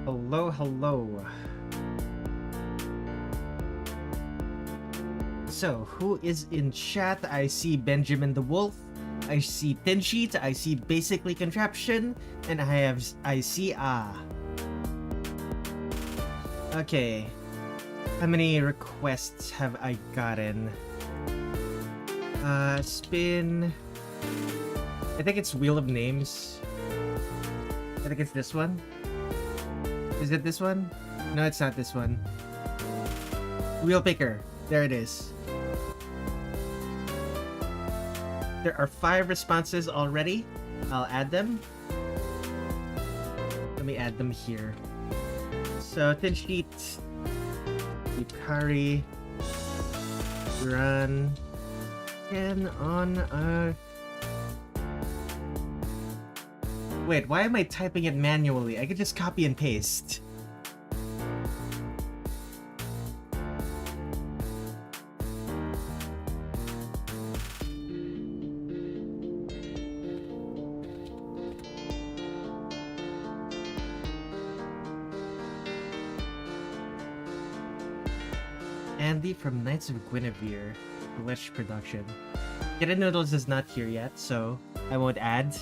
Hello, hello. So, who is in chat? I see Benjamin the Wolf. I see Thin Sheet. I see Basically Contraption. And I see Okay. How many requests have I gotten? Spin. I think it's Wheel of Names. I think it's this one. Is it this one? No, it's not this one. Wheel Picker. There it is. There are 5 responses already. I'll add them. Let me add them here. So, Thin Sheet, Yukari, Run, and on Wait, why am I typing it manually? I could just copy and paste. Andy from Knights of Guinevere, Glitch Production. Get Noodles is not here yet, so I won't add.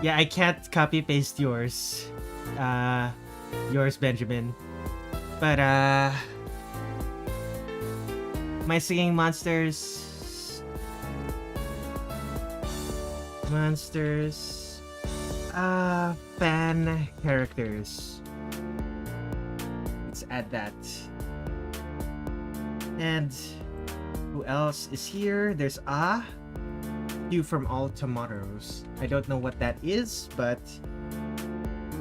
Yeah, I can't copy paste yours. Yours, Benjamin. But my singing monsters. Fan characters. Let's add that. And who else is here? There's you from All Tomorrows. I don't know what that is, but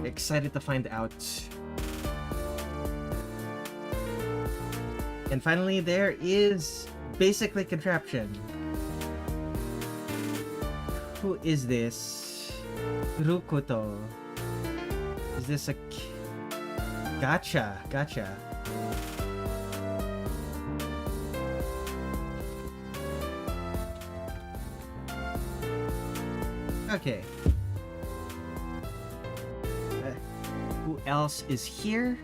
excited to find out. And finally, there is Basically Contraption. Who is this? Rukoto. Is this a... Gotcha. Okay. Who else is here?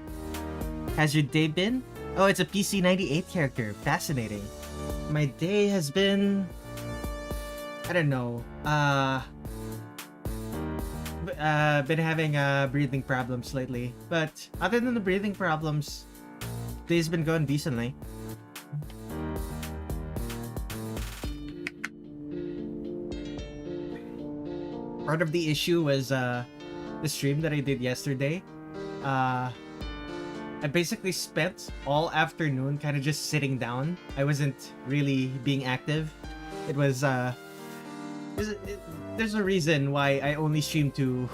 Has your day been? Oh, it's a PC98 character. Fascinating. My day has been... I don't know. Been having breathing problems lately. But other than the breathing problems, day's been going decently. Part of the issue was the stream that I did yesterday. I basically spent all afternoon kind of just sitting down. I wasn't really being active. It was there's a reason why I only stream 2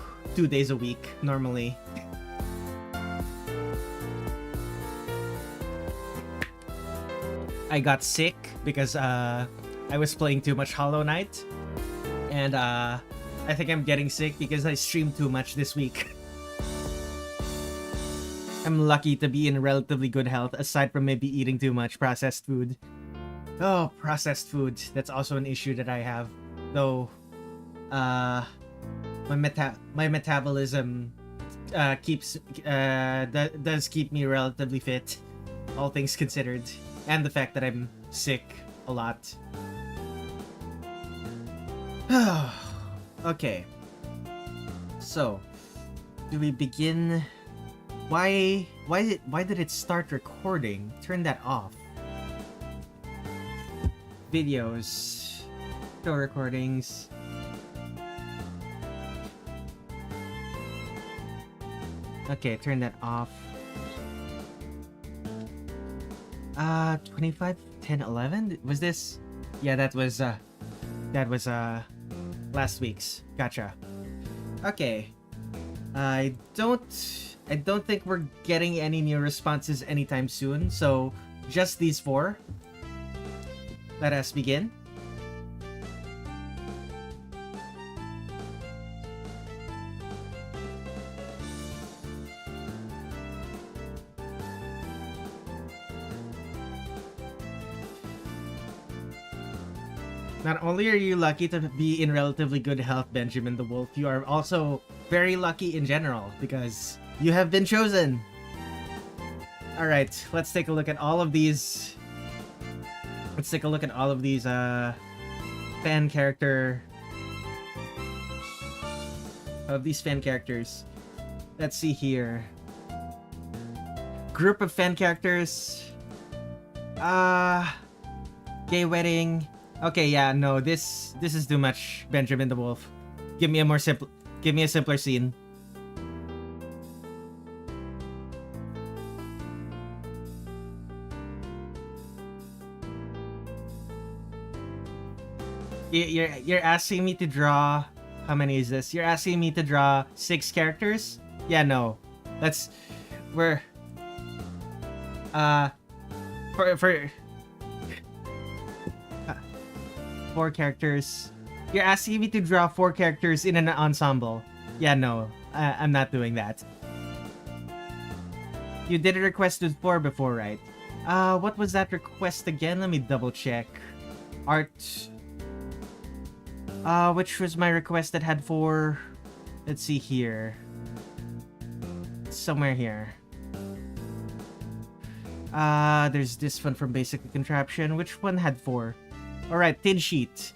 days a week normally. I got sick because I was playing too much Hollow Knight, and I think I'm getting sick because I streamed too much this week. I'm lucky to be in relatively good health, aside from maybe eating too much processed food. Oh, processed food. That's also an issue that I have. Though, my metabolism does keep me relatively fit, all things considered. And the fact that I'm sick a lot. Okay. So, do we begin? Why did it start recording? Turn that off. Videos. Show recordings. Okay, turn that off. 25, 10, 11? Was this? Yeah, that was last week's. Gotcha. Okay. I don't think we're getting any new responses anytime soon, so just these 4. Let us begin. Not only are you lucky to be in relatively good health, Benjamin the Wolf, you are also very lucky in general because you have been chosen. Alright, let's take a look at all of these. Let's take a look at all of these fan character of these fan characters. Let's see here. Group of fan characters. Gay wedding. Okay, yeah, no, this is too much, Benjamin the Wolf. Give me a simpler scene. You're asking me to draw. How many is this? You're asking me to draw 6 characters? Yeah, no. We're for 4 characters. You're asking me to draw 4 characters in an ensemble. Yeah, no. I'm not doing that. You did a request with 4 before, right? What was that request again? Let me double check. Art. Which was my request that had 4? Let's see here. Somewhere here. There's this one from Basic Contraption. Which one had 4? Alright, Thin Sheet.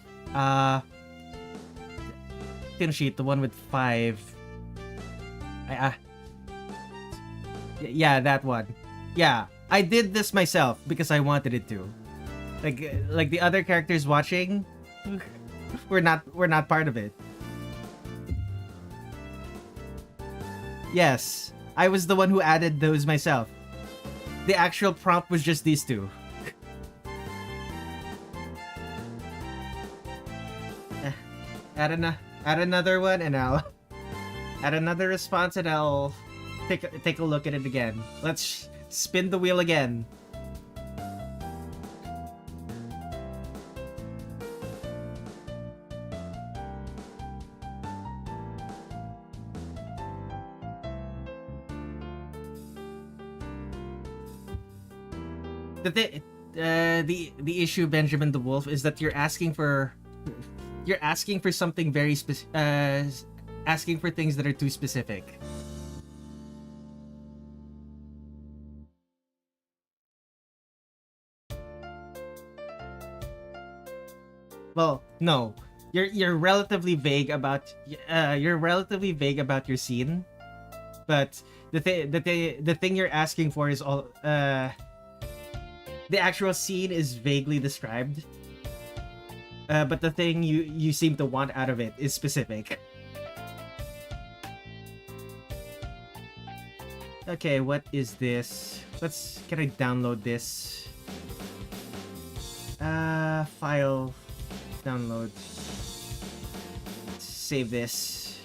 Thin Sheet, the one with 5. Yeah, that one. Yeah, I did this myself because I wanted it to. Like the other characters watching, we're not part of it. Yes, I was the one who added those myself. The actual prompt was just these 2. Add another one and I'll add another response and I'll take a look at it again. Let's spin the wheel again. The issue, Benjamin the Wolf, is that you're asking for something very asking for things that are too specific. Well, no. You're relatively vague about your scene, but the thing you're asking for is all the actual scene is vaguely described. But the thing you seem to want out of it is specific. Okay, what is this? Can I download this? File, download. Save this.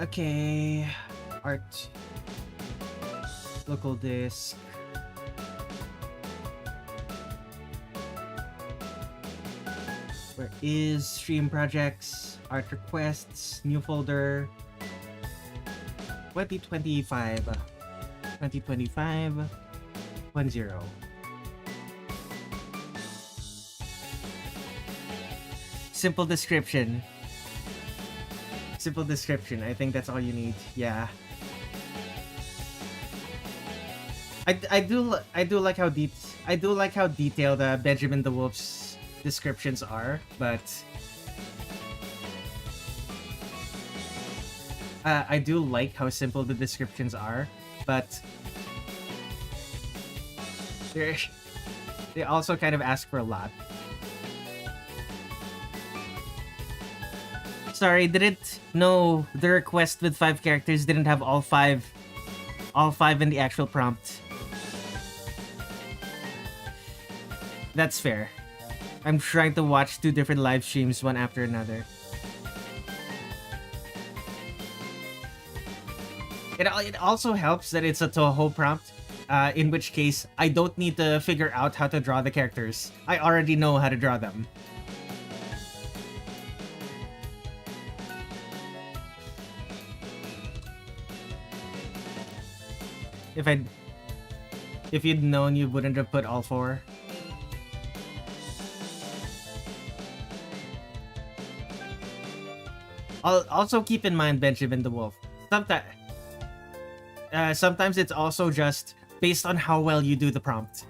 Okay, art. Local disk. Where is stream projects, art requests, new folder, 2025, 2025, 10. Simple description. Simple description. I think that's all you need. Yeah. I do like how detailed Benjamin the Wolf's descriptions are, but I do like how simple the descriptions are, but they also kind of ask for a lot. Sorry, didn't know the request with 5 characters didn't have all five in the actual prompt. That's fair. I'm trying to watch 2 different live streams, one after another. It also helps that it's a Toho prompt, in which case I don't need to figure out how to draw the characters. I already know how to draw them. If I if you'd known, you wouldn't have put all four. Also keep in mind, Benjamin the Wolf. Sometimes it's also just based on how well you do the prompt.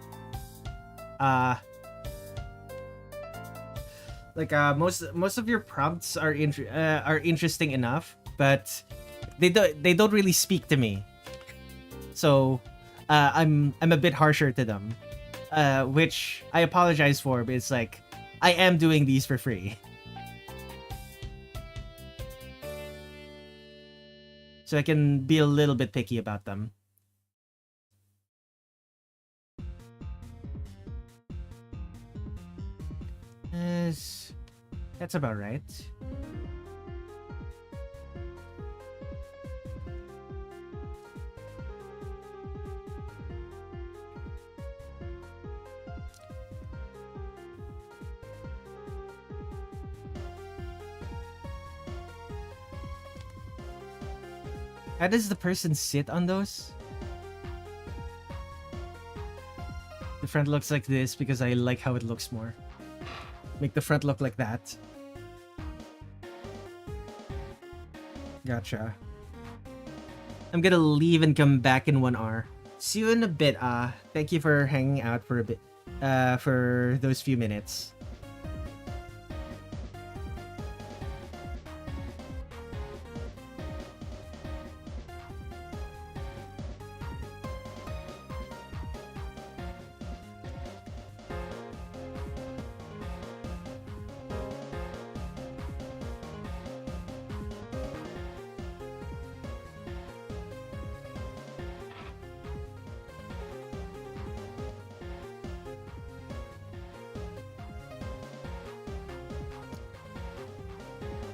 Most of your prompts are interesting enough, but they don't really speak to me. So I'm a bit harsher to them, which I apologize for. But it's like I am doing these for free, so I can be a little bit picky about them. That's about right. How does the person sit on those? The front looks like this because I like how it looks more. Make the front look like that. Gotcha. I'm gonna leave and come back in 1 hour. See you in a bit, thank you for hanging out for a bit, for those few minutes.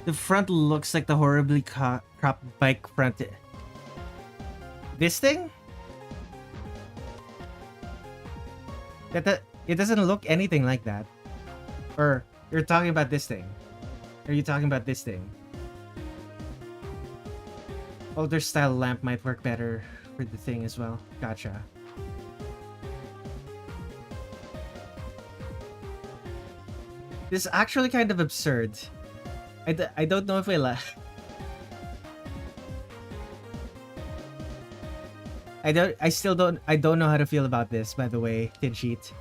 The front looks like the horribly cropped bike front. This thing? It doesn't look anything like that. Or you're talking about this thing? Are you talking about this thing? Older style lamp might work better for the thing as well. Gotcha. This is actually kind of absurd. I don't know if I like. I don't know how to feel about this, by the way, Tin Sheet.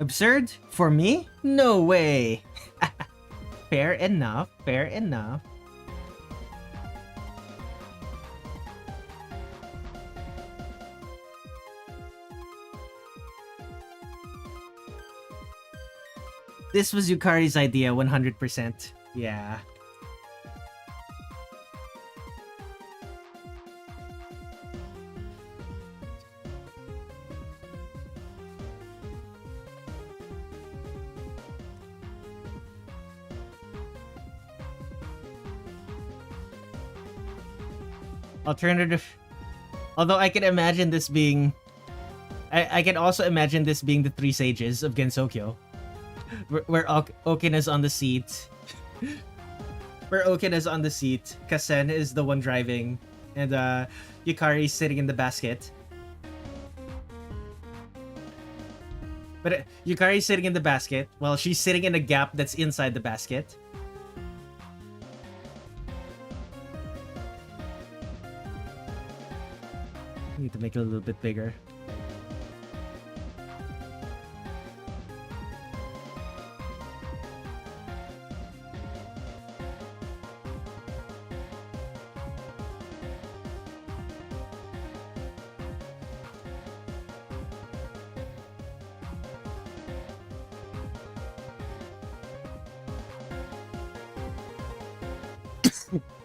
Absurd? For me? No way! Fair enough, fair enough. This was Yukari's idea, 100%. Yeah. Alternative. Although I can imagine this being... I can also imagine this being the Three Sages of Gensokyo. Where Okin is on the seat. Where Okin is on the seat. Kasen is the one driving. And Yukari is sitting in the basket. But Yukari is sitting in the basket while she's sitting in a gap that's inside the basket. Need to make it a little bit bigger.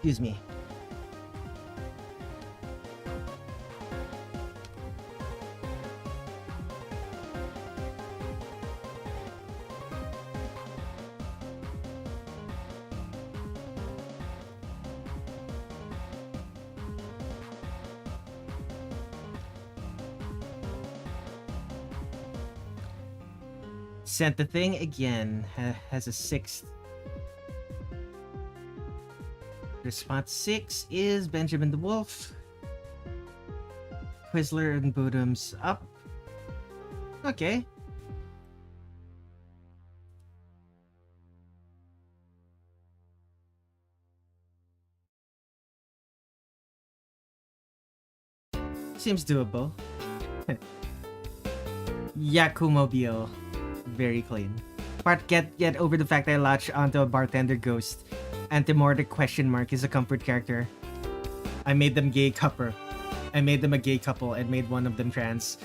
Excuse me. Sent the thing again. Has a 6th. Response 6 is Benjamin the Wolf. Quizler and Budum's up. Okay. Seems doable. Yakumobile. Very clean. But get over the fact I latched onto a bartender ghost. Antimortic question mark is a comfort character. I made them gay couple. I made them a gay couple and made one of them trans.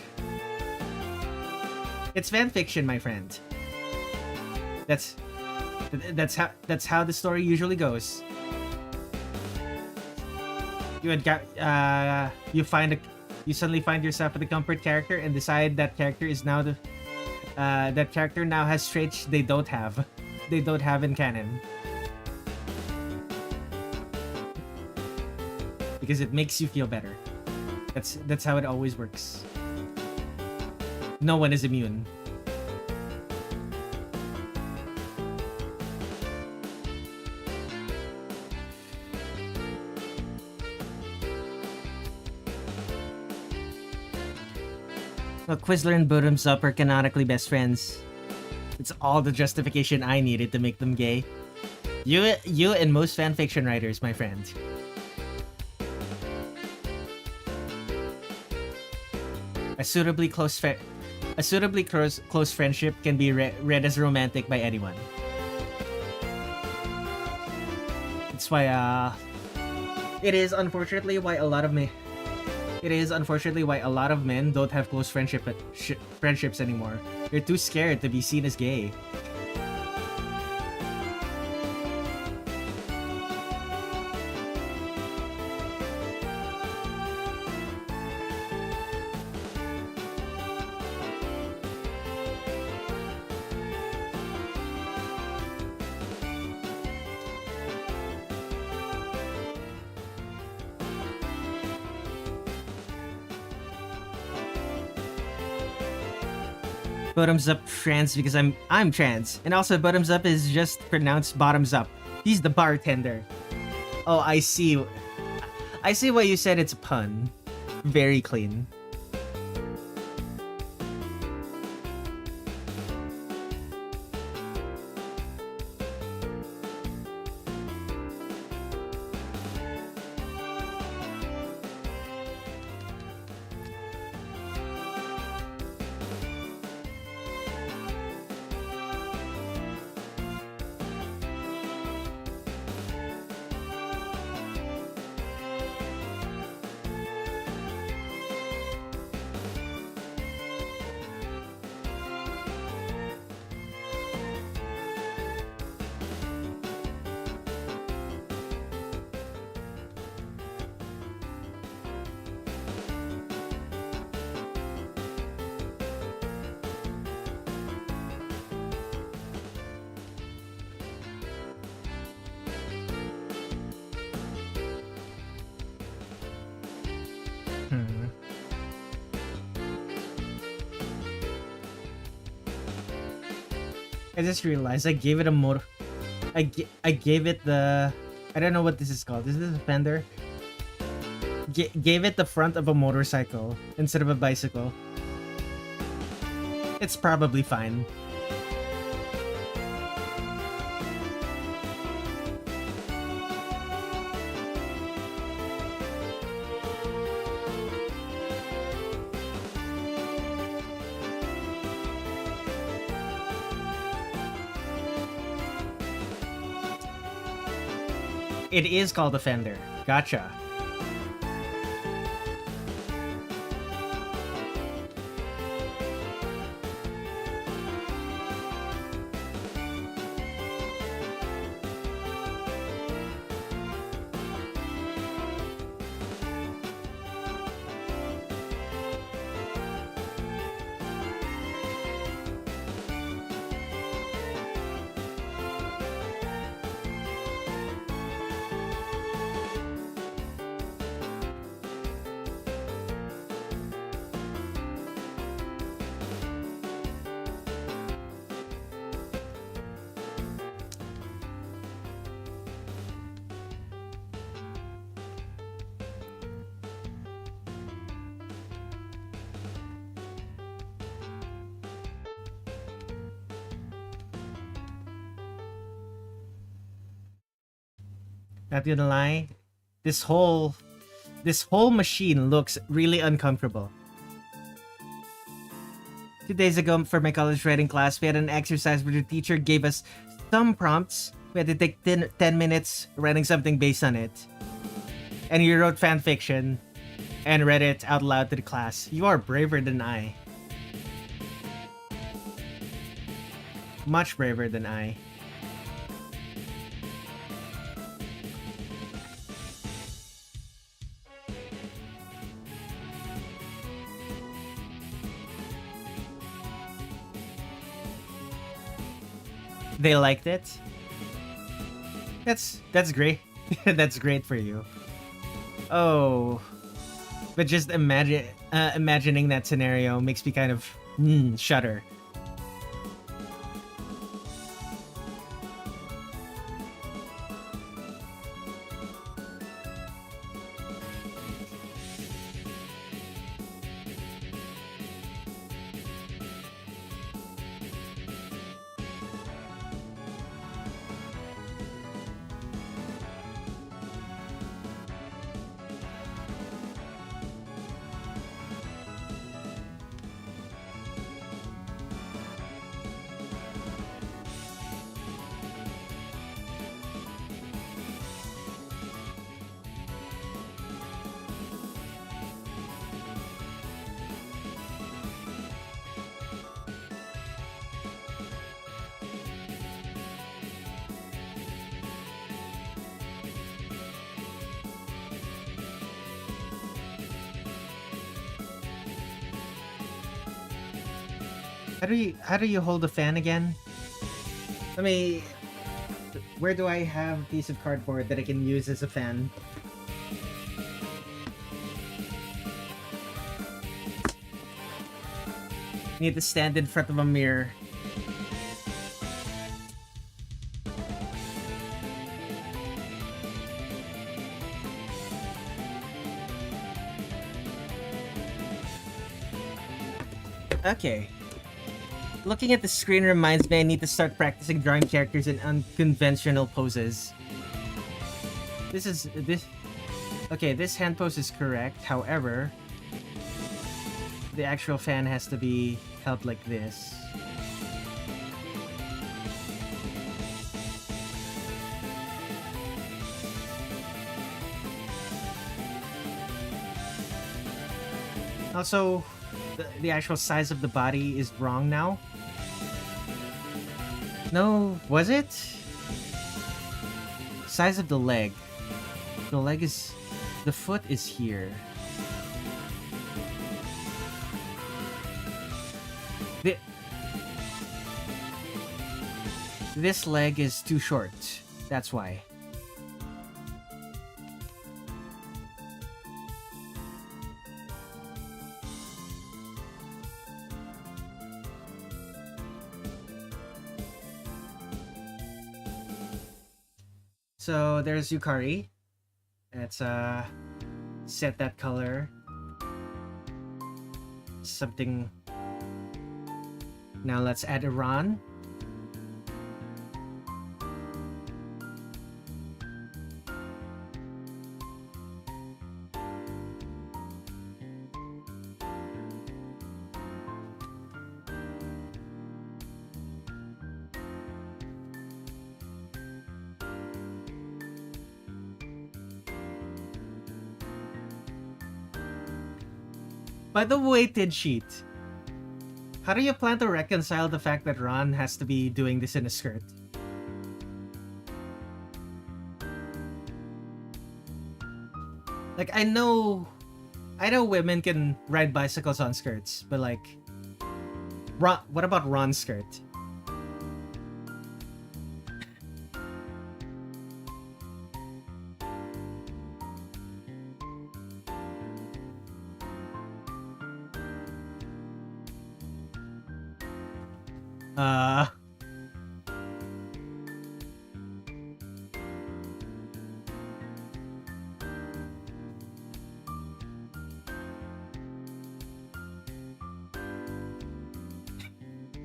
It's fan fiction, my friend. That's how the story usually goes. You suddenly find yourself with a comfort character and decide that character is now the that character now has traits they don't have in canon. Because it makes you feel better. That's how it always works. No one is immune. Well, Quizler and Bottoms Up are canonically best friends. It's all the justification I needed to make them gay. You and most fanfiction writers, my friend. A suitably close friendship can be read as romantic by anyone. That's why it is unfortunately why a lot of men don't have close friendships anymore. They're too scared to be seen as gay. Bottoms Up trans because I'm trans. And also Bottoms Up is just pronounced bottoms up. He's the bartender. Oh, I see. I see why you said it's a pun. Very clean. I just realized I gave it a motor. I gave it the. I don't know what this is called. Is this a fender? Gave it the front of a motorcycle instead of a bicycle. It's probably fine. It is called a fender. Gotcha. Not gonna lie, this whole machine looks really uncomfortable. 2 days ago for my college writing class, we had an exercise where the teacher gave us some prompts. We had to take 10 minutes writing something based on it. And you wrote fan fiction and read it out loud to the class. You are braver than I. Much braver than I. They liked it. That's great. That's great for you. Oh, but just imagining that scenario makes me kind of shudder. How do you hold the fan again? Let me. Where do I have a piece of cardboard that I can use as a fan? Need to stand in front of a mirror. Okay. Looking at the screen reminds me I need to start practicing drawing characters in unconventional poses. Okay, this hand pose is correct. However, the actual fan has to be held like this. Also, the actual size of the body is wrong now. No, was it? Size of the leg. The leg is... The foot is here. This leg is too short. That's why. So there's Yukari. Let's set that color. Something. Now let's add Iran. By the weighted sheet, how do you plan to reconcile the fact that Ron has to be doing this in a skirt? Like, I know women can ride bicycles on skirts, but like, what about Ron's skirt?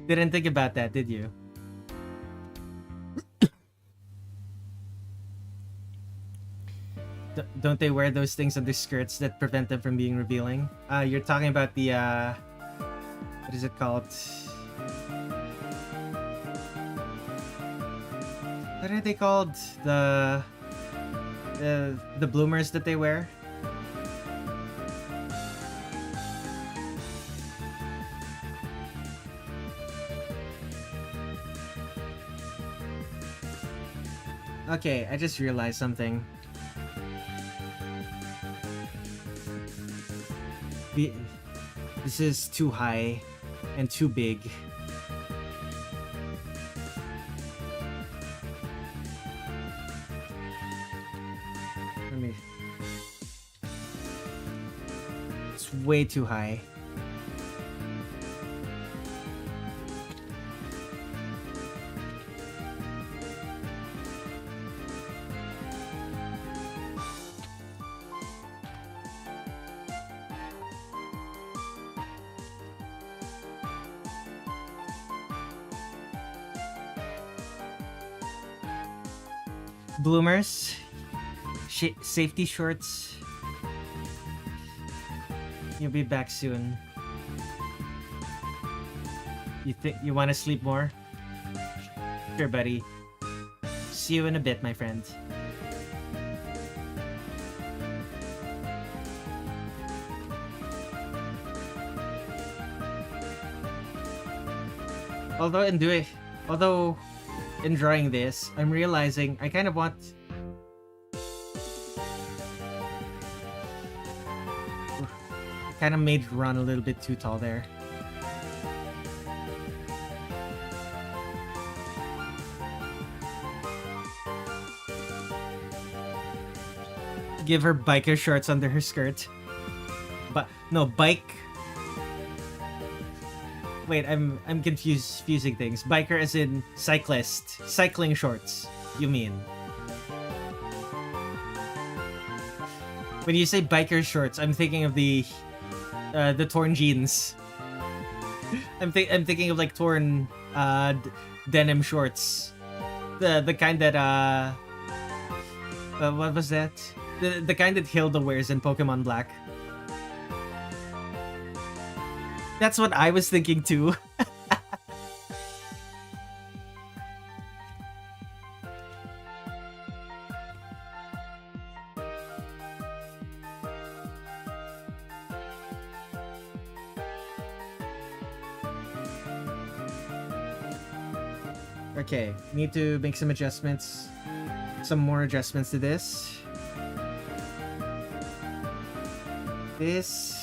Didn't think about that, did you? don't they wear those things on their skirts that prevent them from being revealing? You're talking about the what is it called? What are they called? The bloomers that they wear? Okay, I just realized something. This is too high and too big. It's way too high. Bloomers, safety shorts. You'll be back soon. You think you want to sleep more? Sure, buddy. See you in a bit, my friend. Although in drawing this, I'm realizing I kind of want... kind of made Ron a little bit too tall there. Give her biker shorts under her skirt. But no, bike... Wait, I'm confusing things. Biker as in cyclist. Cycling shorts, you mean. When you say biker shorts, I'm thinking of the torn jeans. I'm thinking of like torn denim shorts. The kind that what was that? The kind that Hilda wears in Pokemon Black. That's what I was thinking too. Okay, need to make some adjustments. Some more adjustments to this. This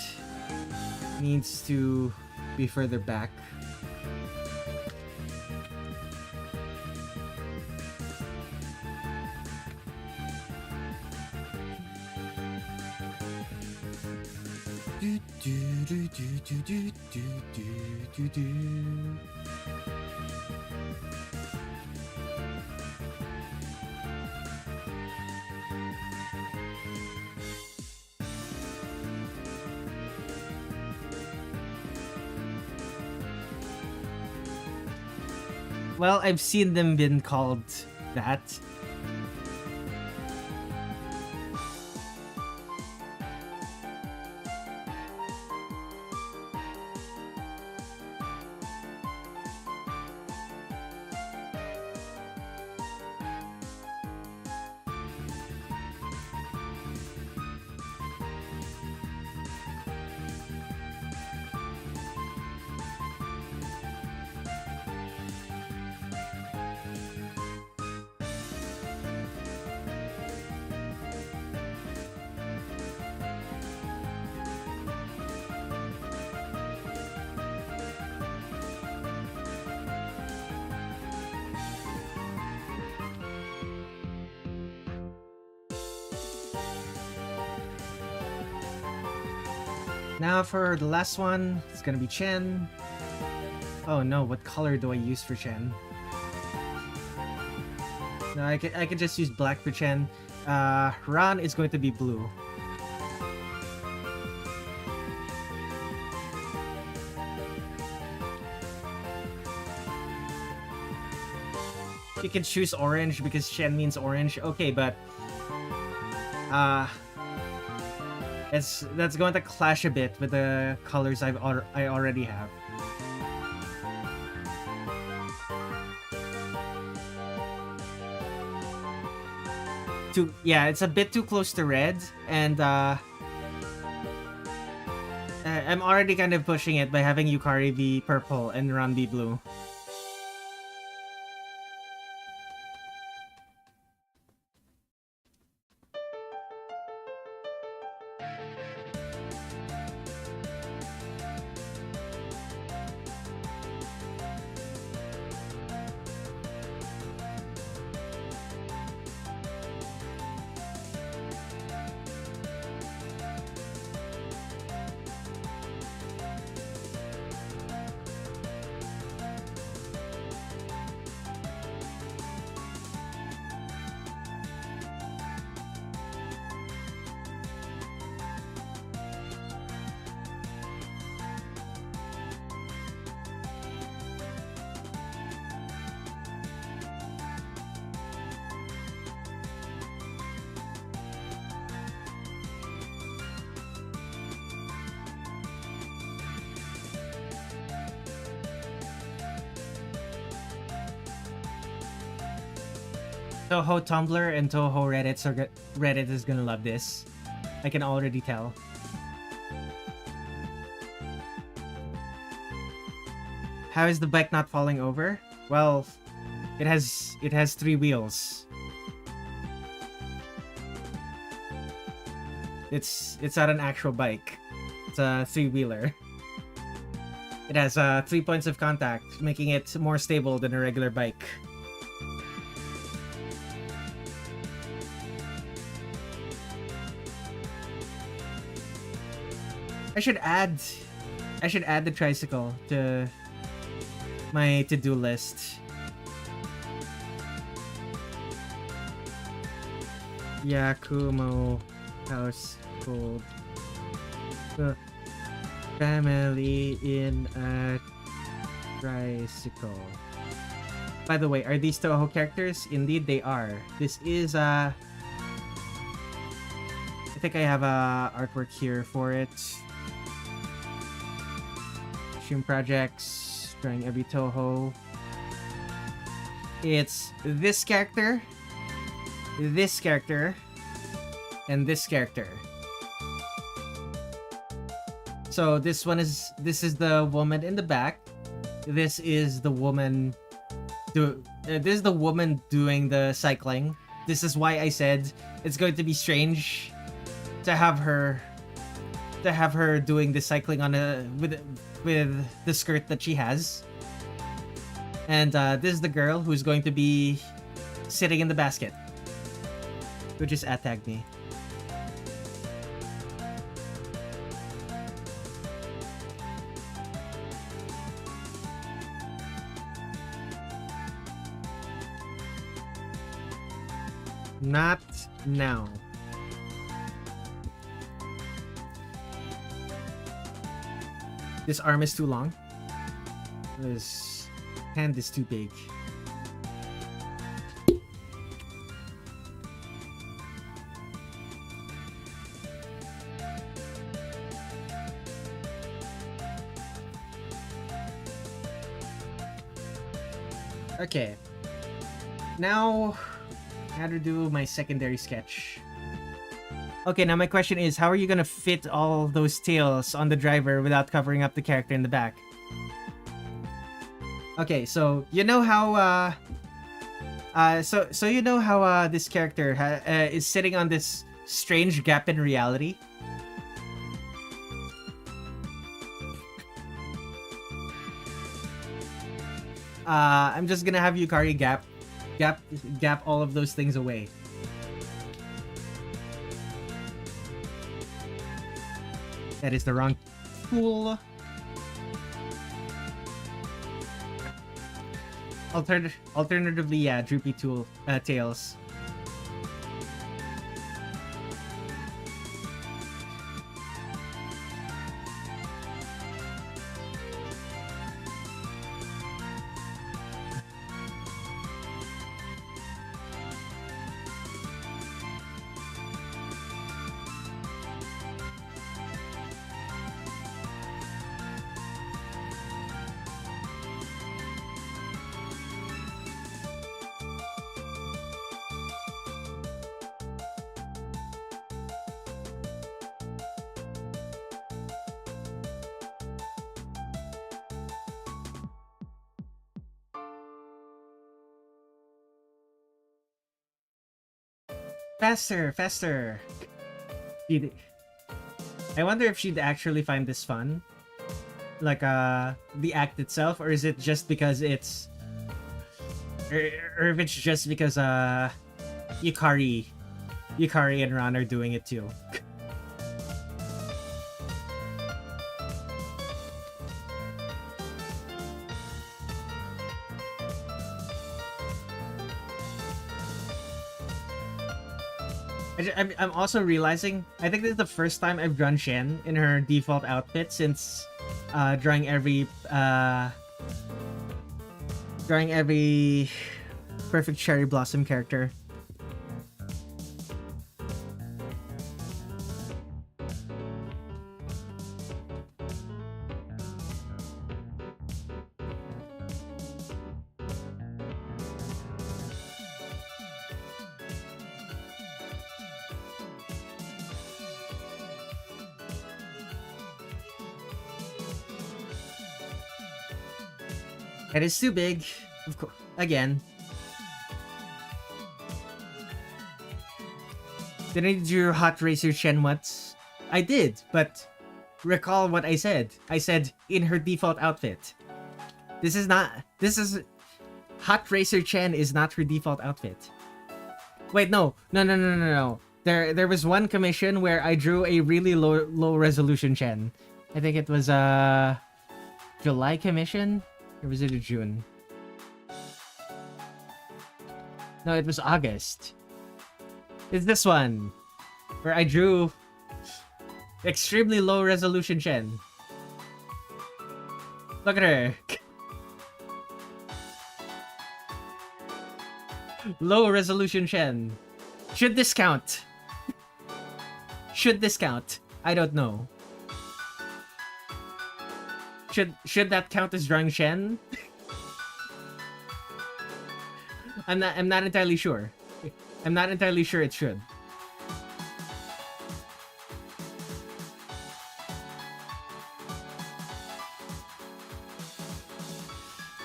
needs to be further back. Well, I've seen them been called that. Now for the last one, it's gonna be Chen. Oh no, what color do I use for Chen? No, I could just use black for Chen. Ran is going to be blue. You can choose orange because Chen means orange. Okay, but That's going to clash a bit with the colors I already have. Yeah, it's a bit too close to red, and I'm already kind of pushing it by having Yukari be purple and Ron be blue. Toho Tumblr and Toho Reddit is gonna love this. I can already tell. How is the bike not falling over? Well, it has 3 wheels. It's not an actual bike. It's a 3-wheeler. It has 3 points of contact, making it more stable than a regular bike. I should add the tricycle to my to-do list. Yakumo household. The family in a tricycle. By the way, are these Toho characters? Indeed they are. This is I think I have a artwork here for it. Stream projects, drawing every Toho. It's this character, and this character. So this is the woman in the back. This is the woman this is the woman doing the cycling. This is why I said it's going to be strange to have her doing the cycling on with the skirt that she has. And this is the girl who's going to be sitting in the basket, who just tagged me. Not now. This arm is too long. This hand is too big. Okay. Now, how to do my secondary sketch. Okay, now my question is, how are you gonna fit all those tails on the driver without covering up the character in the back? Okay, so you know how so you know how this character is sitting on this strange gap in reality? I'm just gonna have Yukari gap all of those things away. That is the wrong tool. Alternatively, yeah, droopy tails. Faster, faster. I wonder if she'd actually find this fun. Like, the act itself, or is it just because it's... Or if it's just because, Yukari and Ron are doing it too. I'm also realizing, I think this is the first time I've drawn Shen in her default outfit since drawing every perfect cherry blossom character. It is too big, of course. Again. Did I do Hot Racer Shen once? I did, but recall what I said. I said in her default outfit. Hot Racer Chen is not her default outfit. Wait, no. There was one commission where I drew a really low resolution Chen. I think it was July commission? Or was it a June? No, it was August. It's this one. Where I drew extremely low resolution Shen. Look at her. Low resolution Shen. Should this count? Should this count? I don't know. Should that count as drawing Shen? I'm not entirely sure. I'm not entirely sure it should.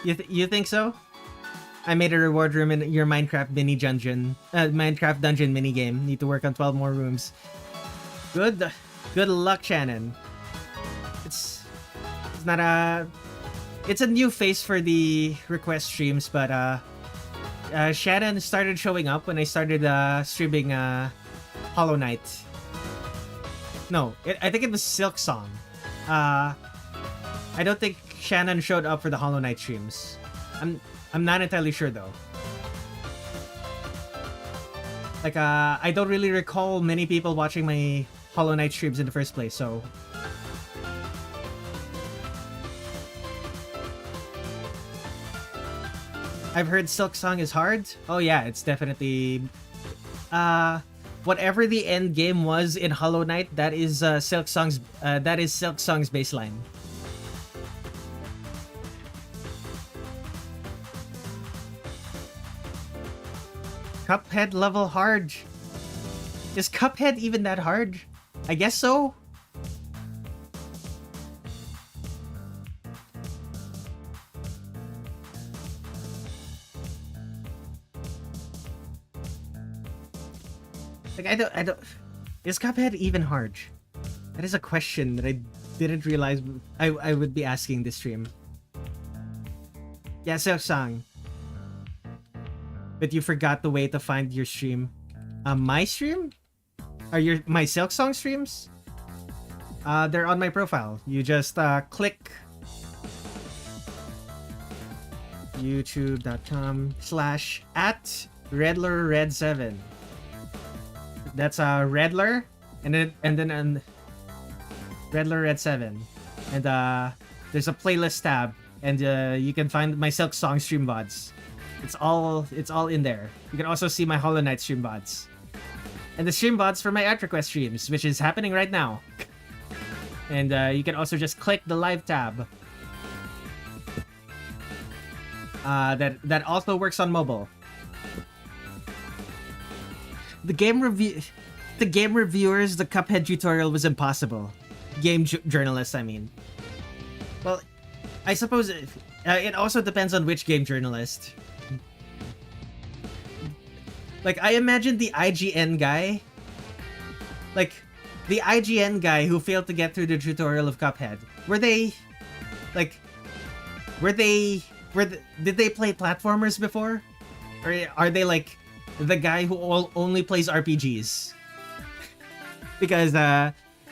You think so? I made a reward room in your Minecraft Minecraft dungeon mini game. Need to work on 12 more rooms. Good luck, Shannon. It's not a... It's a new face for the request streams, but Shannon started showing up when I started streaming Hollow Knight. No, I think it was Silk Song. I don't think Shannon showed up for the Hollow Knight streams. I'm not entirely sure though. Like I don't really recall many people watching my Hollow Knight streams in the first place, so I've heard Silk Song is hard. Oh yeah, it's definitely whatever the end game was in Hollow Knight, that is Silk Song's baseline. Cuphead level hard. Is Cuphead even that hard? I guess so. Like I don't. Is Cuphead even hard? That is a question that I didn't realize I would be asking this stream. Yeah, Silk Song. But you forgot the way to find your stream. My stream? Are my Silk Song streams? They're on my profile. You just click youtube.com/@Redler Red7. That's Redler and then Redler Red7. And there's a playlist tab and you can find my Silk Song stream VODs. It's all in there. You can also see my Hollow Knight stream VODs. And the stream VODs for my Art Request streams, which is happening right now. And you can also just click the live tab. That also works on mobile. The game reviewers, the Cuphead tutorial was impossible. Journalists, I mean. Well, I suppose it also depends on which game journalist. Like, I imagine the IGN guy, like, the IGN guy who failed to get through the tutorial of Cuphead. Were they, like, did they play platformers before? Or are they, like, the guy who only plays RPGs? Because,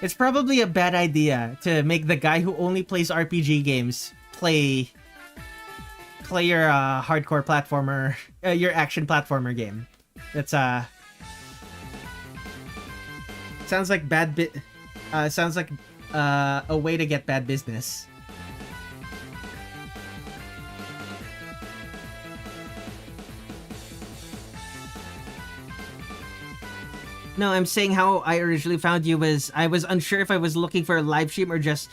it's probably a bad idea to make the guy who only plays RPG games play your hardcore platformer, your action platformer game. That's sounds like sounds like a way to get bad business. No, I'm saying how I originally found you was I was unsure if I was looking for a live stream or just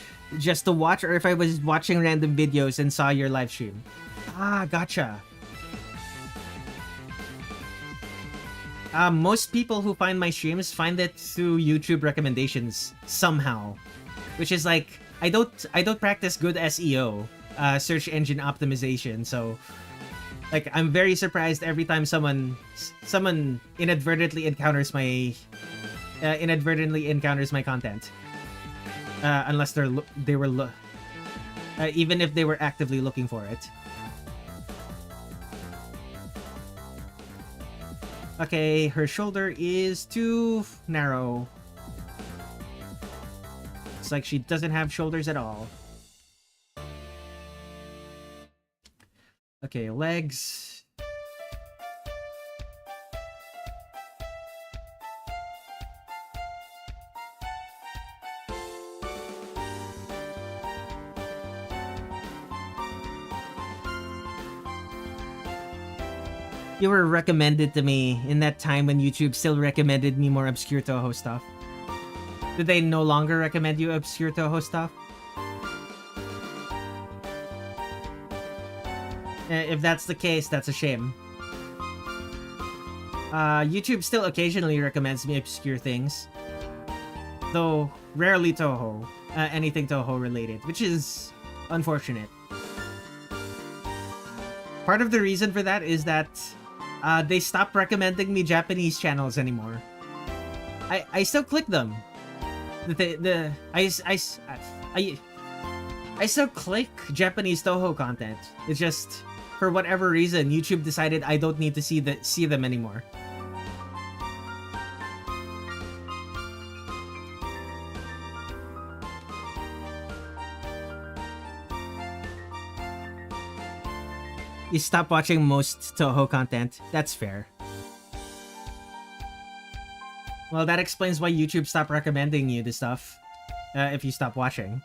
to watch, or if I was watching random videos and saw your live stream. Ah, gotcha. Most people who find my streams find it through YouTube recommendations somehow, which is like I don't practice good SEO, search engine optimization, so like I'm very surprised every time someone inadvertently encounters my content, unless they were even if they were actively looking for it. Okay, her shoulder is too narrow. It's like she doesn't have shoulders at all. Okay, legs. You were recommended to me in that time when YouTube still recommended me more obscure Toho stuff. Did they no longer recommend you obscure Toho stuff? If that's the case, that's a shame. YouTube still occasionally recommends me obscure things, though rarely Toho, anything Toho related, which is unfortunate. Part of the reason for that is that they stopped recommending me Japanese channels anymore. I still click them. I still click Japanese Toho content. It's just, for whatever reason, YouTube decided I don't need to see them anymore. You stop watching most Toho content. That's fair. Well, that explains why YouTube stopped recommending you the stuff, if you stop watching.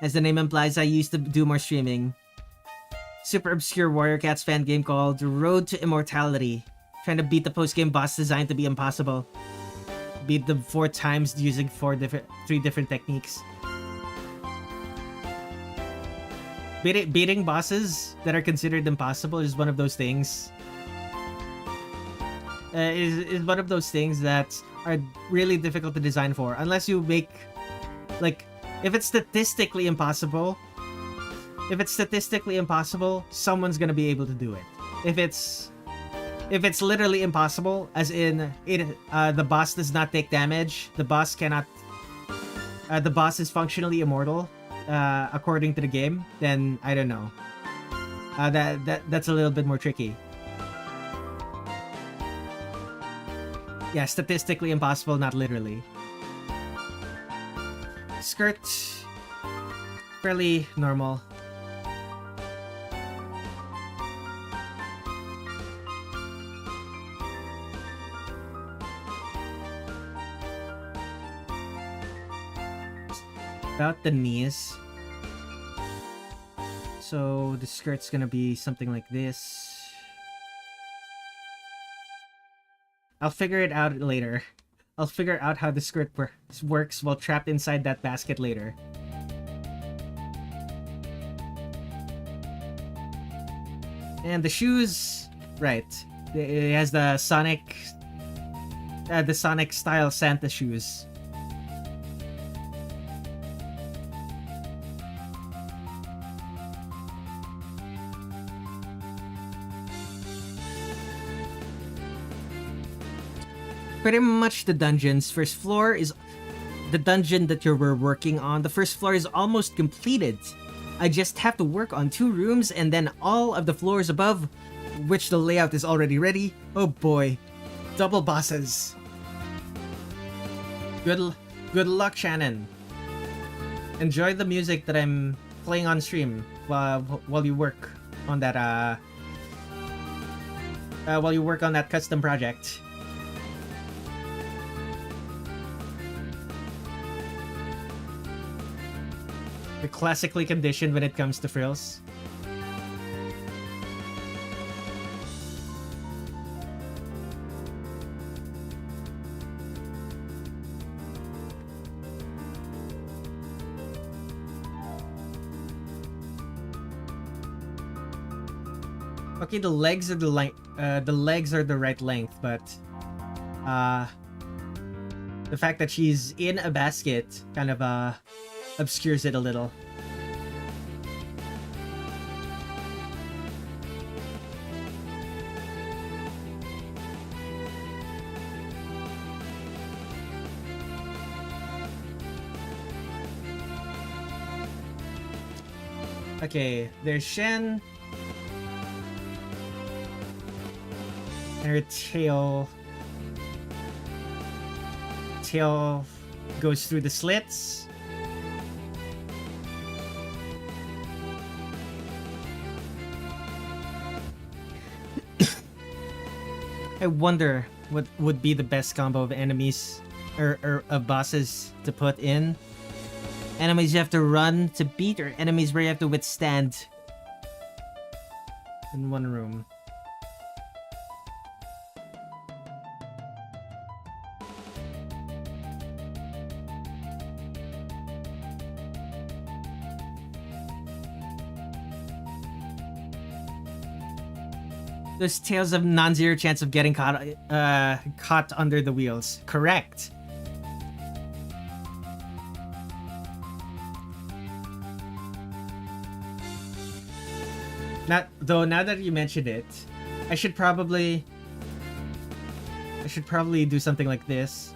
As the name implies, I used to do more streaming. Super obscure Warrior Cats fan game called Road to Immortality. Trying to beat the post-game boss designed to be impossible. Beat them 4 times using 3 different techniques. Beating bosses that are considered impossible is one of those things. Is one of those things that are really difficult to design for, unless you make, like, if it's statistically impossible, someone's gonna be able to do it. If it's literally impossible, as in the boss does not take damage, the boss is functionally immortal, according to the game, then I don't know. That's a little bit more tricky. Yeah, statistically impossible, not literally. Skirt, fairly normal. About the knees. So the skirt's gonna be something like this. I'll figure it out later. I'll figure out how the skirt works while trapped inside that basket later. And the shoes, right? It has the Sonic style Santa shoes. pretty much the dungeons. First floor is the dungeon that you were working on. The first floor is almost completed. I just have to work on 2 rooms and then all of the floors above, which the layout is already ready. Oh boy, double bosses. Good luck, Shannon. Enjoy the music that I'm playing on stream while you work on that custom project. You're classically conditioned when it comes to frills. Okay, the legs are the right length, but the fact that she's in a basket kind of obscures it a little. Okay, there's Shen. And her tail goes through the slits. I wonder what would be the best combo of enemies or of bosses to put in. Enemies you have to run to beat, or enemies where you have to withstand in one room. Those tails have non-zero chance of getting caught under the wheels. Correct. Now that you mentioned it, I should probably do something like this.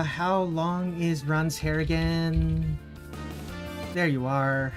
How long is Ron's hair again? There you are.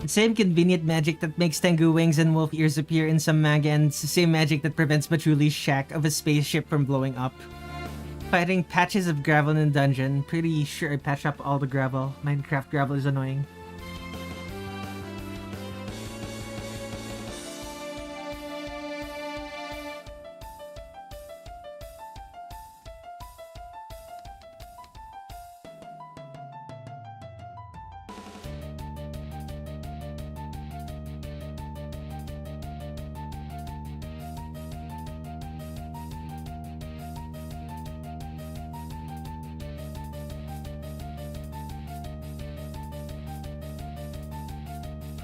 Same convenient magic that makes Tengu wings and wolf ears appear in some manga, and it's the same magic that prevents Pachuli's shack of a spaceship from blowing up. Fighting patches of gravel in a dungeon. Pretty sure I patched up all the gravel. Minecraft gravel is annoying.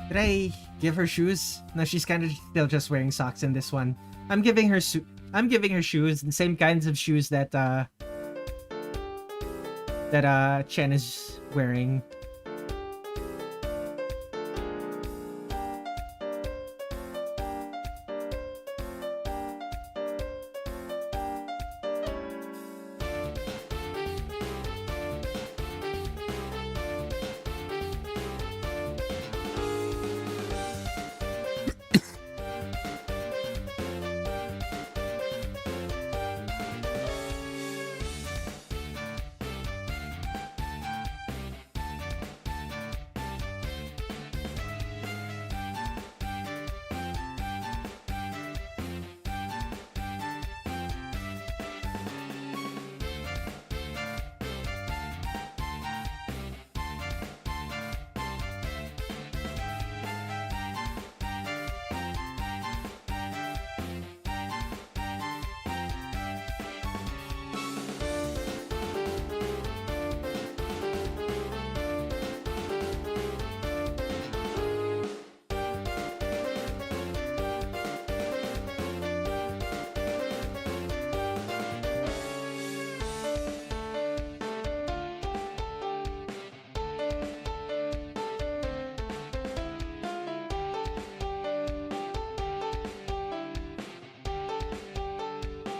Did I give her shoes? No, she's kind of still just wearing socks in this one. I'm giving her shoes, the same kinds of shoes that Chen is wearing.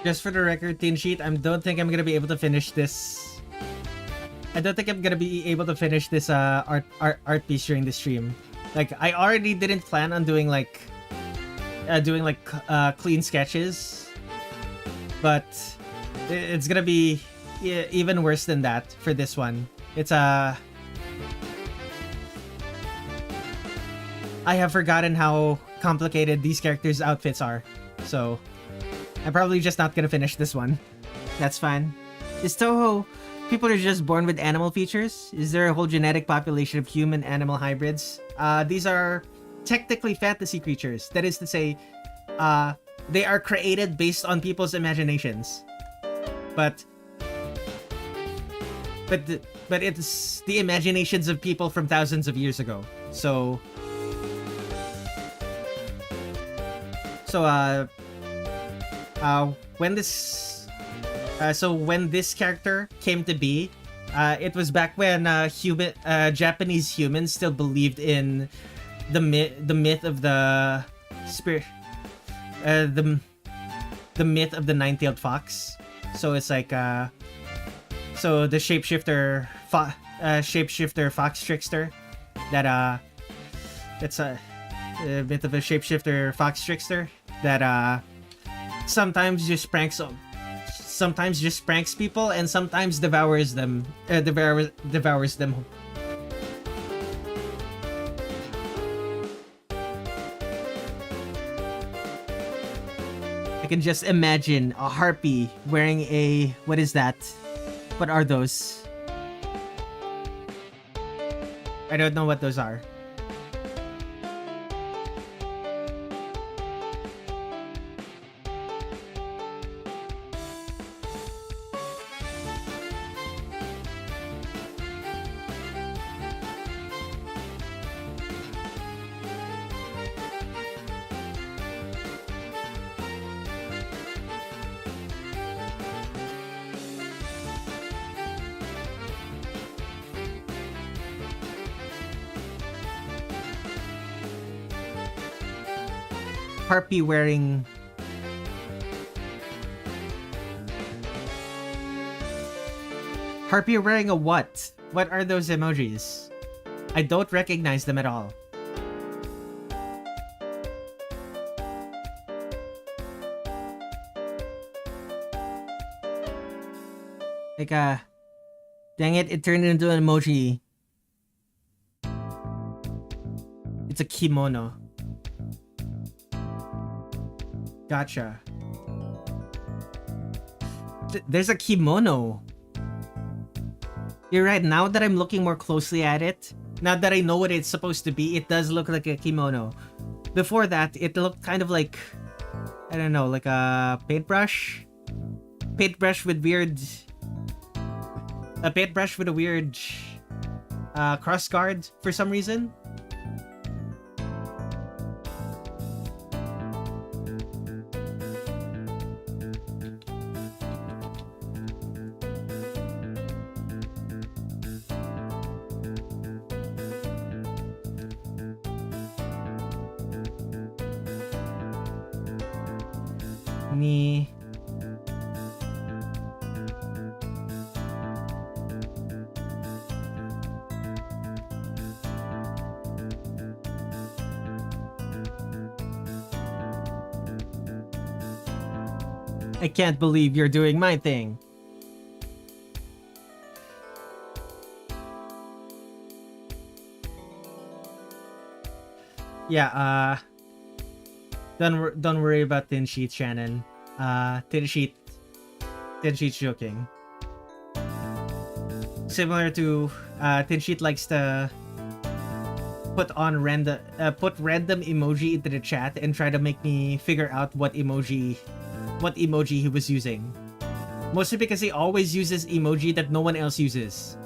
Just for the record, Teen Sheet, I don't think I'm gonna be able to finish this. I don't think I'm gonna be able to finish this art piece during the stream. Like, I already didn't plan on doing like clean sketches, but it's gonna be even worse than that for this one. It's I have forgotten how complicated these characters' outfits are, so I'm probably just not gonna finish this one. That's fine. Is Toho people are just born with animal features? Is there a whole genetic population of human-animal hybrids? These are technically fantasy creatures. That is to say, they are created based on people's imaginations. But it's the imaginations of people from thousands of years ago. So when this character came to be, it was back when Japanese humans still believed in the myth of the spirit, the myth of the nine-tailed fox. So it's like so the shapeshifter fox trickster that's a myth of a shapeshifter fox trickster that sometimes just pranks people and sometimes devours them. Devours them. I can just imagine a harpy wearing a... What is that? What are those? I don't know what those are. Harpy wearing... Harpy wearing a what? What are those emojis? I don't recognize them at all. Like dang it, it turned into an emoji. It's a kimono. Gotcha. There's a kimono. You're right, now that I'm looking more closely at it, now that I know what it's supposed to be, it does look like a kimono. Before that, it looked kind of like, I don't know, like a paintbrush? Paintbrush with weird... A paintbrush with a weird cross guard for some reason. Ni... I can't believe you're doing my thing. Yeah, don't worry about Thin Sheet, Shannon. Thin Sheet's joking. Similar to Thin Sheet likes to put random emoji into the chat and try to make me figure out what emoji he was using. Mostly because he always uses emoji that no one else uses.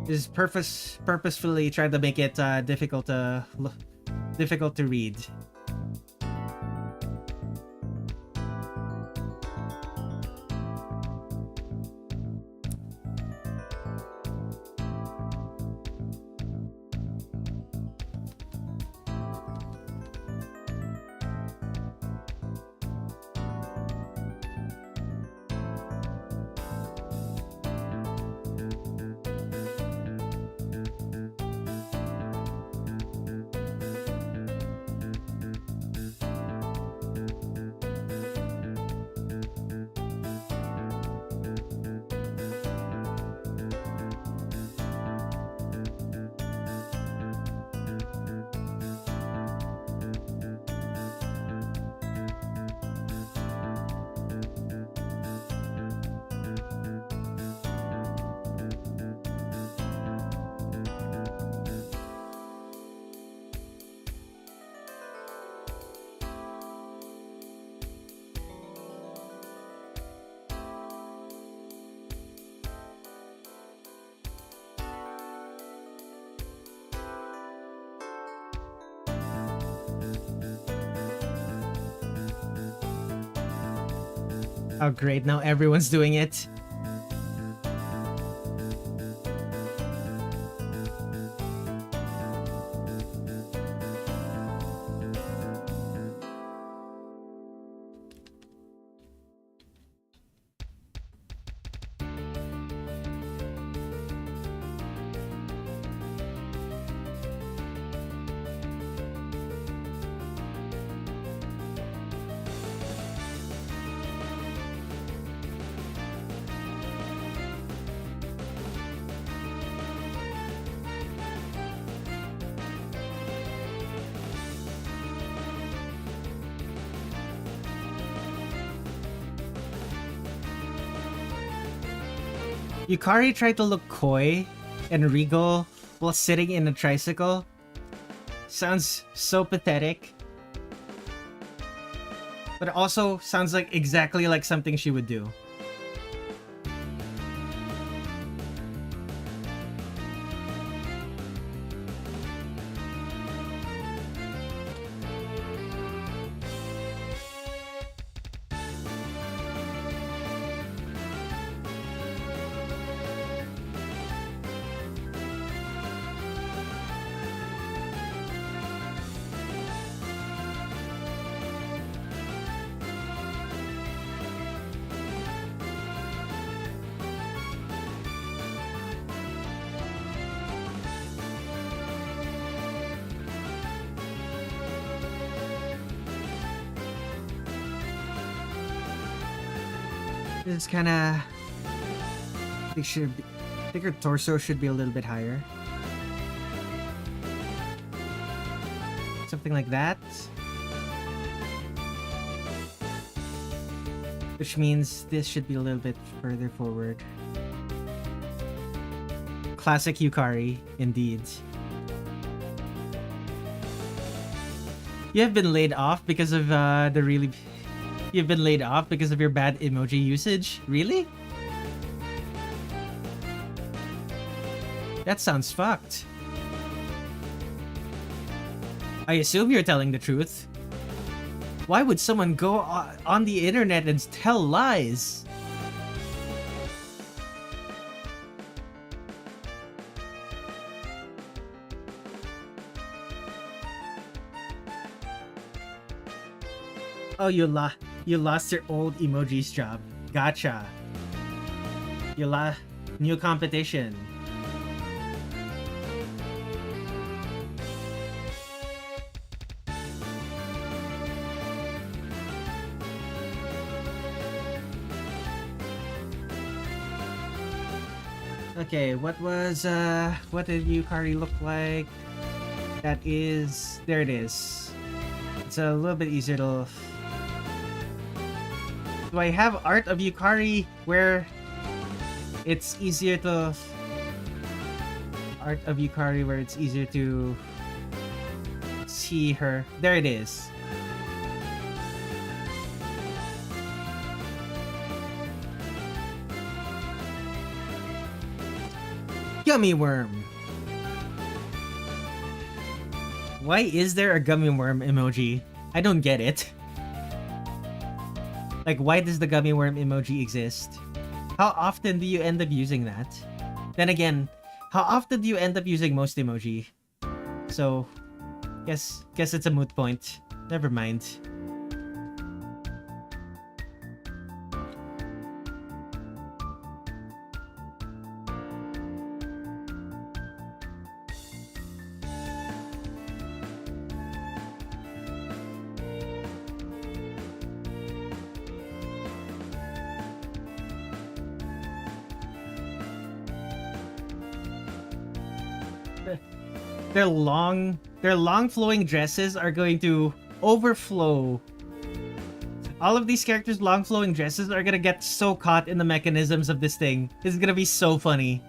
Just purposefully trying to make it difficult to read. Oh great, now everyone's doing it. Yukari tried to look coy and regal while sitting in a tricycle. Sounds so pathetic. But it also sounds like exactly like something she would do. This kind of... I think her torso should be a little bit higher. Something like that. Which means this should be a little bit further forward. Classic Yukari, indeed. You have been laid off because of You've been laid off because of your bad emoji usage? Really? That sounds fucked. I assume you're telling the truth. Why would someone go on the internet and tell lies? Oh, you lost your old emojis job. Gotcha. New competition. Okay, what did Yukari look like? There it is. It's a little bit easier to... Do I have art of Yukari where it's easier to... Art of Yukari where it's easier to see her? There it is. Gummy worm. Why is there a gummy worm emoji? I don't get it. Like, why does the gummy worm emoji exist? How often do you end up using that? Then again, how often do you end up using most emoji? So, guess it's a moot point. Never mind. Their long flowing dresses are going to overflow. All of these characters' long flowing dresses are gonna get so caught in the mechanisms of this thing. This is gonna be so funny.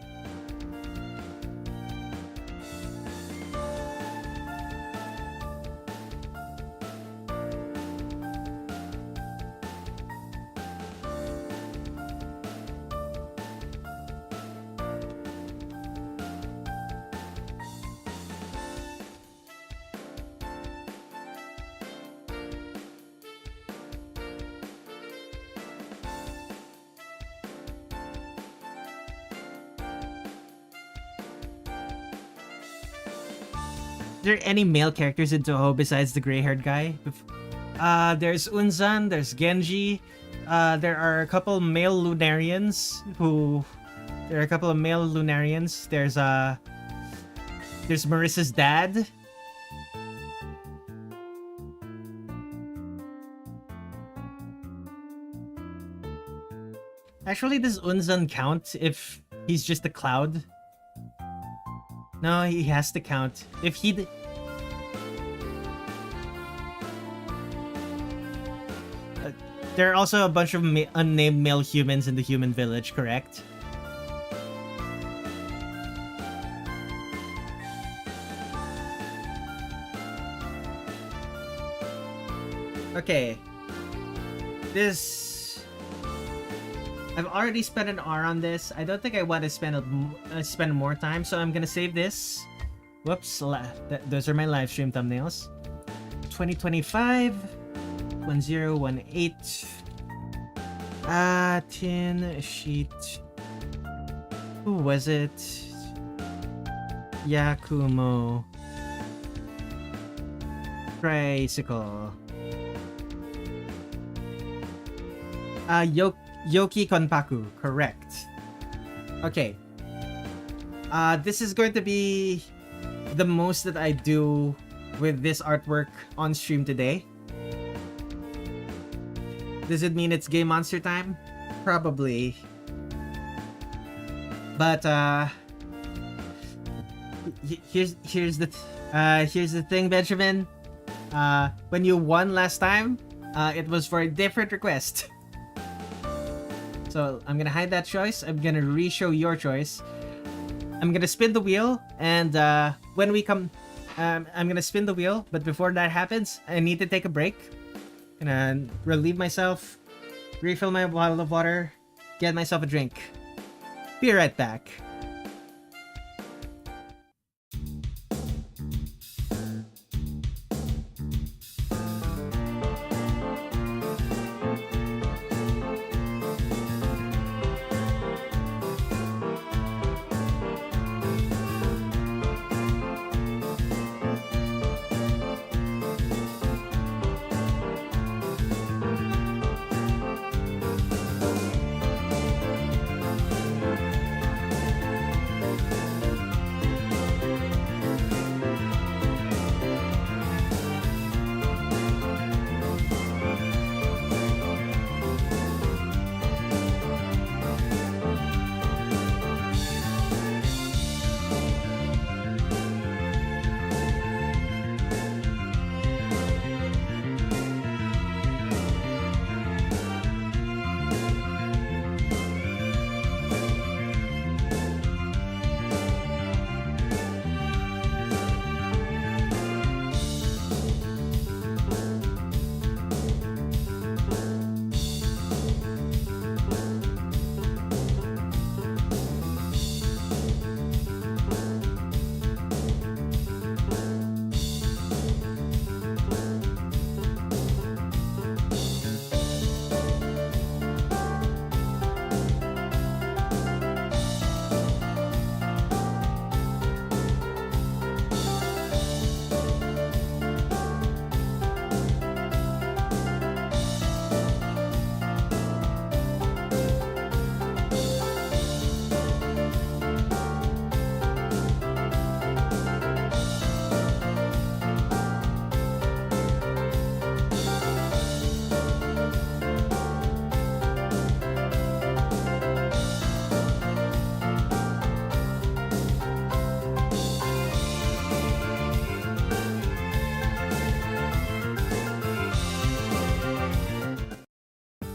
there any male characters in Toho besides the gray-haired guy? There's Unzan, there's Genji. There are a couple male Lunarians who... There are a couple of male Lunarians. There's Marissa's dad. Actually, does Unzan count if he's just a cloud? No, he has to count. If he... there are also a bunch of unnamed male humans in the human village, correct? Okay. This... I've already spent an hour on this. I don't think I want to spend more time, so I'm gonna save this. Whoops, those are my live stream thumbnails. 2025 1018 tin sheet. Who was it? Yakumo. Tricycle. Yoki Konpaku, correct. Okay. This is going to be the most that I do with this artwork on stream today. Does it mean it's Game Monster time? Probably. But here's the thing, Benjamin. When you won last time, it was for a different request. So I'm gonna hide that choice. I'm gonna re-show your choice. I'm gonna spin the wheel, and when we come, I'm gonna spin the wheel. But before that happens, I need to take a break. Gonna relieve myself, refill my bottle of water, get myself a drink. Be right back.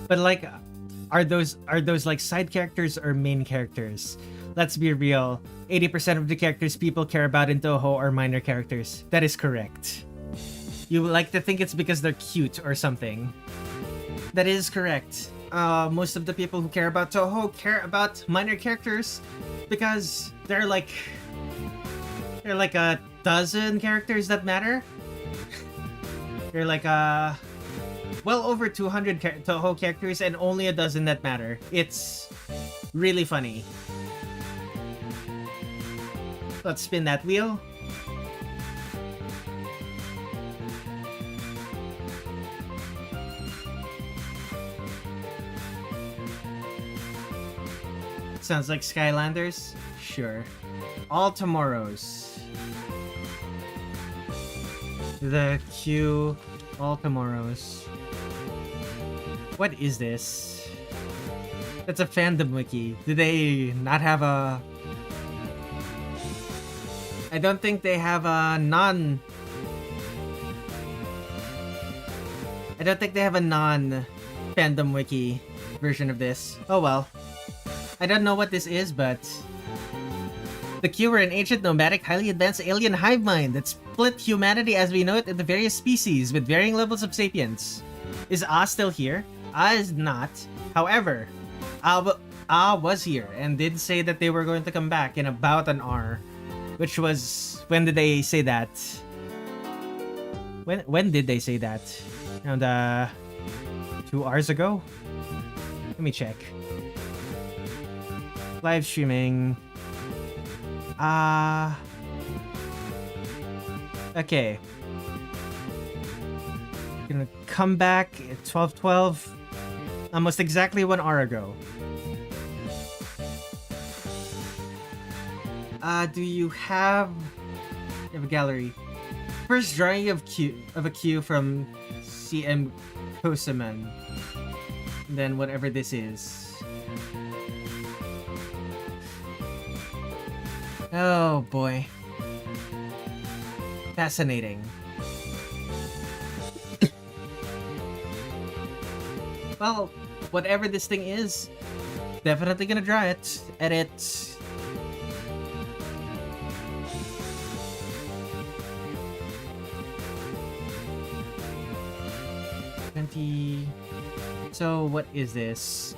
But like, are those like side characters or main characters? Let's be real. 80% of the characters people care about in Toho are minor characters. That is correct. You like to think it's because they're cute or something. That is correct. Most of the people who care about Toho care about minor characters because they're like a dozen characters that matter. They're like well over 200 Toho characters and only a dozen that matter. It's really funny. Let's spin that wheel. Sounds like Skylanders? Sure. All tomorrows. The queue. All tomorrows. What is this? That's a fandom wiki. Do they not have a... I don't think they have a non... I don't think they have a non-fandom wiki version of this. Oh well. I don't know what this is, but... The Q were an ancient, nomadic, highly advanced alien hive mind that split humanity as we know it into various species with varying levels of sapience. Is still here? Is not. However, was here and did say that they were going to come back in about an hour. Which was... When did they say that? When did they say that? Around 2 hours ago? Let me check. Live streaming. Okay. Gonna come back at 12:12. Almost exactly 1 hour ago. Do you have a gallery? First drawing of a Q from CM Kosaman. Then whatever this is. Oh boy. Fascinating. Well, whatever this thing is, definitely gonna draw it. Edit. So what is this?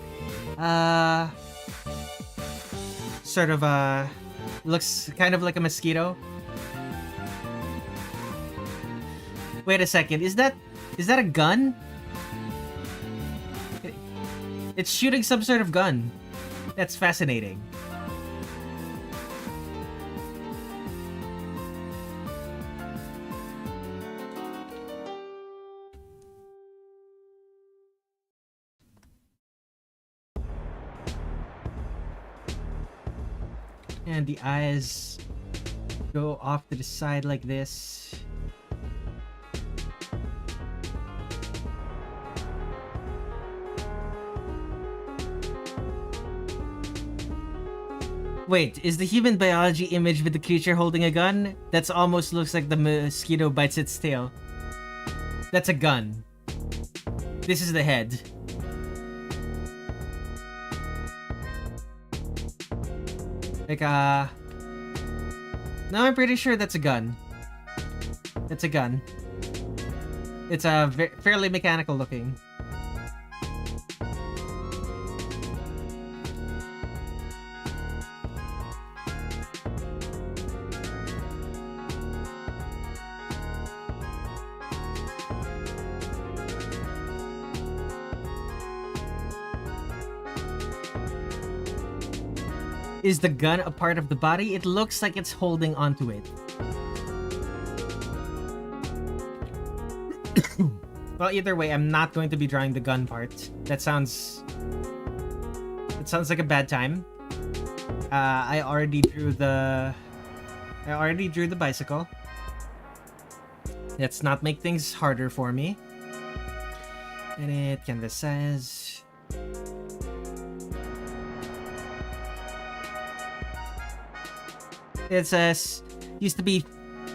Sort of looks kind of like a mosquito. Wait a second, is that a gun? It's shooting some sort of gun. That's fascinating. And the eyes go off to the side like this. Wait, is the human biology image with the creature holding a gun? That's almost looks like the mosquito bites its tail. That's a gun. This is the head. Like, no, I'm pretty sure that's a gun. It's a gun. It's fairly mechanical looking. Is the gun a part of the body? It looks like it's holding onto it. Well, either way, I'm not going to be drawing the gun part. That sounds like a bad time. I already drew the bicycle. Let's not make things harder for me. Edit canvas size. It says, used to be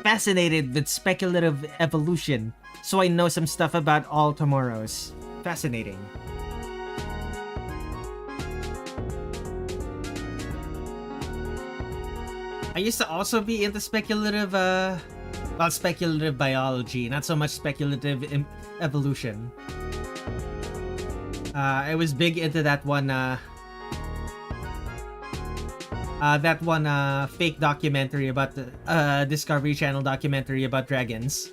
fascinated with speculative evolution, so I know some stuff about all tomorrows. Fascinating. I used to also be into speculative, speculative biology, not so much speculative evolution. I was big into that one, fake documentary about the Discovery Channel documentary about dragons.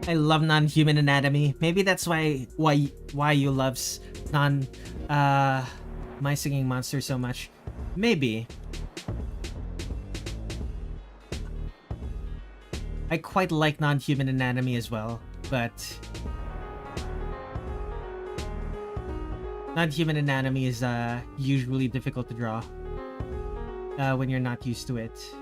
I love non-human anatomy. Maybe that's why you love My Singing Monster so much. Maybe. I quite like non-human anatomy as well, but non-human anatomy is usually difficult to draw when you're not used to it.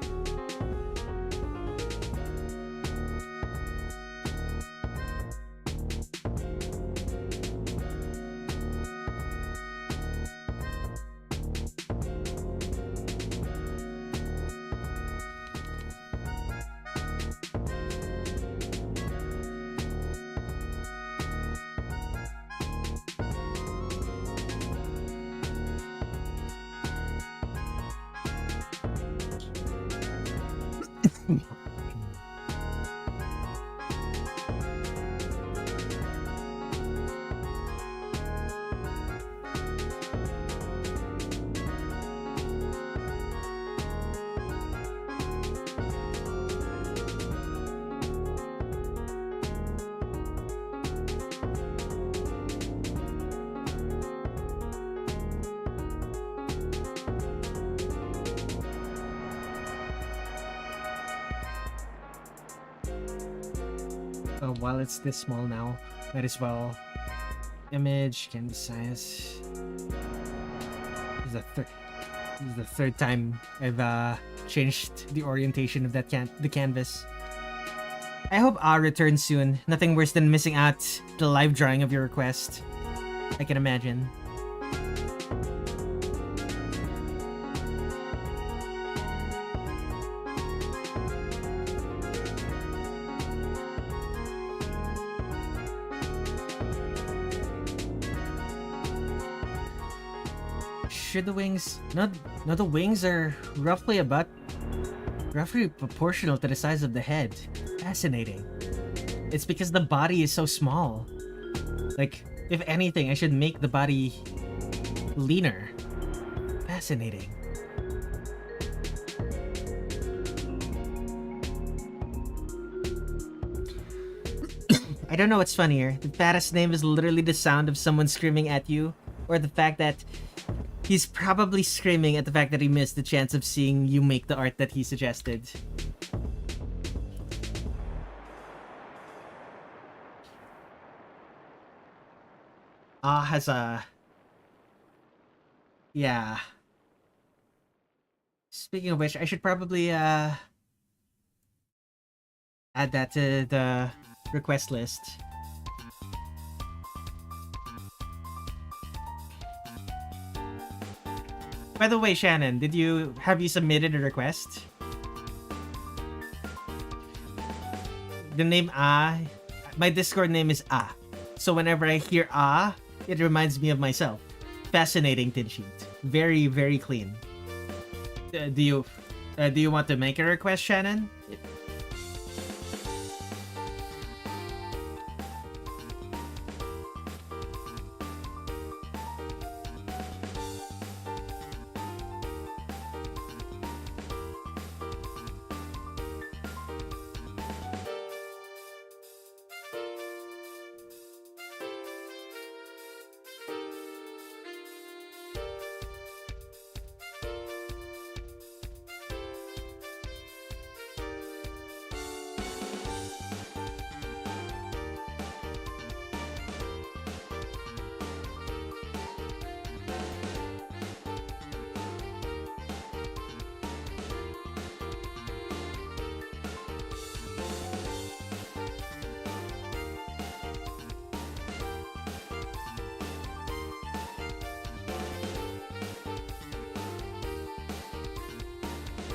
While it's this small now, might as well. Image, canvas size. This is the third time I've changed the orientation of that the canvas. I hope returns soon. Nothing worse than missing out the live drawing of your request. I can imagine. The wings the wings are roughly proportional to the size of the head. Fascinating. It's because the body is so small. Like, if anything, I should make the body leaner. Fascinating. I don't know what's funnier. The fattest name is literally the sound of someone screaming at you, or the fact that he's probably screaming at the fact that he missed the chance of seeing you make the art that he suggested. Has a... Yeah. Speaking of which, I should probably add that to the request list. By the way, Shannon, have you submitted a request? The name my Discord name is So whenever I hear it reminds me of myself. Fascinating tin sheet. Very, very clean. Do you want to make a request, Shannon?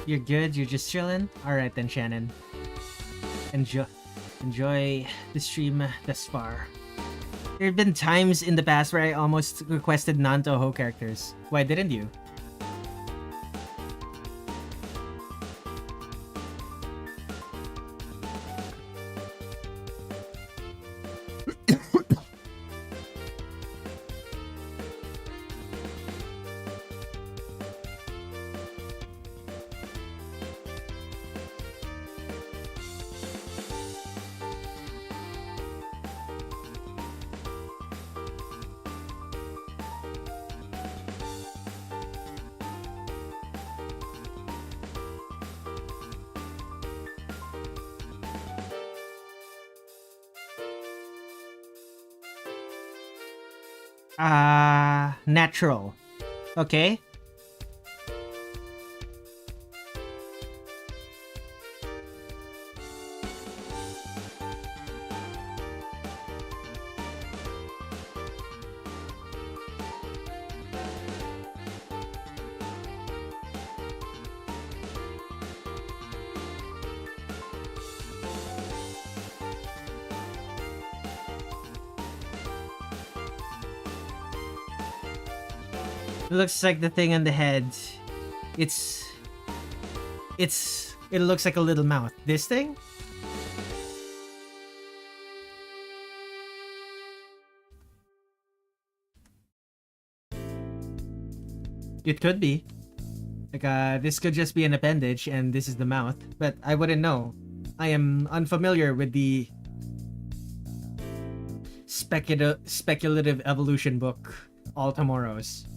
You're good? You're just chilling? Alright then, Shannon. Enjoy the stream thus far. There have been times in the past where I almost requested non-Toho characters. Why didn't you? Natural. Okay. It looks like the thing on the head. It's it looks like a little mouth. This thing? It could be. Like this could just be an appendage and this is the mouth, but I wouldn't know. I am unfamiliar with the speculative evolution book All Tomorrows.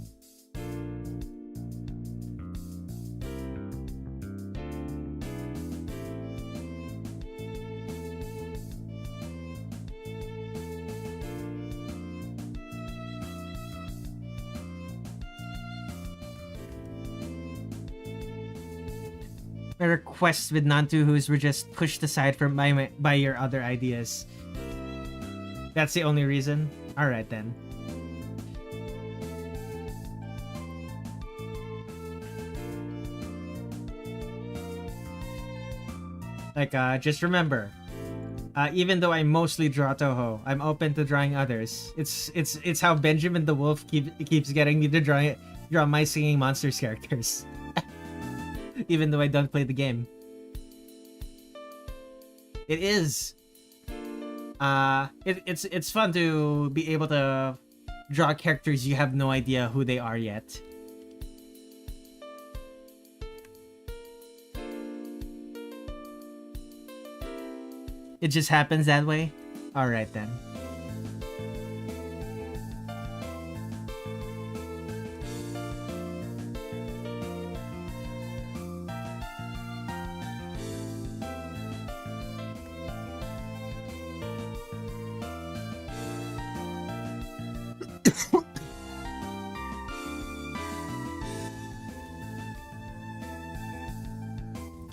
My requests with non-to-whos were just pushed aside from by your other ideas. That's the only reason? Alright then. Like, just remember, even though I mostly draw Toho, I'm open to drawing others. It's how Benjamin the Wolf keeps getting me to draw my singing monsters characters. Even though I don't play the game. It is. It's fun to be able to draw characters you have no idea who they are yet. It just happens that way? Alright then.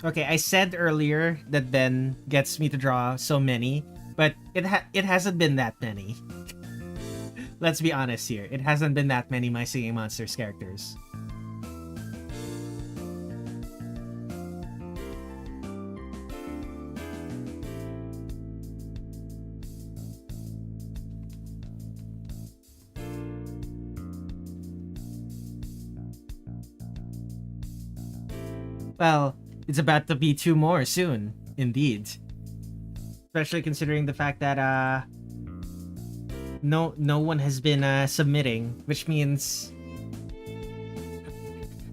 Okay, I said earlier that Ben gets me to draw so many, but it hasn't been that many. Let's be honest here. It hasn't been that many My Singing Monsters characters. Well, it's about to be 2 more soon, indeed. Especially considering the fact that no one has been submitting, which means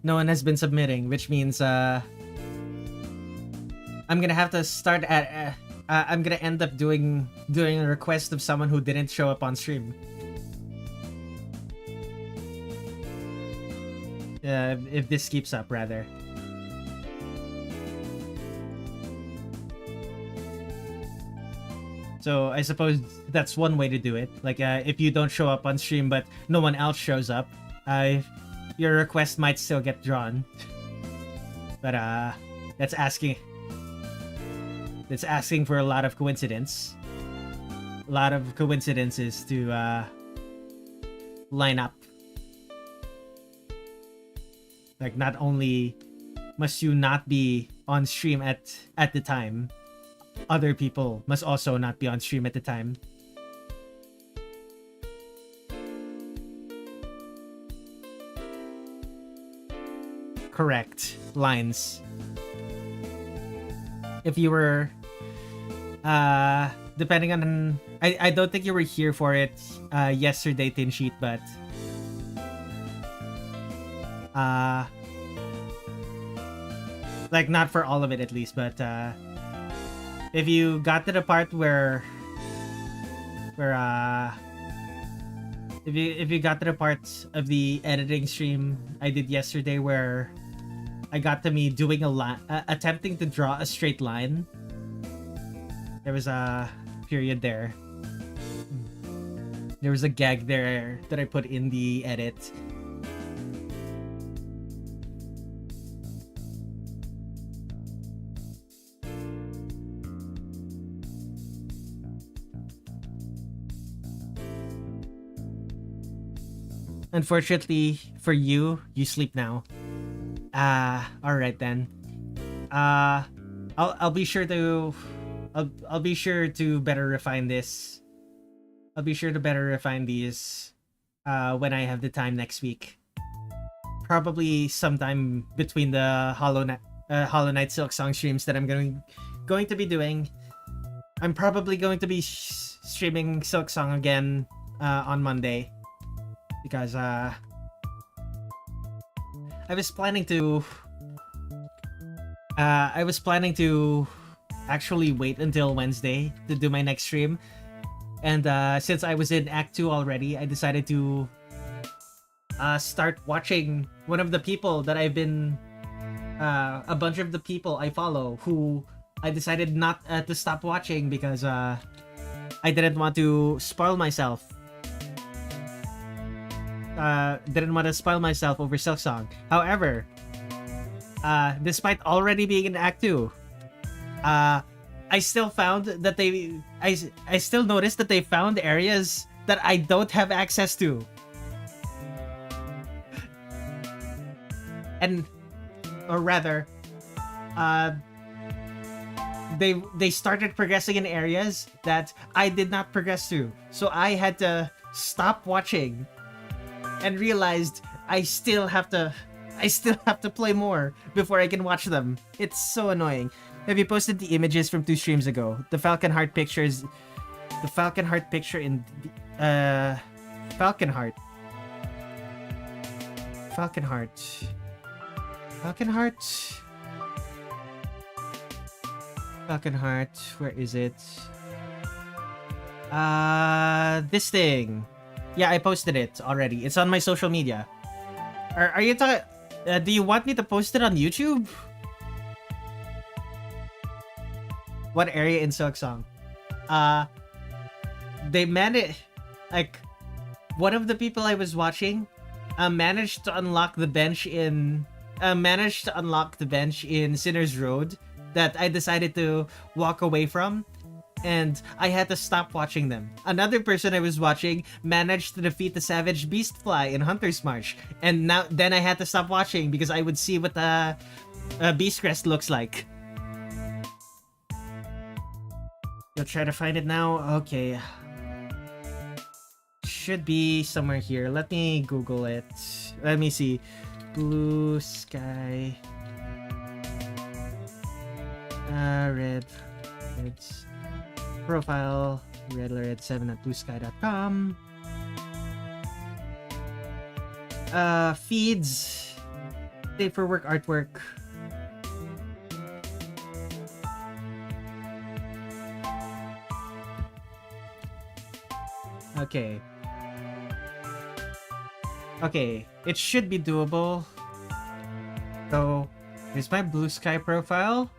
no one has been submitting, which means I'm gonna have to start at I'm gonna end up doing a request of someone who didn't show up on stream. If this keeps up, rather. So I suppose that's one way to do it. Like, if you don't show up on stream but no one else shows up, your request might still get drawn. But that's asking for a lot of coincidence. A lot of coincidences to line up. Like, not only must you not be on stream at the time, other people must also not be on stream at the time. Correct lines. If you were depending on I don't think you were here for it yesterday, Tin Sheet, but like, not for all of it at least, but if you got to the part where if you got to the part of the editing stream I did yesterday where I got to me doing attempting to draw a straight line, there was a period there There was a gag there that I put in the edit. Unfortunately for you, you sleep now. All right then. I'll be sure to I'll be sure to better refine this. I'll be sure to better refine these when I have the time next week. Probably sometime between the Hollow Knight Silk Song streams that I'm going to be doing. I'm probably going to be streaming Silk Song again on Monday because I was planning to actually wait until Wednesday to do my next stream. And since I was in Act 2 already, I decided to start watching one of the people that I've been... a bunch of the people I follow who I decided not to stop watching because I didn't want to spoil myself. Didn't want to spoil myself over Silksong. However, despite already being in Act 2, I still found that I still noticed that they found areas that I don't have access to. And, or rather, they started progressing in areas that I did not progress to. So I had to stop watching and realized I still have to play more before I can watch them. It's so annoying. Have you posted the images from 2 streams ago? The Falcon Heart pictures... The Falcon Heart picture in... Falcon Heart. Falcon Heart. Falcon Heart? Falcon Heart. Where is it? This thing. Yeah, I posted it already. It's on my social media. Are you talking... do you want me to post it on YouTube? What area in Silksong? They managed... Like, one of the people I was watching managed to unlock the bench in... Sinner's Road that I decided to walk away from. And I had to stop watching them. Another person I was watching managed to defeat the Savage Beastfly in Hunter's March. And then I had to stop watching because I would see what the Beastcrest looks like. You'll try to find it now? Okay. Should be somewhere here. Let me Google it. Let me see. Blue Sky. Red. It's profile. Redler Red7 at bluesky.com. Feeds. Day for work artwork. Okay. Okay, it should be doable. So, here's my Blue Sky profile.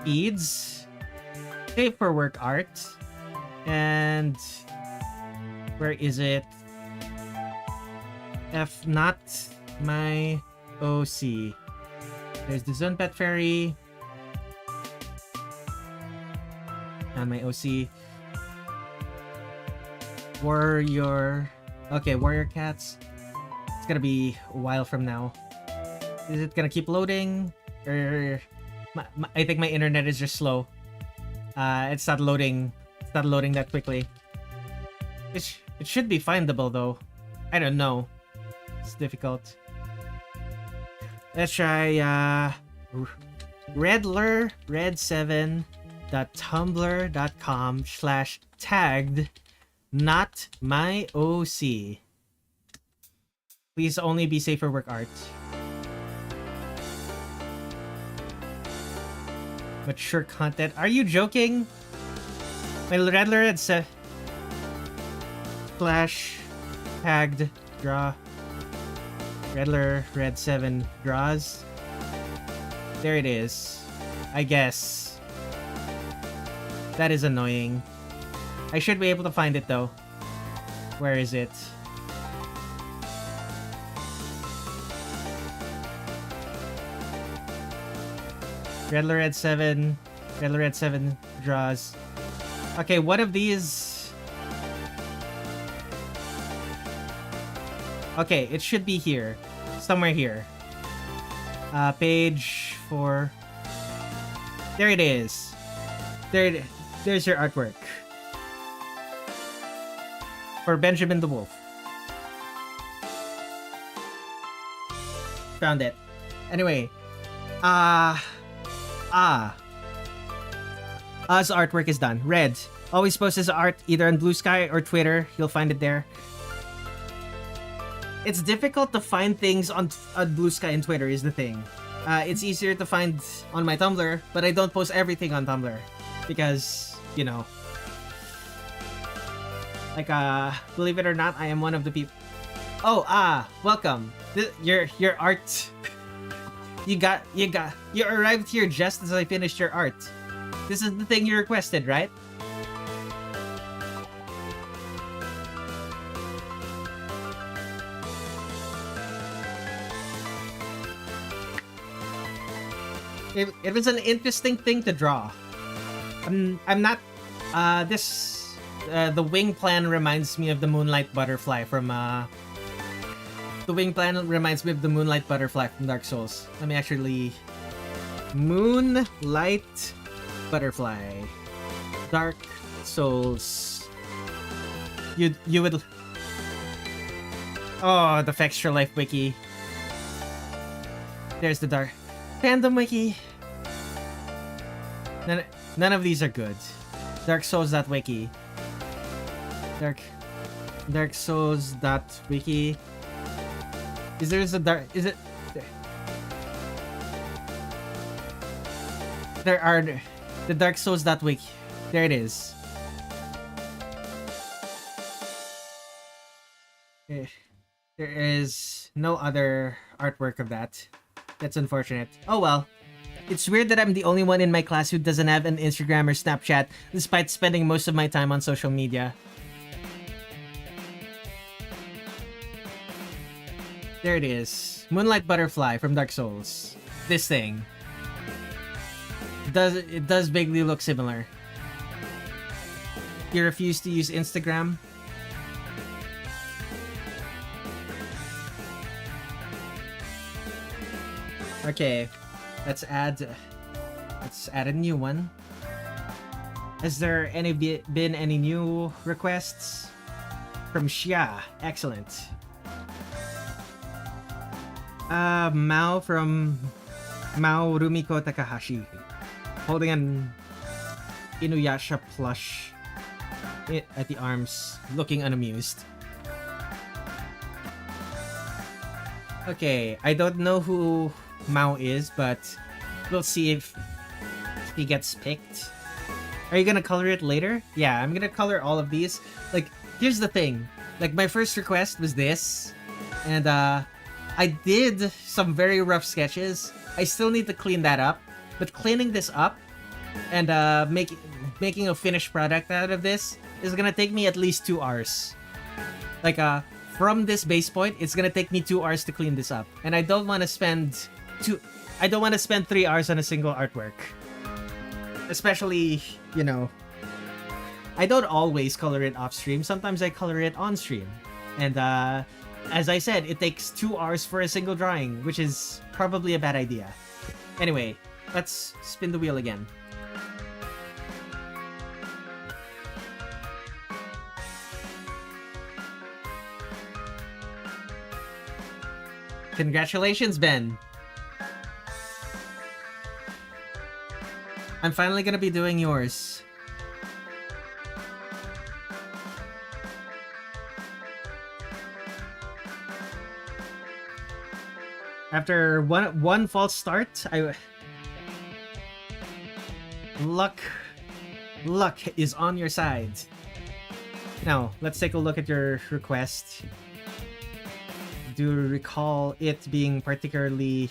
Feeds. Day for work art. And where is it? F not my OC. There's the Zone Pet Fairy. And my OC. Warrior. Okay, Warrior Cats. It's gonna be a while from now. Is it gonna keep loading? Or I think my internet is just slow. It's not loading. It's not loading that quickly. It should be findable though. I don't know. It's difficult. Let's try Redler Red7.tumblr.com/tagged not my OC. Please only be safe for work art. Mature content. Are you joking? My Redler Red7 flash tagged draw. Redler Red7 draws. There it is. I guess. That is annoying. I should be able to find it though. Where is it? Redler Red7. Redler Red7 draws. Okay, one of these... Okay, it should be here. Somewhere here. Page 4. There it is. There's your artwork. For Benjamin the Wolf. Found it. Anyway. Oz artwork is done. Red. Always posts his art either on Blue Sky or Twitter. You'll find it there. It's difficult to find things on Blue Sky and Twitter is the thing. It's easier to find on my Tumblr, but I don't post everything on Tumblr. Because, you know. Like, believe it or not, I am one of the people... Oh, welcome. Your art... You arrived here just as I finished your art. This is the thing you requested, right? It was an interesting thing to draw. I'm not... the wing plan reminds me of the Moonlight Butterfly from, The wing plan reminds me of the Moonlight Butterfly from Dark Souls. Let me actually... Moonlight Butterfly. Dark Souls. You would... Oh, the Extra Life Wiki. There's the Dark... Fandom Wiki. None of these are good. Dark Souls.wiki. Dark Souls.wiki. Is there a dark... Is it... There are... The Dark Souls.wiki. There it is. There is no other artwork of that. That's unfortunate. Oh well. It's weird that I'm the only one in my class who doesn't have an Instagram or Snapchat, despite spending most of my time on social media. There it is. Moonlight Butterfly from Dark Souls. This thing. It does vaguely look similar. You refuse to use Instagram? Okay. Let's add a new one. Has there been any new requests? From Xia. Excellent. Mao from Mao Rumiko Takahashi. Holding an Inuyasha plush at the arms, looking unamused. Okay, I don't know who Mao is, but we'll see if he gets picked. Are you gonna color it later? Yeah, I'm gonna color all of these. Like, here's the thing. Like, my first request was this, and I did some very rough sketches. I still need to clean that up, but cleaning this up and making a finished product out of this is gonna take me at least 2 hours. Like, from this base point, it's gonna take me 2 hours to clean this up, and I don't want to spend 3 hours on a single artwork. Especially, you know, I don't always color it off stream. Sometimes I color it on stream, and as I said, it takes 2 hours for a single drawing, which is probably a bad idea. Anyway, let's spin the wheel again. Congratulations, Ben! I'm finally gonna be doing yours. After one false start, luck is on your side. Now, let's take a look at your request. Do you recall it being particularly...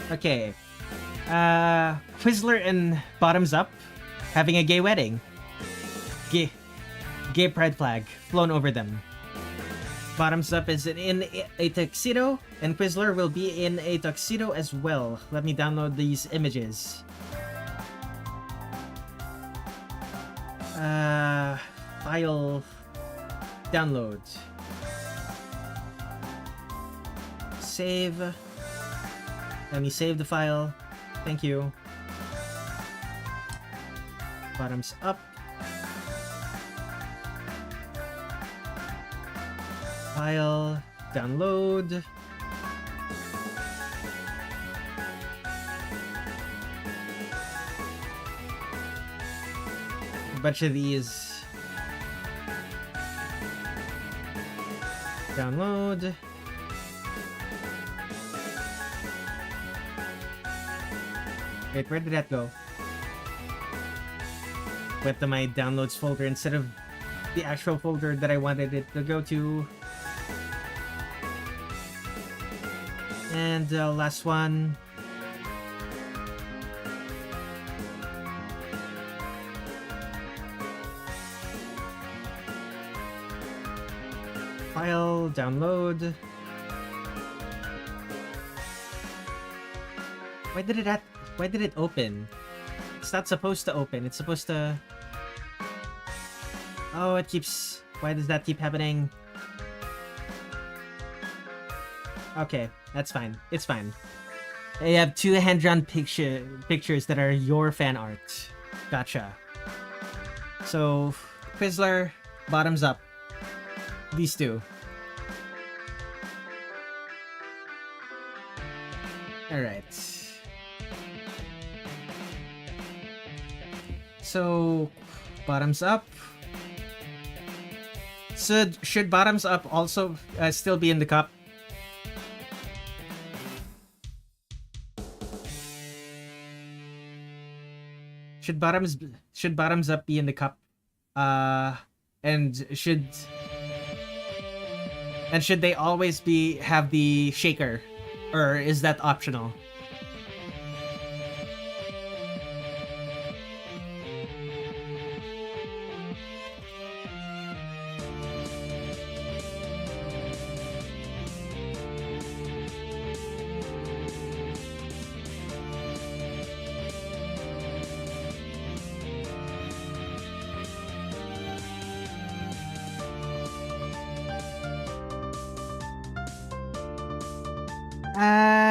Okay. Whistler and Bottoms Up having a gay wedding. gay pride flag flown over them. Bottoms up is in a tuxedo, and Quizler will be in a tuxedo as well. Let me download these images. File download. Save. Let me save the file. Thank you. Bottoms up. File, download. A bunch of these. Download. Wait, where did that go? Went to my downloads folder instead of the actual folder that I wanted it to go to. And last one. File, download. Why did it open? It's not supposed to open. It's supposed to... Oh, it keeps... Why does that keep happening? Okay, that's fine. It's fine. I have two hand-drawn pictures that are your fan art. Gotcha. So, Quizler, bottoms up. These two. Alright. So, bottoms up. So, should bottoms up also still be in the cup? Should bottoms up be in the cup? And should they always have the shaker, or is that optional?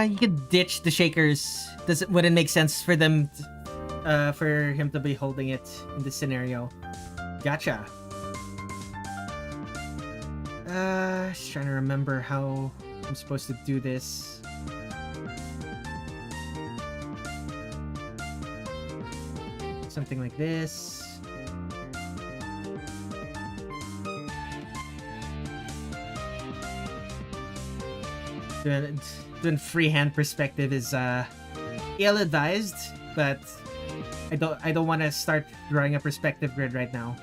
You could ditch the shakers. Wouldn't make sense for them, for him to be holding it in this scenario. Gotcha. Just trying to remember how I'm supposed to do this. Something like this. Doing freehand perspective is ill-advised, but I don't want to start drawing a perspective grid right now.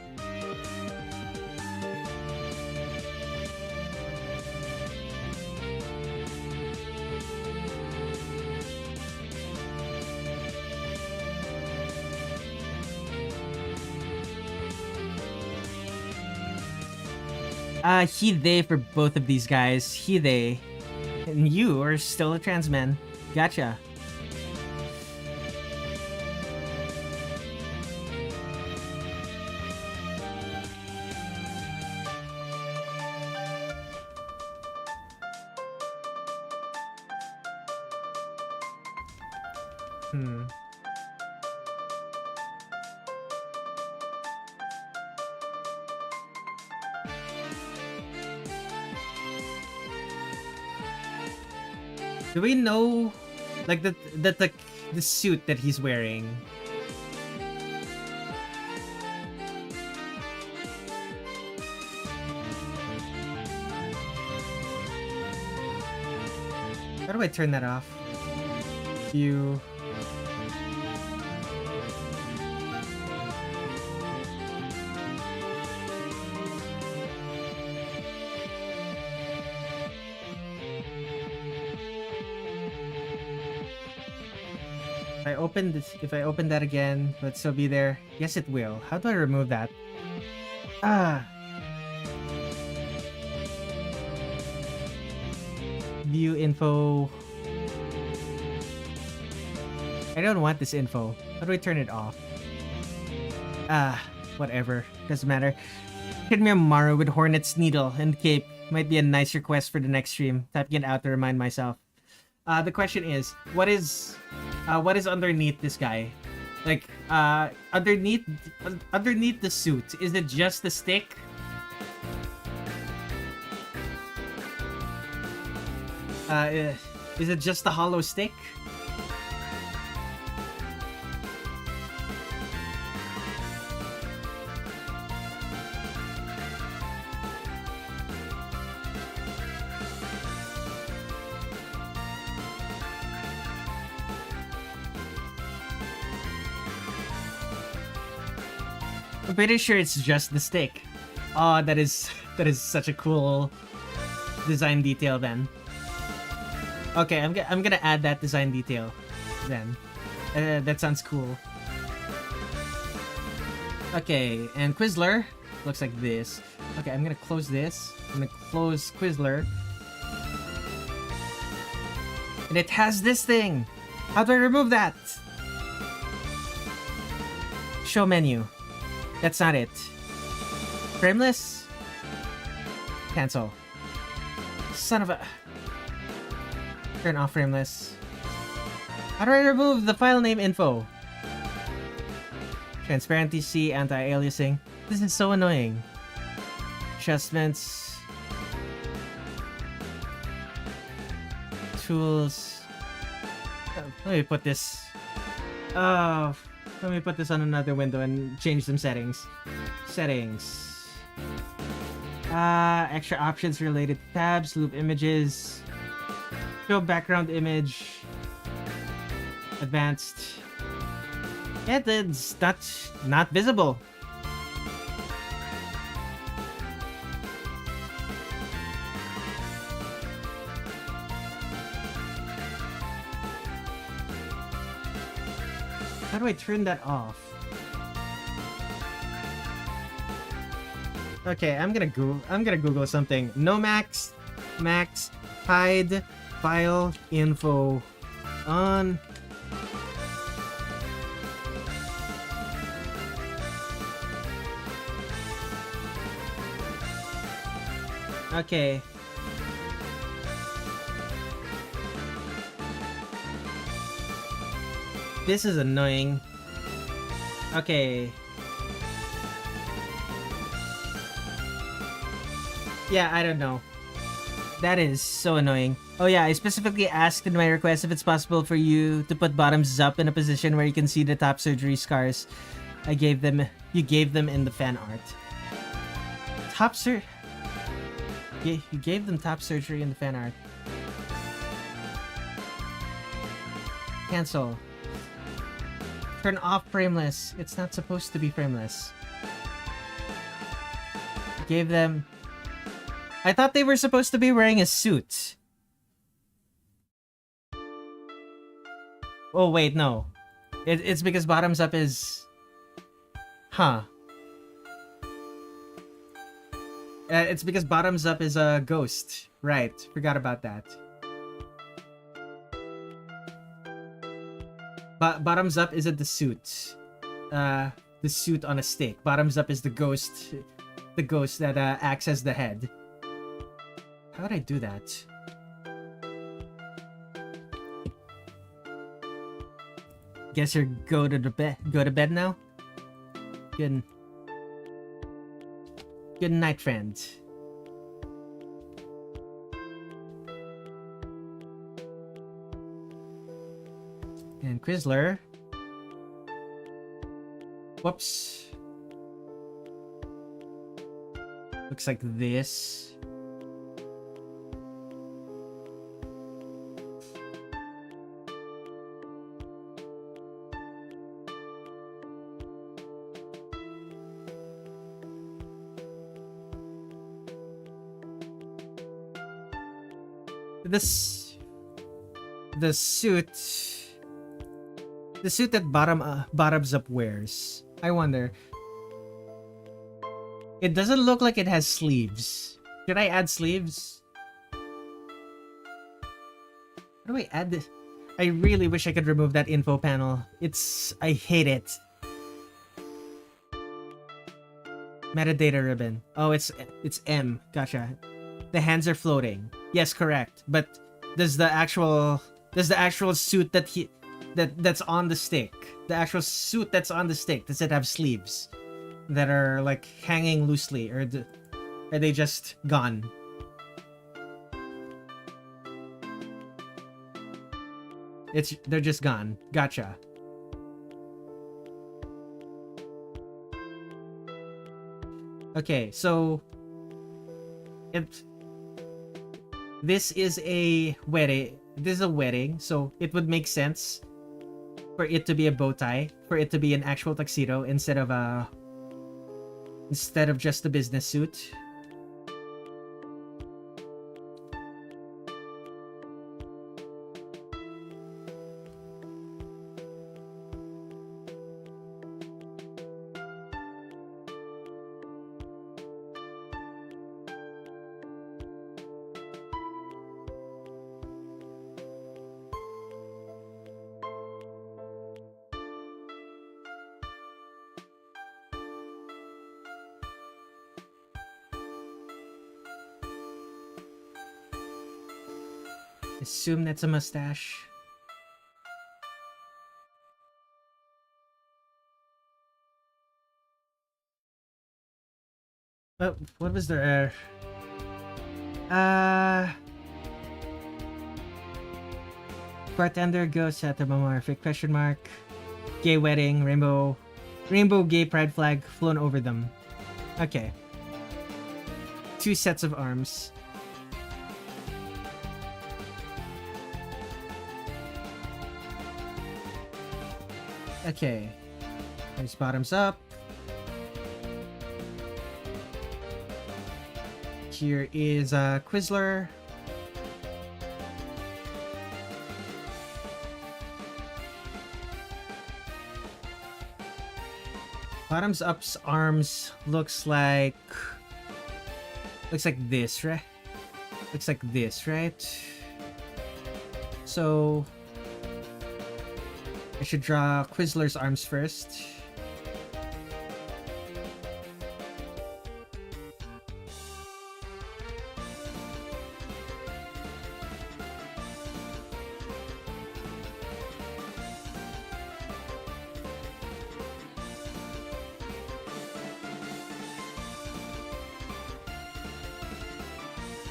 He, they for both of these guys. He, they. And you are still a trans man. Gotcha. Do we know, like, the suit that he's wearing? How do I turn that off? You... If I open that again, will it still be there? Yes, it will. How do I remove that? Ah. View info. I don't want this info. How do I turn it off? Whatever. Doesn't matter. Hit me a Maru with Hornet's Needle and Cape. Might be a nice request for the next stream. Typing it out to remind myself. The question is, what is underneath this guy? Like, underneath the suit, is it just the stick? Is it just the hollow stick? I'm pretty sure it's just the stick. Oh, that is such a cool design detail then. Okay, I'm gonna add that design detail then. That sounds cool. Okay, and Quizler looks like this. Okay, I'm gonna close this. I'm gonna close Quizler. And it has this thing! How do I remove that? Show menu. That's not it. Frameless? Cancel. Son of a... Turn off frameless. How do I remove the file name info? Transparency, anti-aliasing. This is so annoying. Adjustments. Tools. Let me put this... Oh... Let me put this on another window and change some settings. Settings. Extra options related to tabs, loop images, show background image, advanced. Yeah, it's not visible. How do I turn that off? Okay, I'm gonna Google something. Nomax max hide file info on. Okay. This is annoying. Okay. Yeah, I don't know. That is so annoying. Oh yeah, I specifically asked in my request if it's possible for you to put bottoms up in a position where you can see the top surgery scars. You gave them in the fan art. You gave them top surgery in the fan art. Cancel. Turn off frameless. It's not supposed to be frameless. Gave them... I thought they were supposed to be wearing a suit. Oh wait, no. It's because bottoms up is... Huh. It's because bottoms up is a ghost. Right, forgot about that. Bottoms up isn't the suit. The suit on a stick. Bottoms up is the ghost that acts as the head. How would I do that? Guess you're go to bed now? Good night, friend. And Quizler. Whoops. Looks like this. The suit that bottoms up wears. I wonder. It doesn't look like it has sleeves. Should I add sleeves? How do I add this? I really wish I could remove that info panel. I hate it. Metadata ribbon. Oh, it's M. Gotcha. The hands are floating. Yes, correct. But does the actual suit that's on the stick, does it have sleeves that are like hanging loosely, or are they just gone? They're just gone. Gotcha. Okay, so this is a wedding, so it would make sense for it to be a bow tie, for it to be an actual tuxedo instead of just a business suit. Assume that's a mustache. Oh, what was there? Bartender ghost anthropomorphic question mark. Gay wedding, rainbow gay pride flag flown over them. Okay. 2 sets of arms. Okay. There's bottoms up. Here is Quizler. Bottoms up's arms looks like this, right? Looks like this, right? So I should draw Quizler's arms first.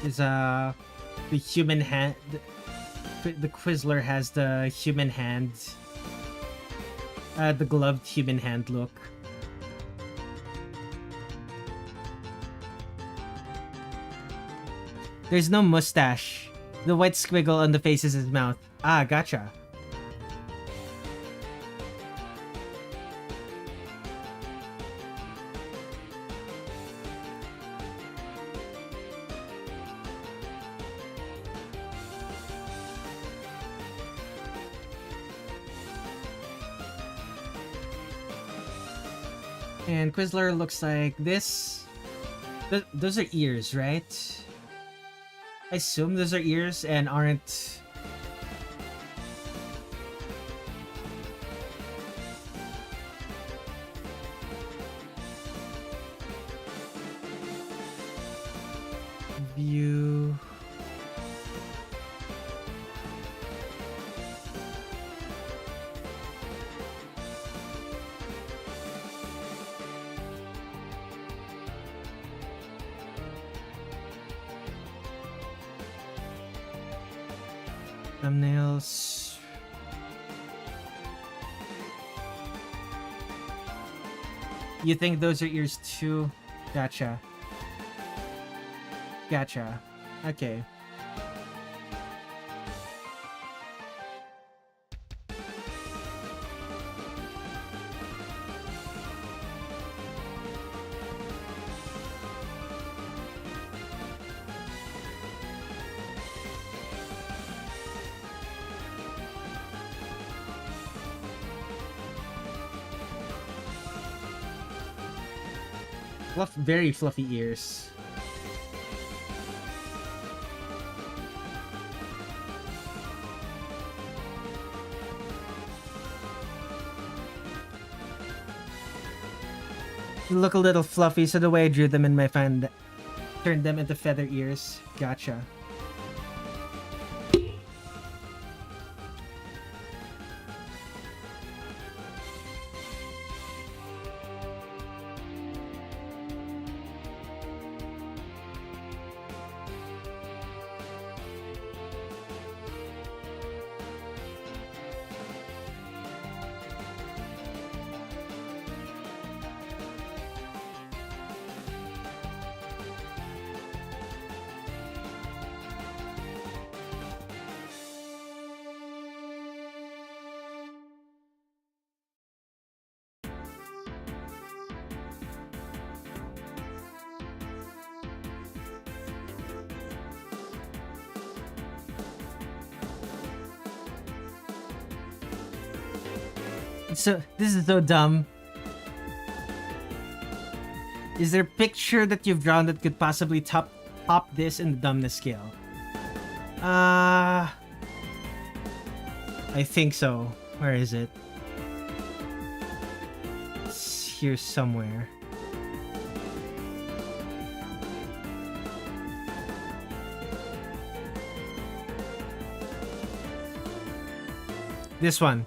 Is the human hand. The Quizler has the human hand. The gloved human hand look. There's no mustache. The white squiggle on the face is his mouth. Ah, gotcha. And Quizler looks like this. Those are ears, right? I assume those are ears and aren't... View... Thumbnails. You think those are ears too? Gotcha. Gotcha. Okay. Very fluffy ears. Look a little fluffy, so the way I drew them in my fan turned them into feather ears. Gotcha. So this is so dumb. Is there a picture that you've drawn that could possibly top this in the dumbness scale? I think so. Where is it? It's here somewhere. This one.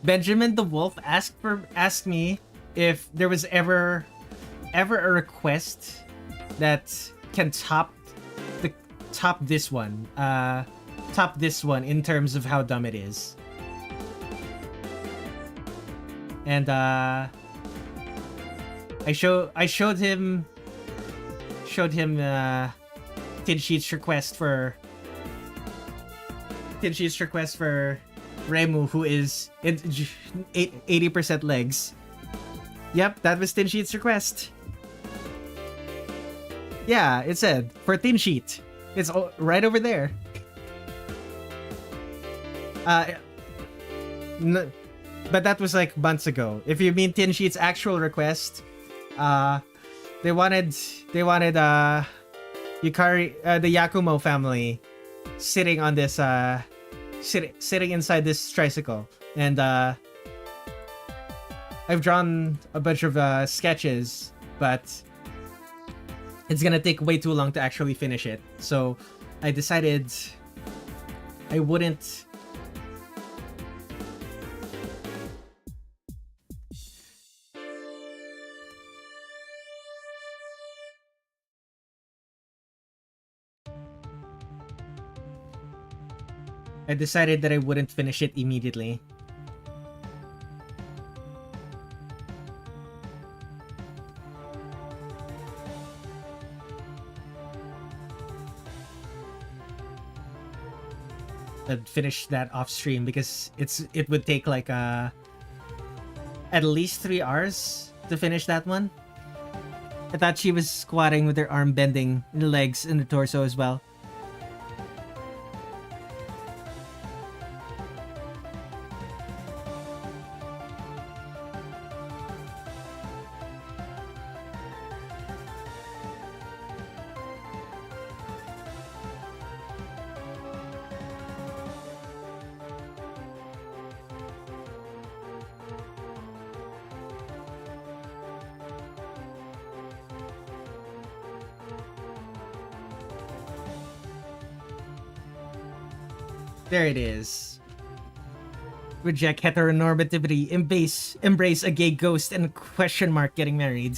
Benjamin the Wolf asked me if there was ever a request that can top this one in terms of how dumb it is. And I showed him Tinsheet's request for Remu, who is 80% legs. Yep, that was Tinsheet's request. Yeah, it said for Tinsheet. It's right over there. But that was like months ago. If you mean Tinsheet's actual request, they wanted Yukari, the Yakumo family, sitting on this sitting inside this tricycle, and I've drawn a bunch of sketches, but it's gonna take way too long to actually finish it. So I decided I wouldn't. I decided that I wouldn't finish it immediately. I'd finish that off stream because it would take like at least 3 hours to finish that one. I thought she was squatting with her arm bending in the legs and the torso as well. There it is. Reject heteronormativity, embrace a gay ghost, and question mark getting married.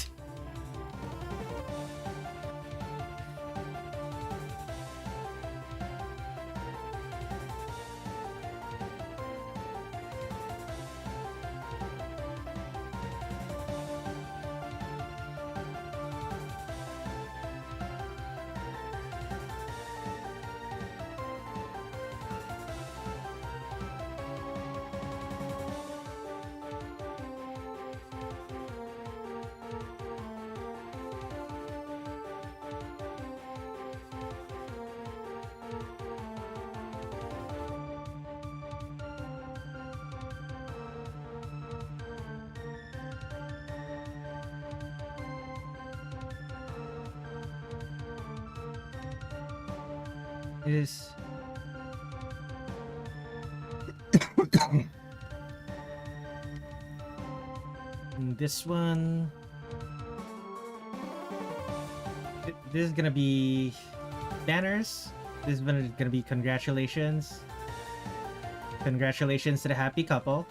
It is. And this one. This is gonna be banners. This is gonna be congratulations. Congratulations to the happy couple.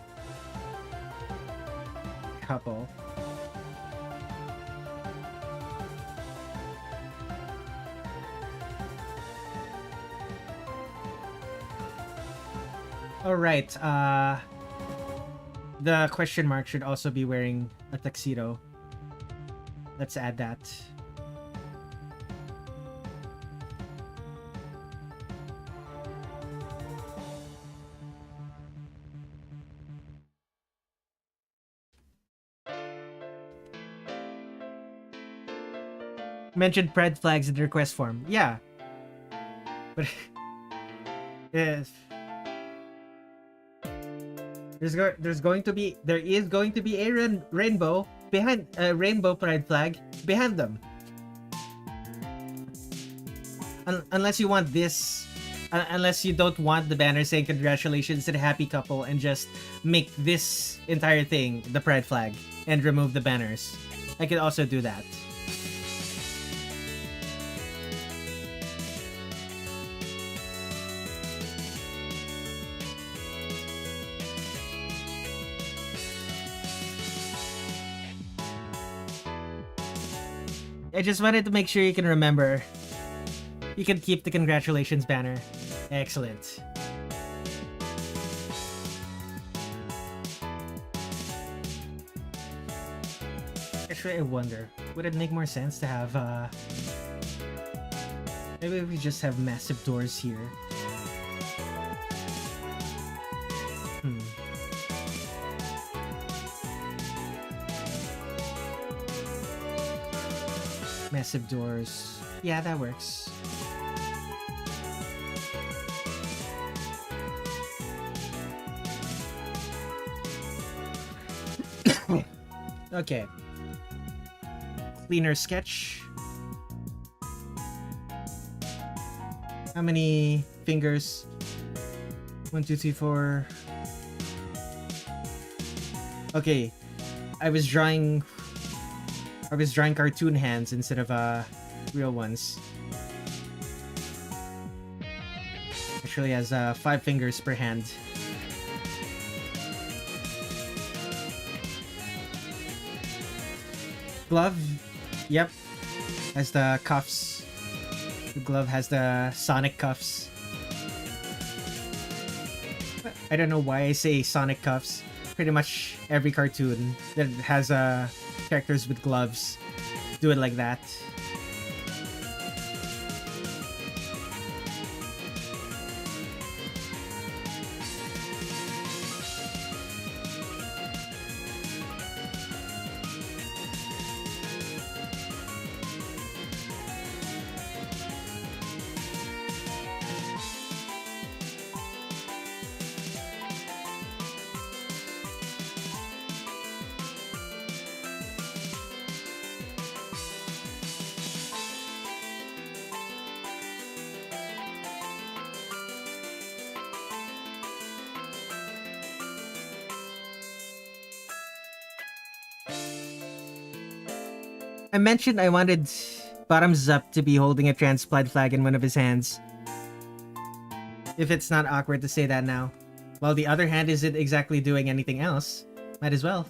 All right. The question mark should also be wearing a tuxedo. Let's add that. Mentioned pred flags in the request form. Yeah. But yes. There is going to be a rainbow behind a rainbow pride flag behind them. Unless you want this, unless you don't want the banner saying congratulations to the happy couple and just make this entire thing the pride flag and remove the banners. I could also do that. I just wanted to make sure you can remember. You can keep the congratulations banner. Excellent. Actually, I wonder, would it make more sense to have, maybe we just have massive doors here. Massive doors. Yeah, that works. Okay. Cleaner sketch. How many fingers? 1, 2, 3, 4. Okay. I was drawing cartoon hands instead of real ones. Actually has 5 fingers per hand. Glove, yep, has the cuffs. The glove has the Sonic cuffs. I don't know why I say Sonic cuffs. Pretty much every cartoon that has characters with gloves do it like that. I mentioned I wanted Bottoms Up to be holding a transplant flag in one of his hands. If it's not awkward to say that now. While the other hand isn't exactly doing anything else. Might as well.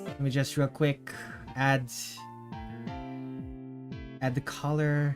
Let me just real quick add the color.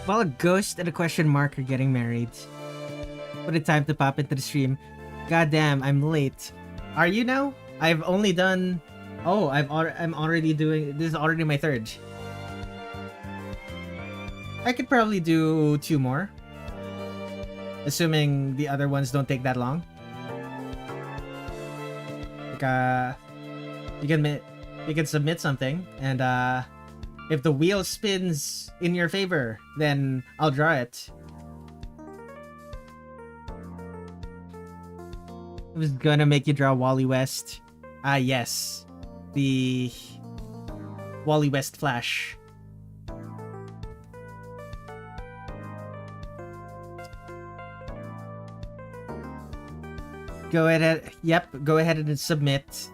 While a ghost and a question mark are getting married. What a time to pop into the stream. Goddamn, I'm late. Are you now? I've only done... Oh, I'm already doing... This is already my third. I could probably do 2 more. Assuming the other ones don't take that long. Like, you can submit something, and if the wheel spins in your favor, then I'll draw it. I was gonna make you draw Wally West. Ah, yes. The Wally West Flash. Go ahead. Yep, go ahead and submit.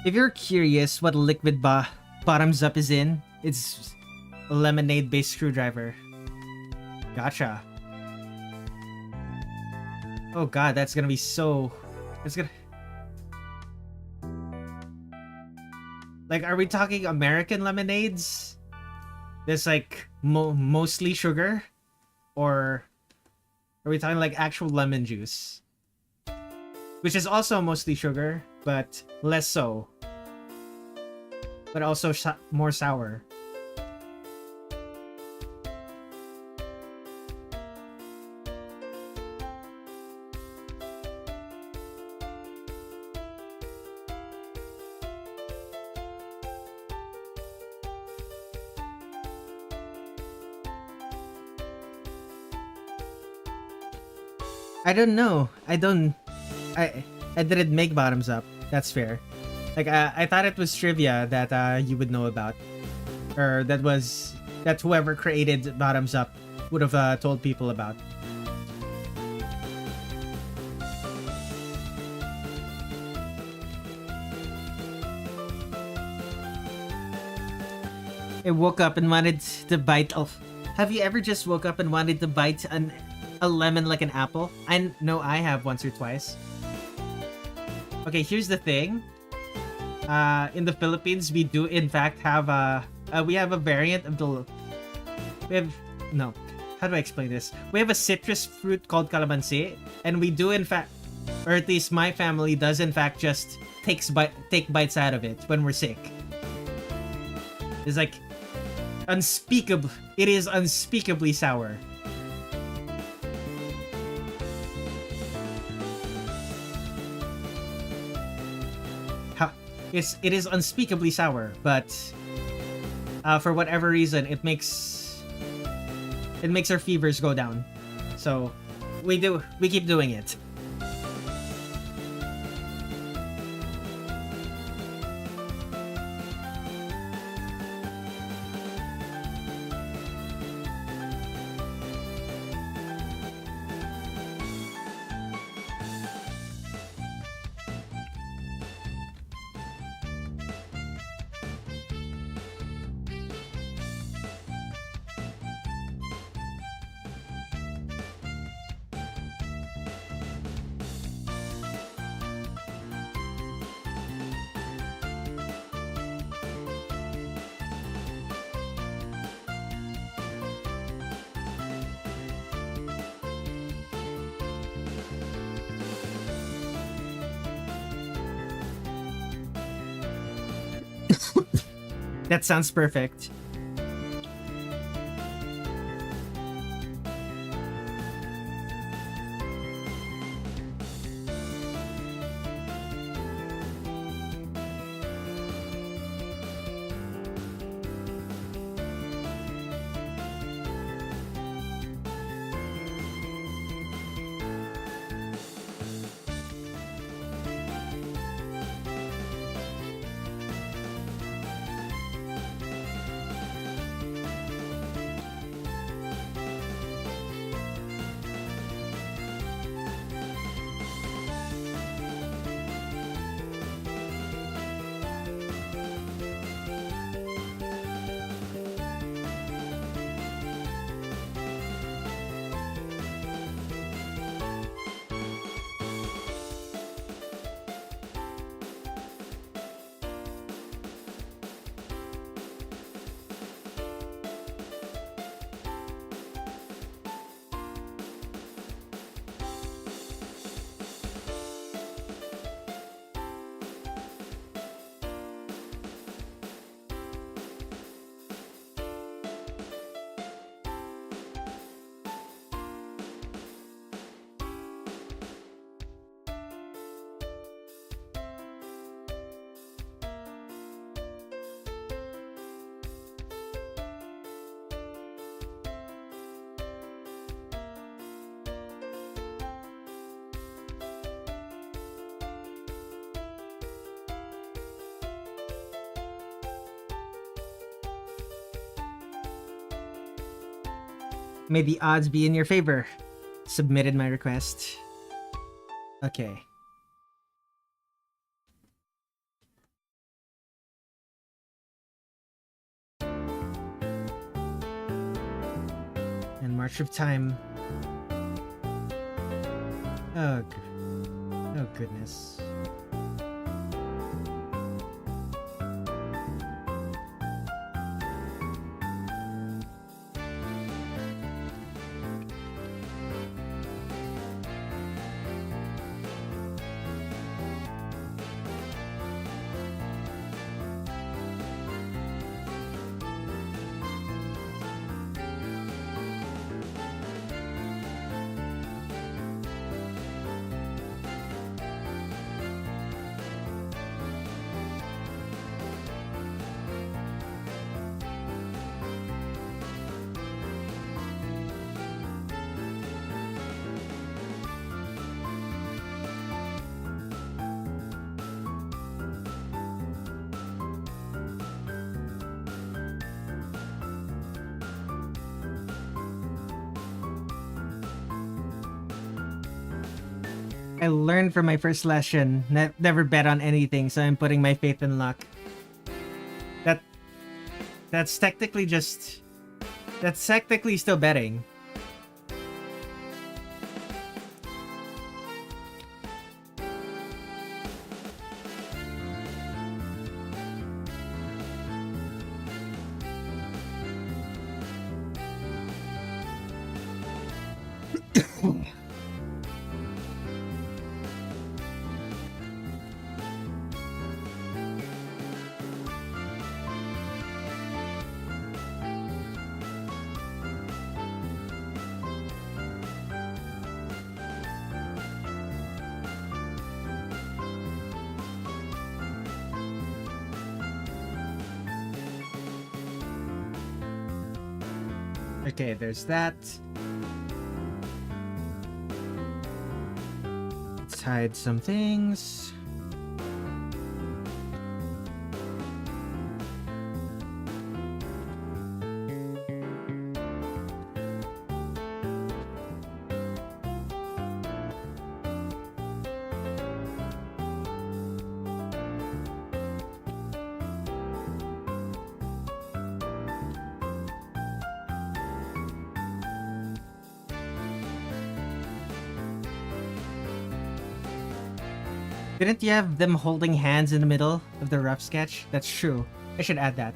If you're curious what liquid bottoms up is in, it's a lemonade-based screwdriver. Gotcha. Oh god, that's gonna be so... It's gonna... Like, are we talking American lemonades? That's like mostly sugar? Or are we talking like actual lemon juice? Which is also mostly sugar, but less so. But also more sour. I don't know. I didn't make bottoms up. That's fair. Like, I thought it was trivia that you would know about. Or that whoever created bottoms up would have told people about. I woke up and wanted to bite... Oh, have you ever just woke up and wanted to bite a lemon like an apple? I know I have once or twice. Okay, here's the thing. In the Philippines, we do in fact have we have a variant of the... No. How do I explain this? We have a citrus fruit called calamansi, and we do in fact, or at least my family does in fact just take bites out of it when we're sick. It's like unspeakable. It is unspeakably sour. It is unspeakably sour, but for whatever reason, it makes our fevers go down. So we keep doing it. That sounds perfect. May the odds be in your favor. Submitted my request. Okay. And March of Time. Oh, oh goodness. I learned from my first lesson, never bet on anything, so I'm putting my faith in luck. That's technically still betting. Okay, there's that. Let's hide some things. Didn't you have them holding hands in the middle of the rough sketch? That's true. I should add that.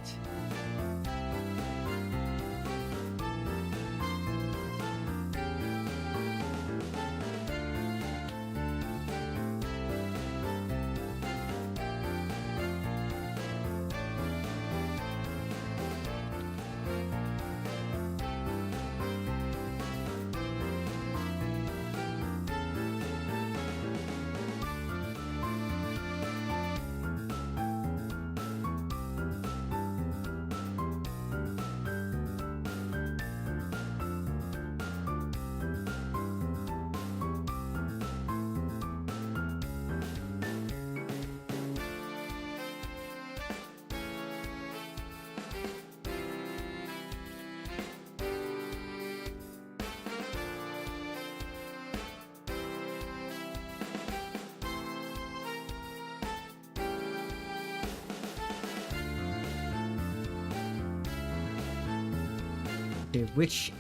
Okay, which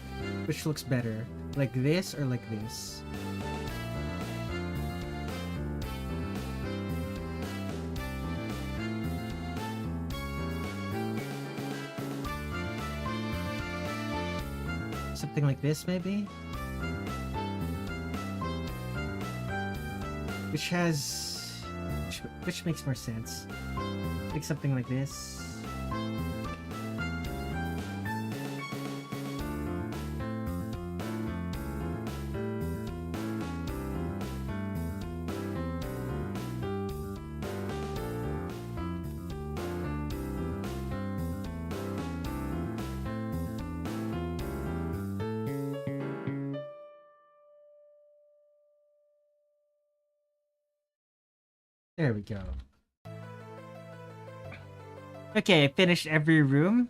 looks better? Like this or like this? Something like this, maybe? Which makes more sense? Like something like this. There we go. Okay, I finished every room.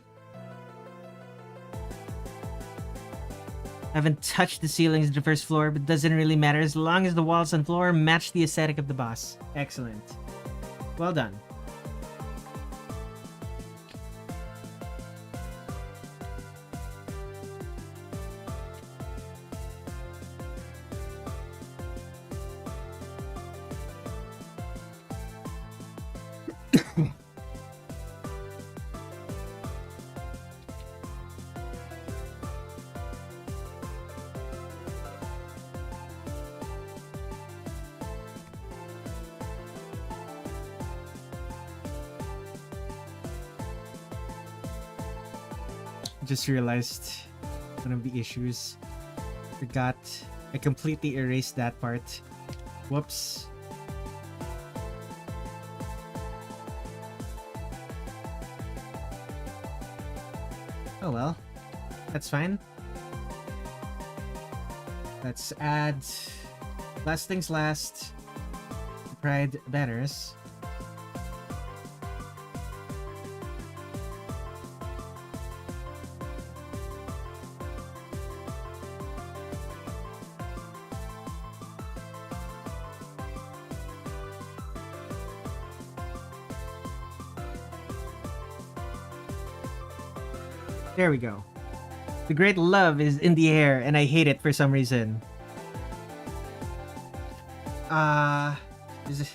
I haven't touched the ceilings of the first floor, but it doesn't really matter as long as the walls and floor match the aesthetic of the boss. Excellent. Well done. Just realized one of the issues. Forgot. I completely erased that part. Whoops. Oh well. That's fine. Let's add... Last things last. Pride banners. There we go. The great love is in the air, and I hate it for some reason. Is it...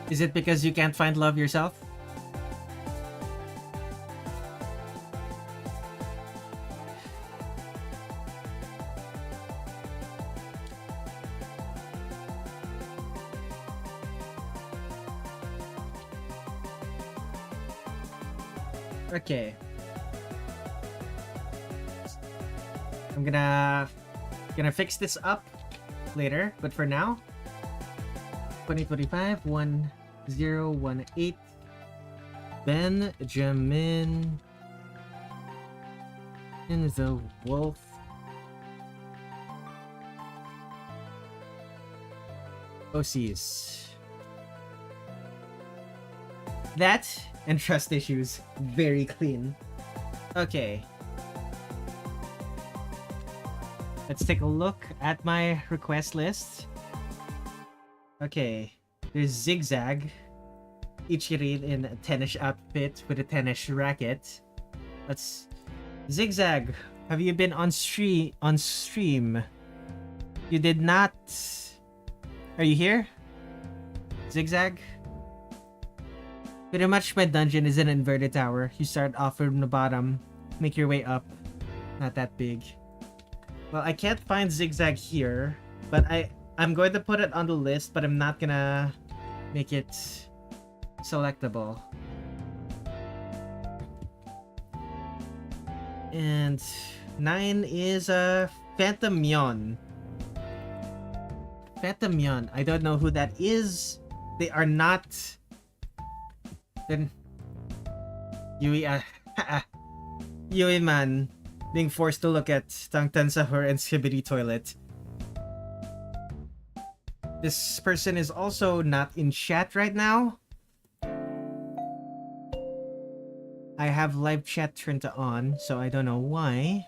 Is it because you can't find love yourself? Okay. I'm gonna fix this up later, but for now, 2025 1018 Benjamin in the Wolf. OCs. That and trust issues. Very clean. Okay. Let's take a look at my request list. Okay. There's Zigzag. Ichirin in a tennis outfit with a tennis racket. Let's... Zigzag, have you been on stream? You did not... Are you here? Zigzag? Pretty much my dungeon is an inverted tower. You start off from the bottom, make your way up. Not that big. Well, I can't find Zigzag here, but I'm going to put it on the list, but I'm not gonna make it selectable. And 9 is Phantomyon. Phantomyon. I don't know who that is. They are not... Then Yui Yui man being forced to look at Tangtan Sahur and Skibidi Toilet. This person is also not in chat right now. I have live chat turned on, so I don't know why.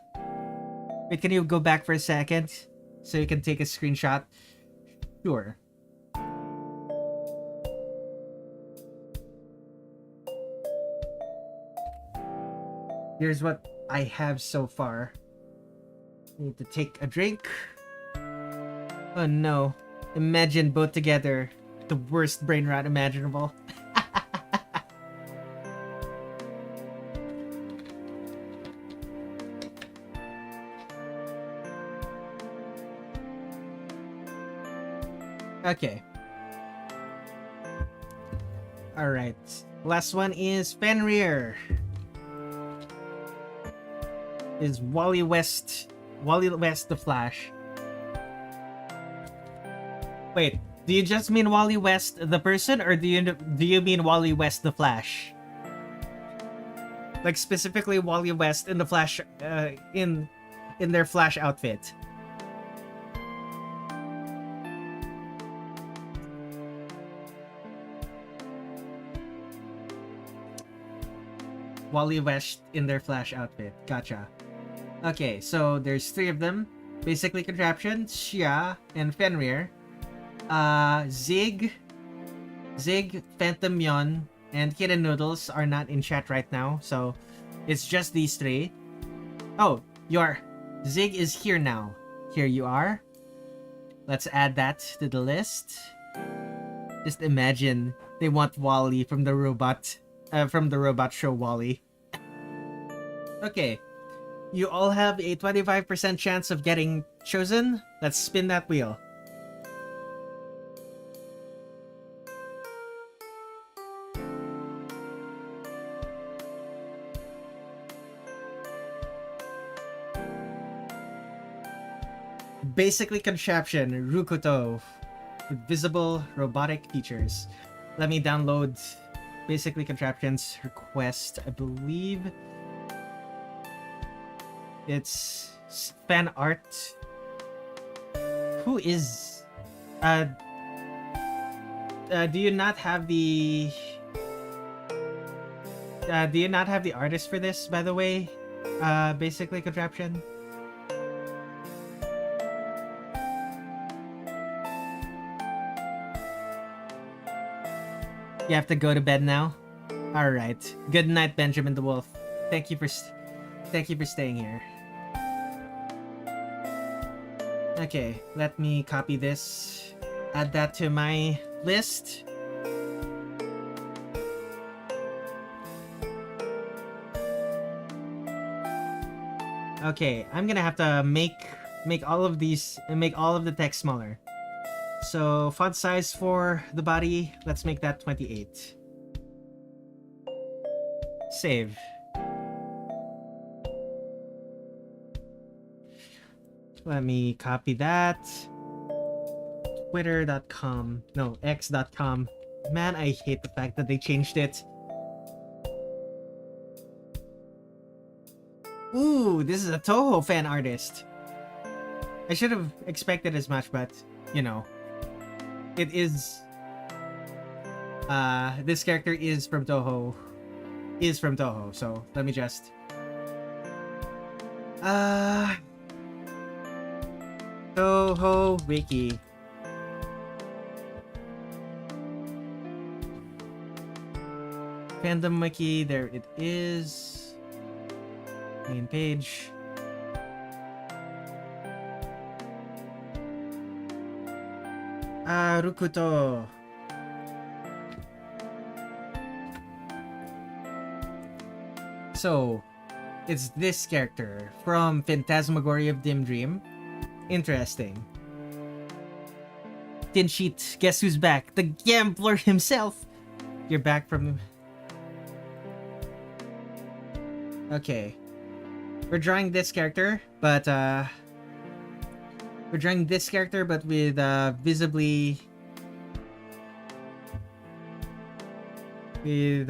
Wait, can you go back for a second so you can take a screenshot? Sure. Here's what I have so far. Need to take a drink. Oh no. Imagine both together. The worst brain rot imaginable. Okay. Alright. Last one is Fenrir. Is Wally West the Flash. Wait, do you just mean Wally West the person, or do you mean Wally West the Flash? Like specifically Wally West in the Flash in their Flash outfit. Wally West in their Flash outfit. Gotcha. Okay, so there's 3 of them. Basically Contraption, Xia, and Fenrir. Zig, Phantom Myon, and Kitten Noodles are not in chat right now, so it's just these 3. Oh, Zig is here now. Here you are. Let's add that to the list. Just imagine they want Wally from the robot show Wally. Okay. You all have a 25% chance of getting chosen. Let's spin that wheel. Basically Contraption, Rukuto, with visible robotic features. Let me download Basically Contraption's request. I believe it's fan art. Who is... do you not have the... do you not have the artist for this, by the way? Basically Contraption? You have to go to bed now? Alright. Good night, Benjamin the Wolf. Thank you for staying here. Okay, let me copy this. Add that to my list. Okay, I'm gonna have to make all of these and make all of the text smaller. So font size for the body, let's make that 28. Save. Let me copy that. Twitter.com. No, X.com. Man, I hate the fact that they changed it. Ooh, this is a Toho fan artist. I should have expected as much, but, you know. It is... this character is from Toho. So let me just... Toho Wiki. Fandom Wiki, there it is. Main page. Rukuto. So, it's this character from Phantasmagoria of Dim Dream. Interesting. Tin sheet, guess who's back? The gambler himself! You're back from... Okay. We're drawing this character, but with visibly... With,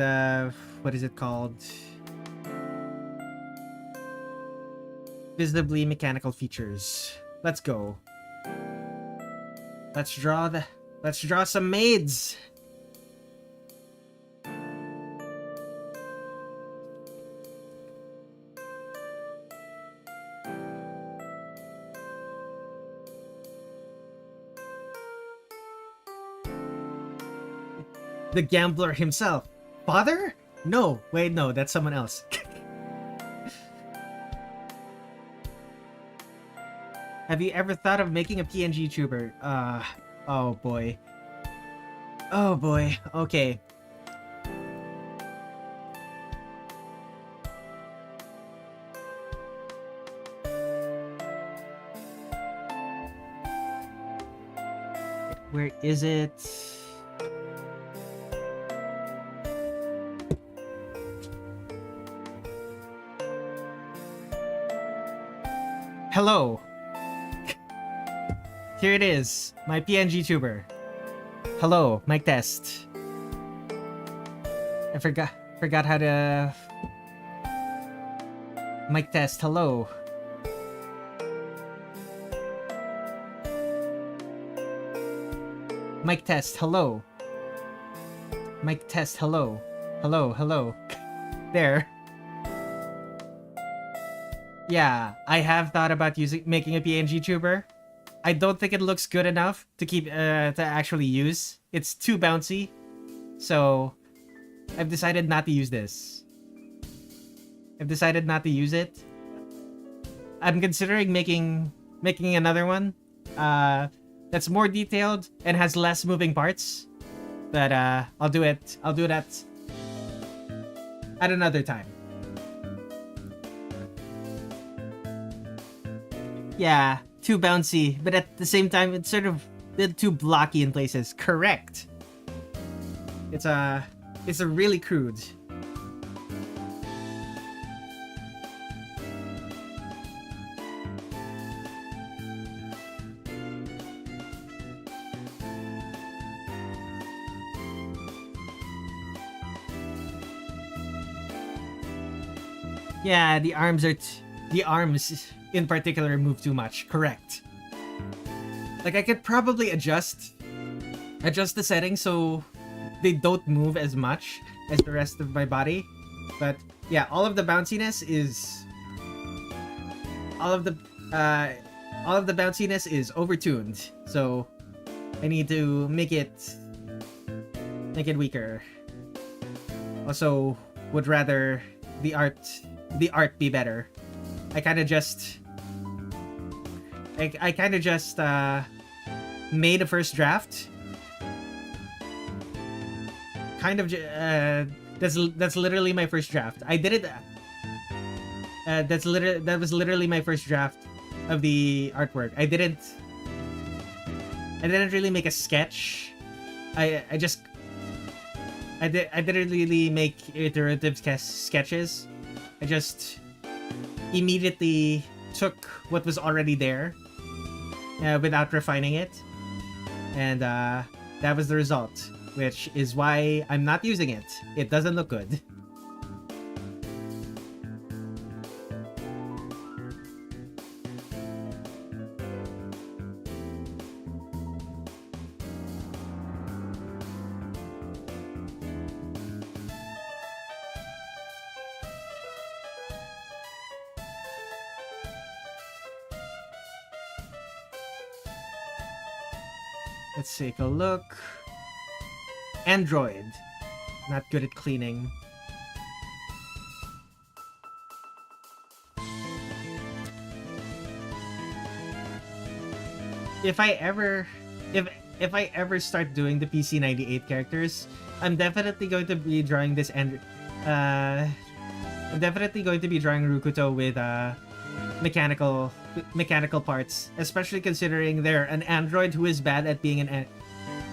what is it called? Visibly mechanical features. Let's go. Let's draw some maids. The gambler himself. Father? No, wait, no, that's someone else. Have you ever thought of making a PNG tuber? Oh boy. Oh boy, okay. Where is it? Hello. Here it is, my PNG tuber. Hello, mic test. I forgot how to... Mic test, hello. Mic test, hello. Mic test, hello. Hello, hello. There. Yeah, I have thought about making a PNG tuber. I don't think it looks good enough to keep to actually use. It's too bouncy, so I've decided not to use this. I've decided not to use it. I'm considering making another one that's more detailed and has less moving parts. But I'll do it. I'll do that at another time. Yeah, too bouncy, but at the same time, it's sort of too blocky in places. Correct. It's a really crude. Yeah, the arms in particular move too much. Correct. Like I could probably adjust the settings so they don't move as much as the rest of my body. But yeah, all of the bounciness is overtuned. So I need to make it weaker. Also, would rather the art be better. I kind of just made a first draft. That's literally my first draft. I did it. That was literally my first draft of the artwork. I didn't really make a sketch. I didn't really make iterative sketches. I just immediately took what was already there without refining it. And that was the result, which is why I'm not using it. It doesn't look good. Let's take a look. Android. Not good at cleaning. If I ever start doing the PC98 characters, I'm definitely going to be drawing this I'm definitely going to be drawing Rukuto with mechanical parts, especially considering they're an android who is bad at being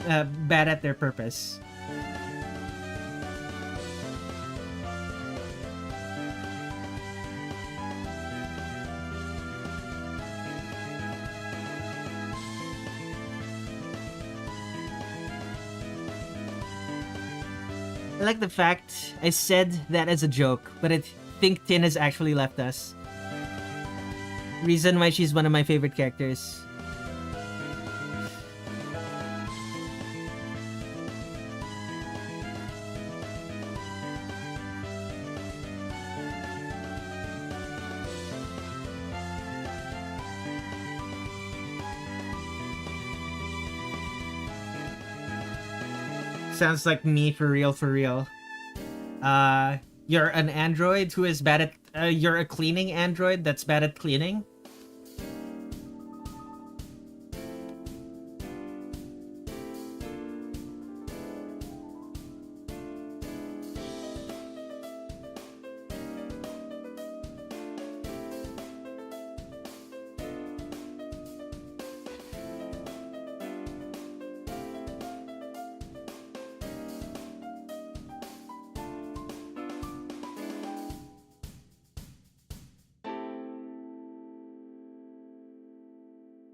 bad at their purpose. I like the fact I said that as a joke, but I think Tin has actually left us. Reason why she's one of my favorite characters. Sounds like me for real, for real. You're an android who is bad at... you're a cleaning android that's bad at cleaning?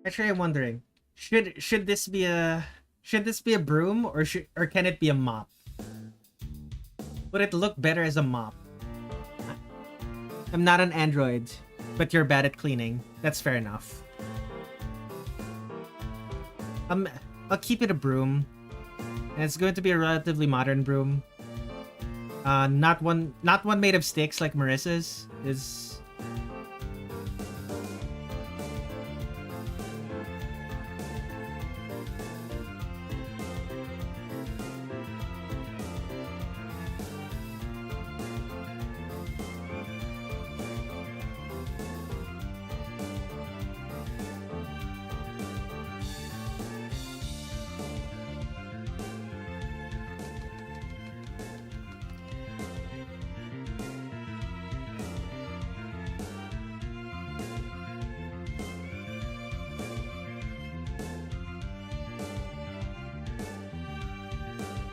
Actually, I'm wondering, should this be a broom or can it be a mop? Would it look better as a mop? I'm not an android, but you're bad at cleaning. That's fair enough. I'll keep it a broom, and it's going to be a relatively modern broom. Not one made of sticks like Marissa's.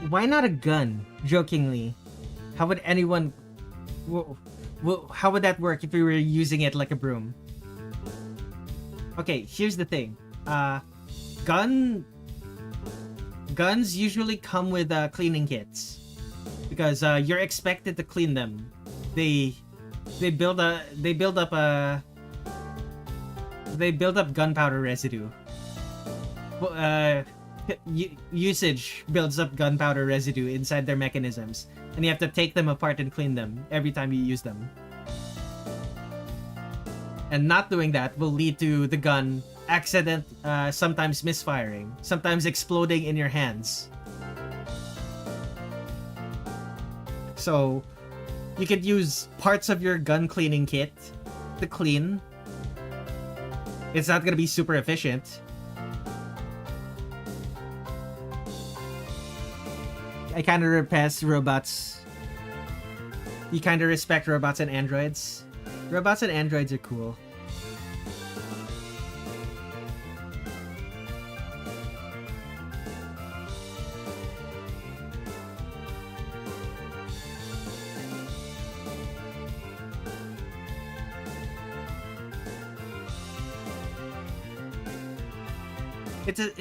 why not a gun? Jokingly, how would anyone? How would that work if we were using it like a broom? Okay, here's the thing. Guns usually come with cleaning kits because you're expected to clean them. They build up gunpowder residue. Usage builds up gunpowder residue inside their mechanisms, and you have to take them apart and clean them every time you use them. And not doing that will lead to the gun sometimes misfiring, sometimes exploding in your hands. So you could use parts of your gun cleaning kit to clean. It's not gonna be super efficient. I kind of respect robots. You kind of respect robots and androids. Robots and androids are cool.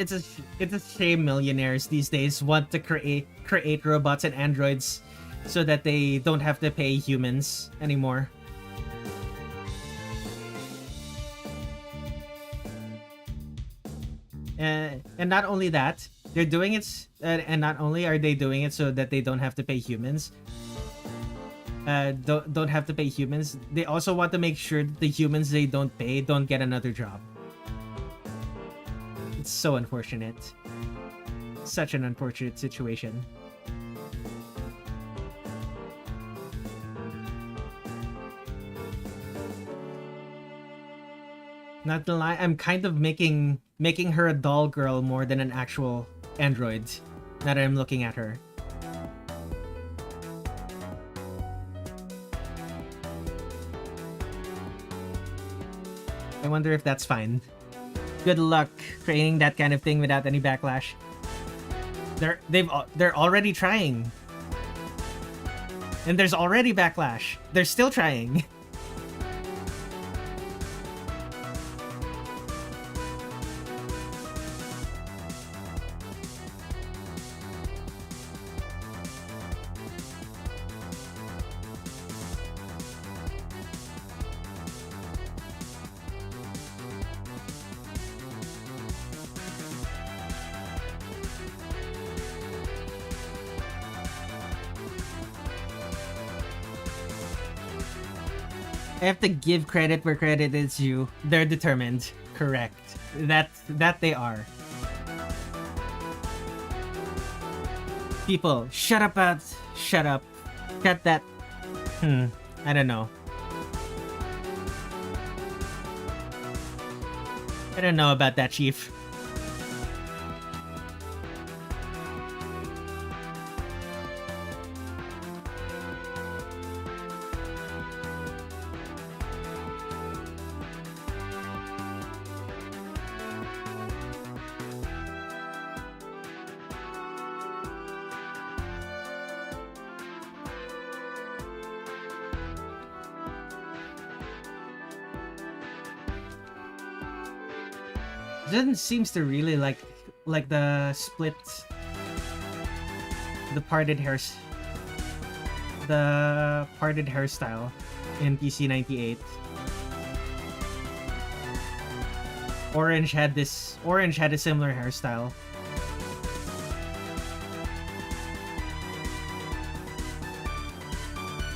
It's a shame millionaires these days want to create robots and androids so that they don't have to pay humans anymore. And not only that, they're doing it, and not only are they doing it so that they don't have to pay humans, don't have to pay humans, they also want to make sure that the humans they don't pay don't get another job. It's so unfortunate. Such an unfortunate situation. Not gonna lie, I'm kind of making her a doll girl more than an actual android, now that I'm looking at her. I wonder if that's fine. Good luck creating that kind of thing without any backlash. They're already trying. And there's already backlash. They're still trying. I have to give credit where credit is due. They're determined. Correct. That they are. People, shut up. Shut up. Cut that. I don't know. I don't know about that, Chief. Zen seems to really like the split, the parted hairstyle in PC98. Orange had a similar hairstyle.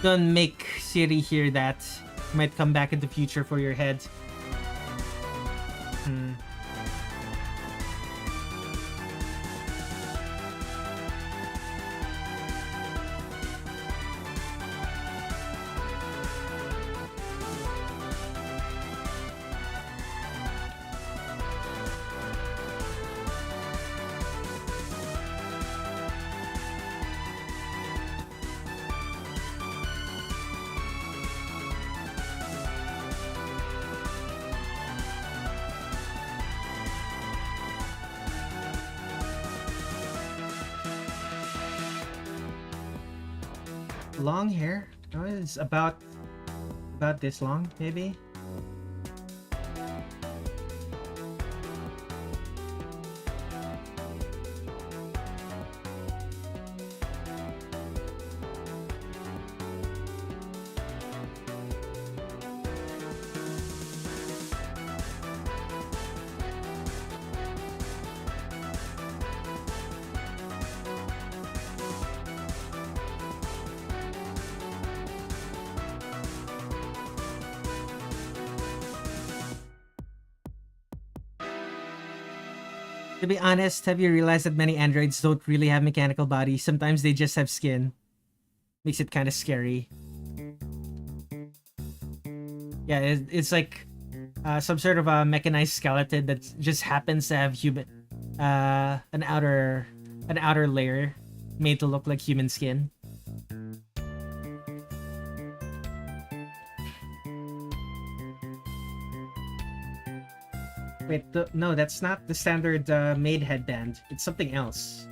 Don't make Siri hear that. Might come back in the future for your head. long hair. No, it's about this long, maybe. To be honest, have you realized that many androids don't really have mechanical bodies? Sometimes they just have skin. Makes it kind of scary. Yeah, it's like some sort of a mechanized skeleton that just happens to have human, an outer layer made to look like human skin. Wait, no, that's not the standard maid headband. It's something else.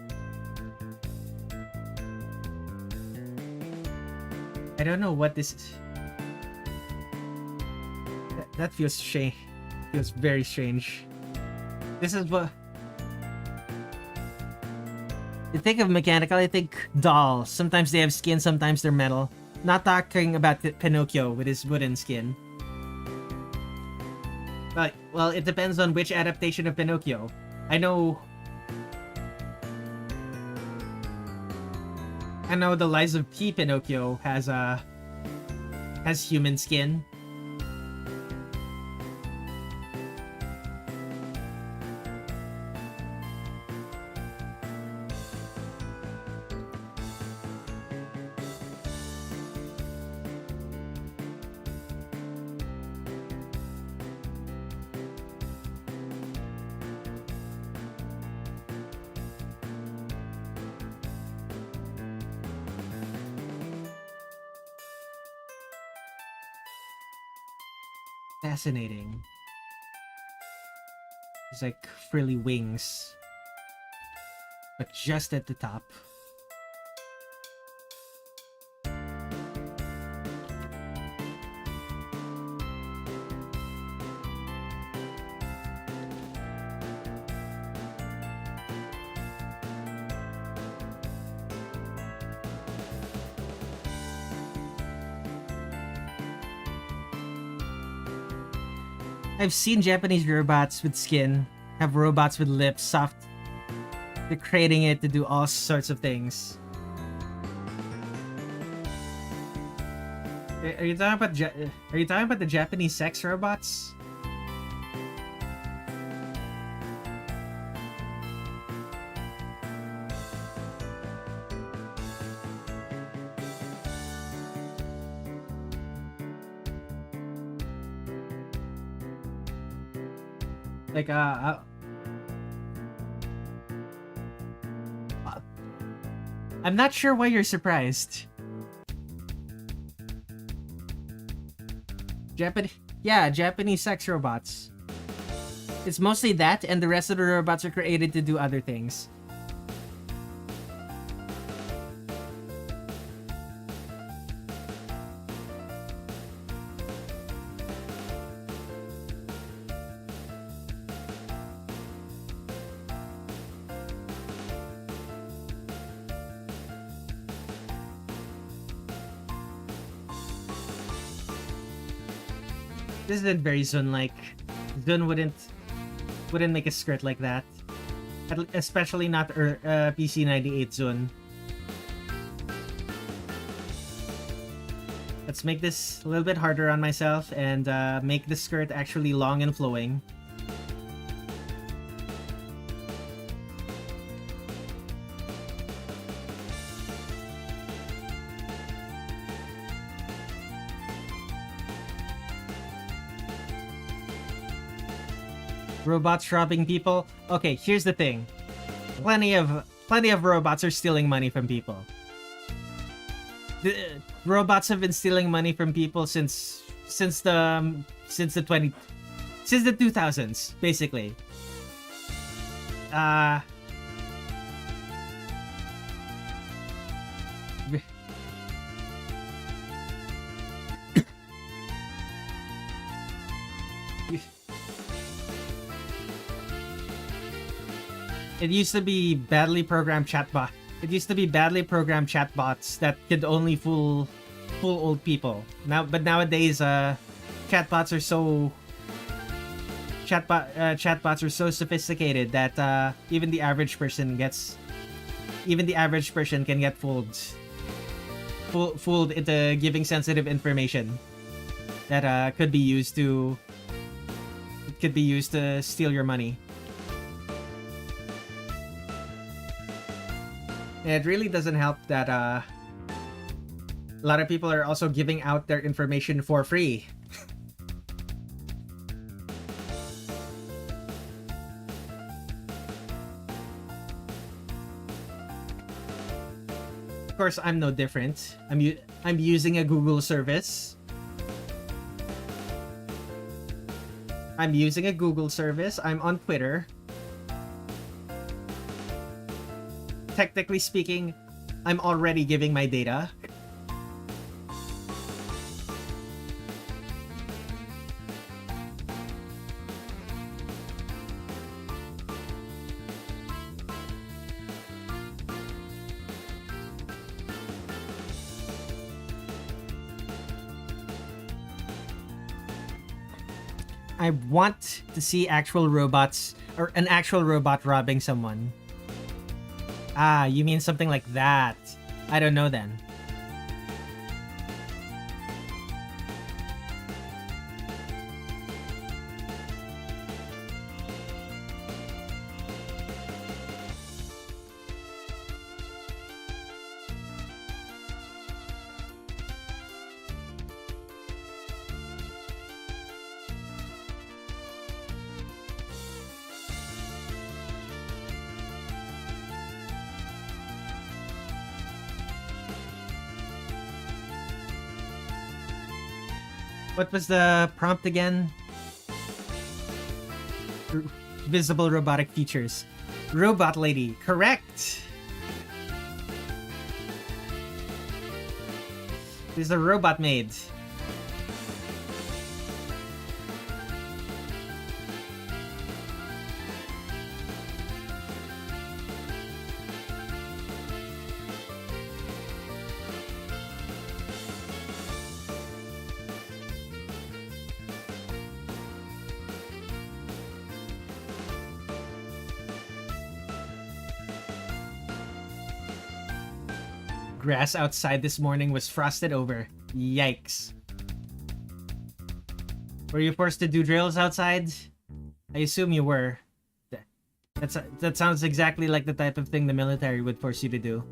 I don't know what this is. That feels strange. Feels very strange. This is what... You think of mechanical, I think dolls. Sometimes they have skin, sometimes they're metal. Not talking about Pinocchio with his wooden skin. But, well, it depends on which adaptation of Pinocchio. I know the Lies of P Pinocchio has human skin. Fascinating. It's like frilly wings, but just at the top. I've seen Japanese robots with skin, have robots with lips, soft. They're creating it to do all sorts of things. Are you talking about the Japanese sex robots? Like, I'm not sure why you're surprised. Japanese sex robots. It's mostly that, and the rest of the robots are created to do other things. This isn't very Zun-like. Zun wouldn't make a skirt like that. Especially not PC98 Zun. Let's make this a little bit harder on myself and make the skirt actually long and flowing. Robots robbing people. Okay, here's the thing. Plenty of robots are stealing money from people. The robots have been stealing money from people since the 2000s, basically. It used to be badly programmed chatbot. It used to be badly programmed chatbots that could only fool old people. But nowadays, chatbots are so chatbots are so sophisticated that even the average person can get fooled into giving sensitive information that could be used to steal your money. And it really doesn't help that a lot of people are also giving out their information for free. Of course, I'm no different. I'm using a Google service. I'm on Twitter. Technically speaking, I'm already giving my data. I want to see actual robots or an actual robot robbing someone. Ah, you mean something like that. I don't know then. What was the prompt again? Visible robotic features. Robot lady, correct. This is a robot maid. Grass outside this morning was frosted over. Yikes. Were you forced to do drills outside? I assume you were. That sounds exactly like the type of thing the military would force you to do.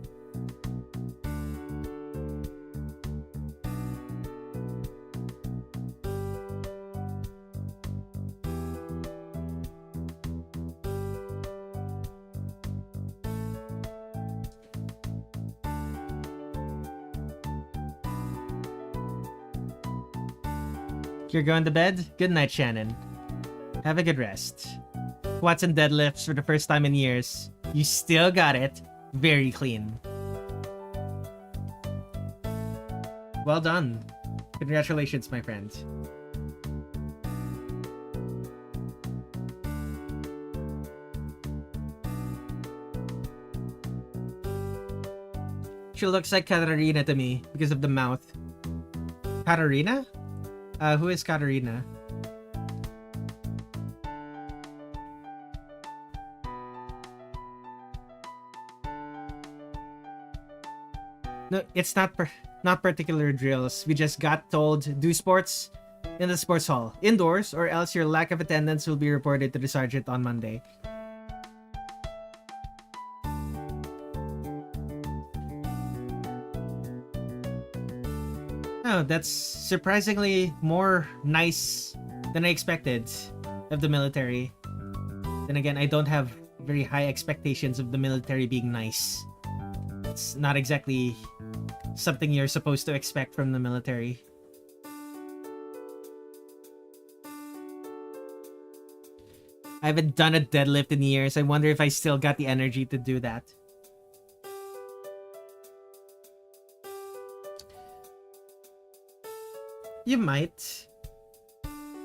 You're going to bed? Good night, Shannon. Have a good rest. Squats and deadlifts for the first time in years. You still got it. Very clean. Well done. Congratulations, my friend. She looks like Katarina to me because of the mouth. Katarina? Who is Katarina? No, it's not particular drills. We just got told do sports in the sports hall, indoors, or else your lack of attendance will be reported to the sergeant on Monday. Oh, that's surprisingly more nice than I expected of the military. Then again, I don't have very high expectations of the military being nice. It's not exactly something you're supposed to expect from the military. I haven't done a deadlift in years. I wonder if I still got the energy to do that. You might.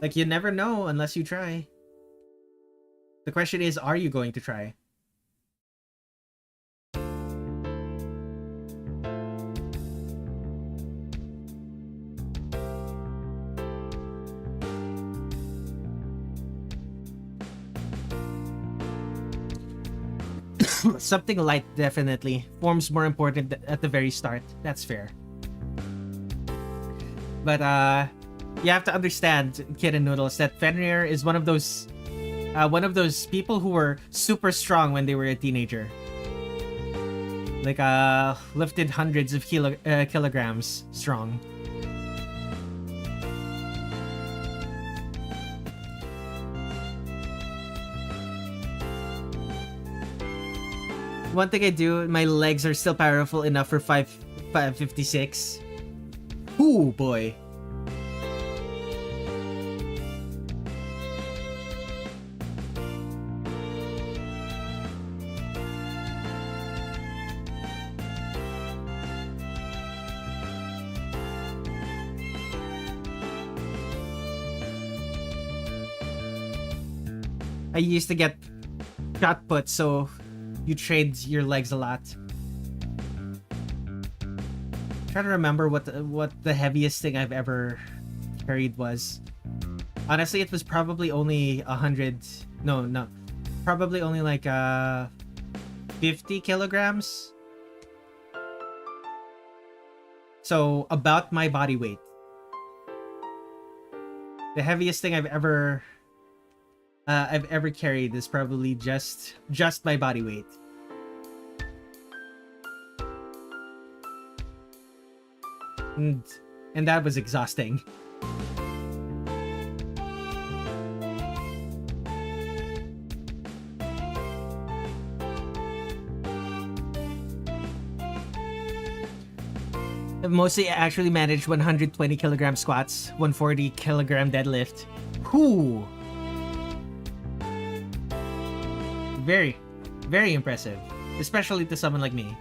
Like, you never know unless you try. The question is, are you going to try? Something light, definitely. Form's more important at the very start. That's fair. But you have to understand, Kid and Noodles, that Fenrir is one of those people who were super strong when they were a teenager. Like lifted hundreds of kilograms strong. One thing I do, my legs are still powerful enough for 556. Ooh, boy. I used to get shot put, so you trade your legs a lot. Trying to remember what the heaviest thing I've ever carried was. Honestly, it was probably only 100. No, probably only like 50 kilograms. So about my body weight. The heaviest thing I've ever carried is probably just my body weight. And that was exhausting. I've mostly actually managed 120 kilogram squats, 140 kilogram deadlift. Whoo! Very, very impressive, especially to someone like me.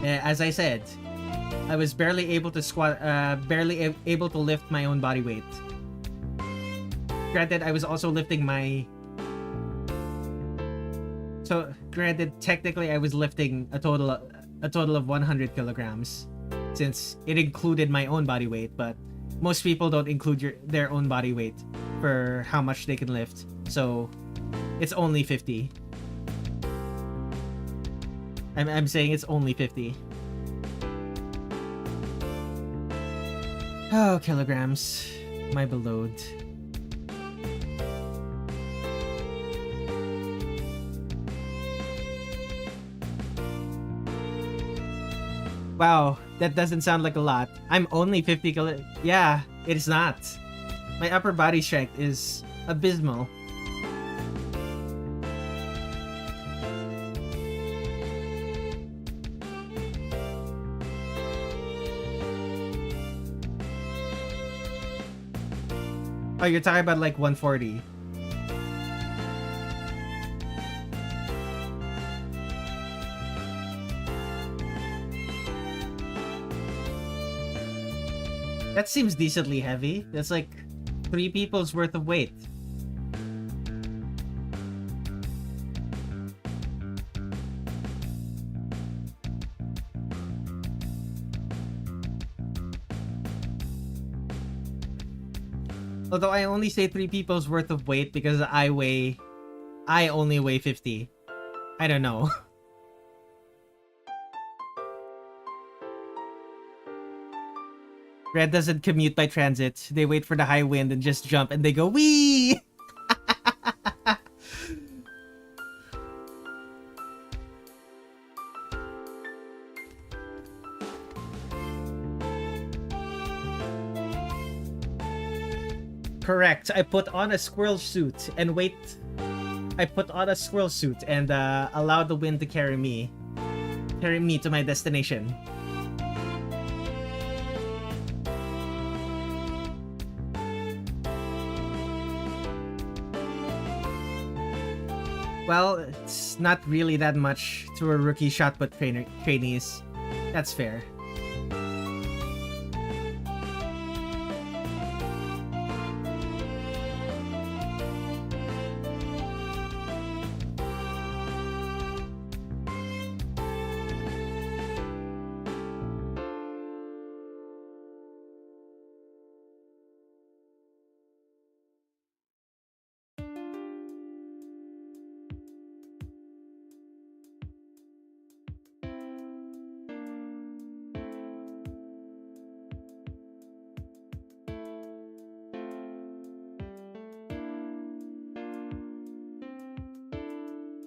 As I said, I was barely able to able to lift my own body weight. Granted, I was also lifting my... So, granted, technically I was lifting a total of 100 kilograms, since it included my own body weight, but most people don't include their own body weight for how much they can lift, so it's only 50. I'm saying it's only 50. Oh, kilograms. My beloved. Wow, that doesn't sound like a lot. I'm only 50 kilo... Yeah, it is not. My upper body strength is abysmal. Oh, you're talking about like 140. That seems decently heavy. That's like 3 people's worth of weight. Although I only say 3 people's worth of weight because I only weigh 50. I don't know. Red doesn't commute by transit. They wait for the high wind and just jump and they go, wee! Correct. I put on a squirrel suit and wait. I put on a squirrel suit and allow the wind to carry me to my destination. Well, it's not really that much to a rookie shot put trainees. That's fair.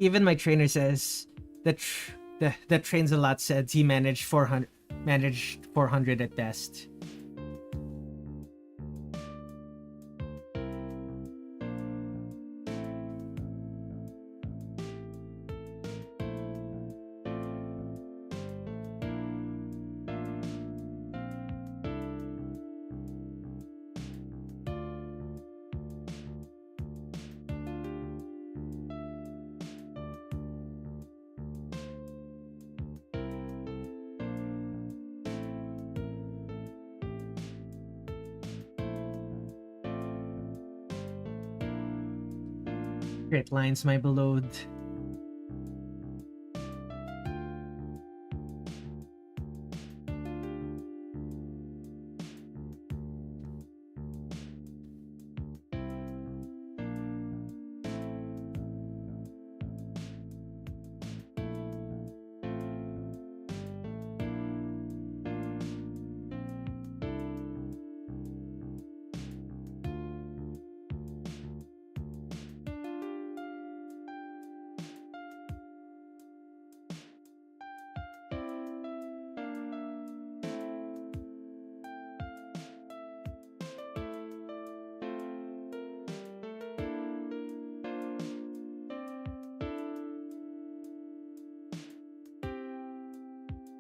Even my trainer says that that trains a lot said he managed 400 at best. Great lines, my beloved.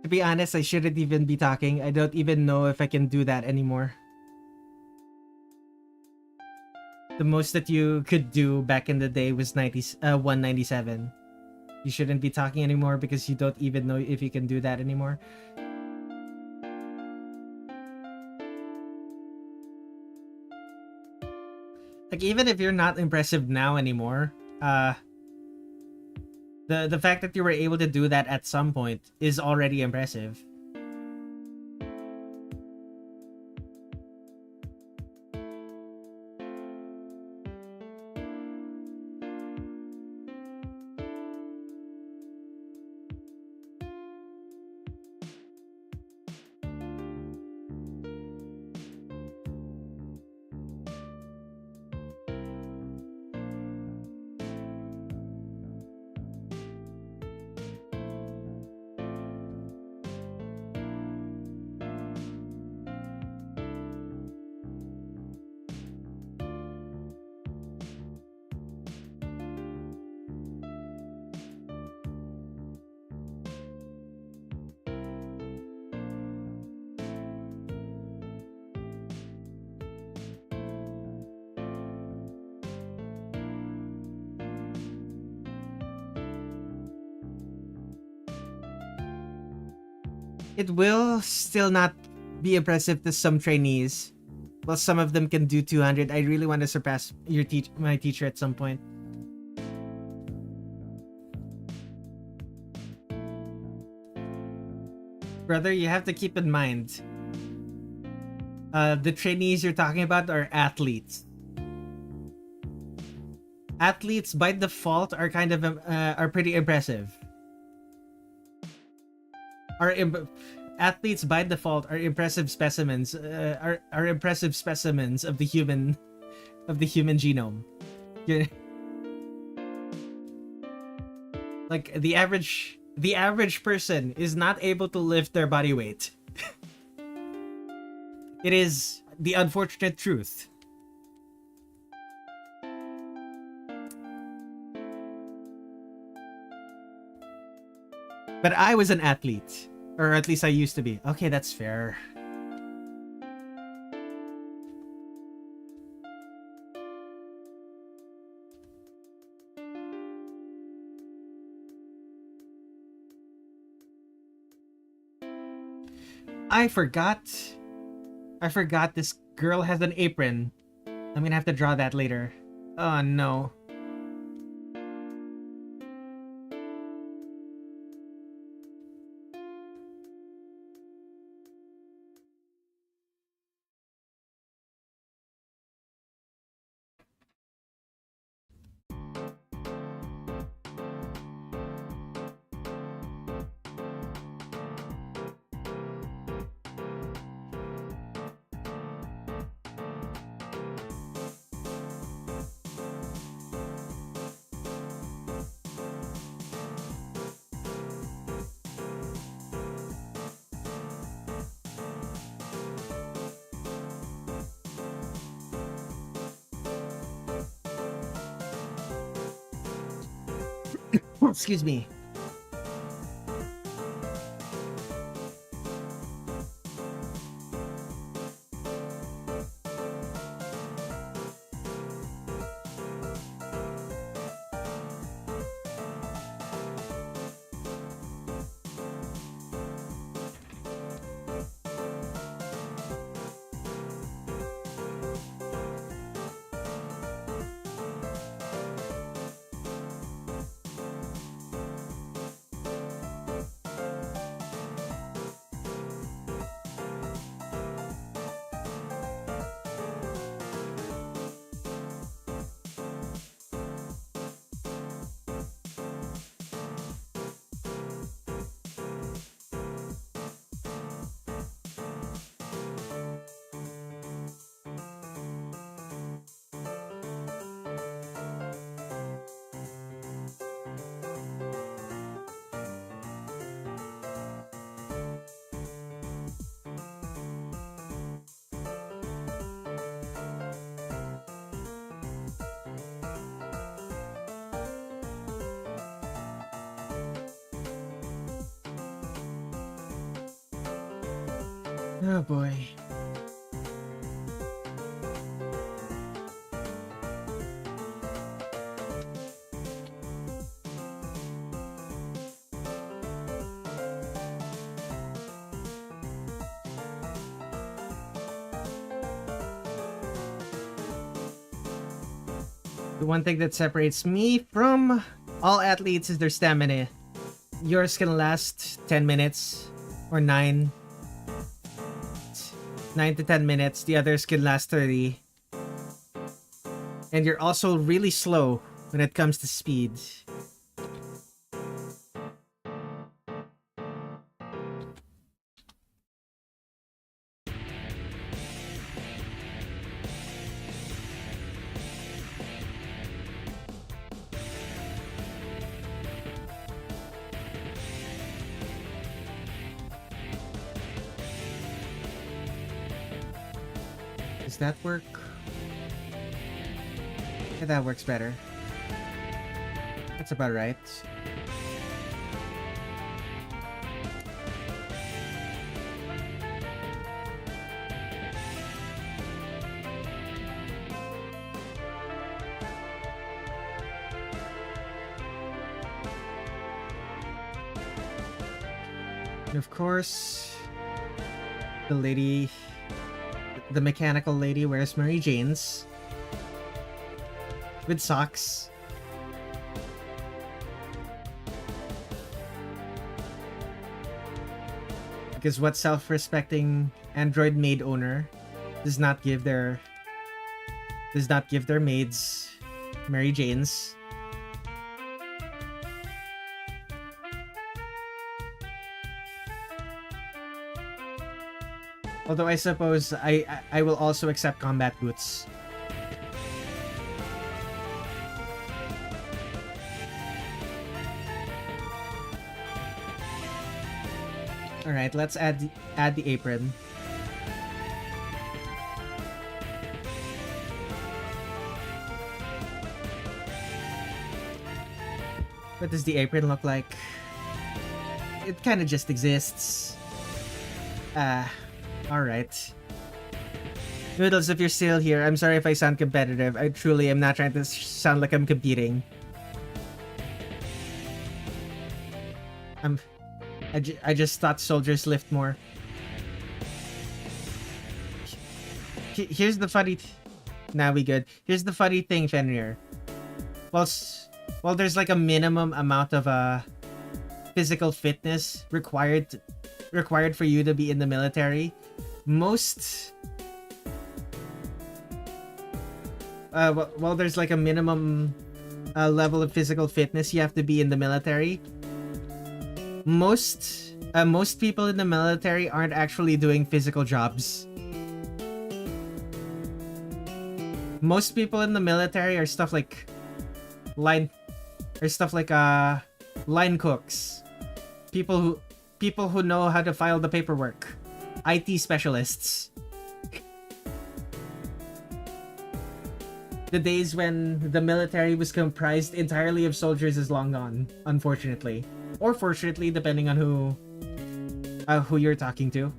To be honest, I shouldn't even be talking. I don't even know if I can do that anymore. The most that you could do back in the day was 197. You shouldn't be talking anymore because you don't even know if you can do that anymore. Like, even if you're not impressive now anymore, the fact that you were able to do that at some point is already impressive. It will still not be impressive to some trainees. Well, some of them can do 200. I really want to surpass my teacher at some point. Brother, you have to keep in mind, the trainees you're talking about are athletes. Athletes by default are kind of are pretty impressive. Athletes by default are impressive specimens. Are impressive specimens of the human genome. Like the average person is not able to lift their body weight. It is the unfortunate truth. But I was an athlete. Or at least I used to be. Okay, that's fair. I forgot this girl has an apron. I'm gonna have to draw that later. Oh no. Excuse me. Oh boy. The one thing that separates me from all athletes is their stamina. Yours can last 10 minutes or 9 to 10 minutes. The others can last 30. And you're also really slow when it comes to speed. Does that work? Yeah, that works better. That's about right. And of course, the mechanical lady wears Mary Janes with socks. Because what self-respecting Android maid owner does not give their maids Mary Janes? Although I suppose I will also accept combat boots. All right, let's add the apron. What does the apron look like? It kind of just exists. Alright. Noodles, if you're still here, I'm sorry if I sound competitive. I truly am not trying to sound like I'm competing. I just thought soldiers lift more. Here's the funny... Nah, we good. Here's the funny thing, Fenrir. Well, there's like a minimum amount of physical fitness required for you to be in the military. Most there's like a minimum level of physical fitness you have to be in the military. Most people in the military aren't actually doing physical jobs. Most people in the military are stuff like line cooks, people who know how to file the paperwork, IT specialists. The days when the military was comprised entirely of soldiers is long gone, unfortunately. Or fortunately, depending on who you're talking to.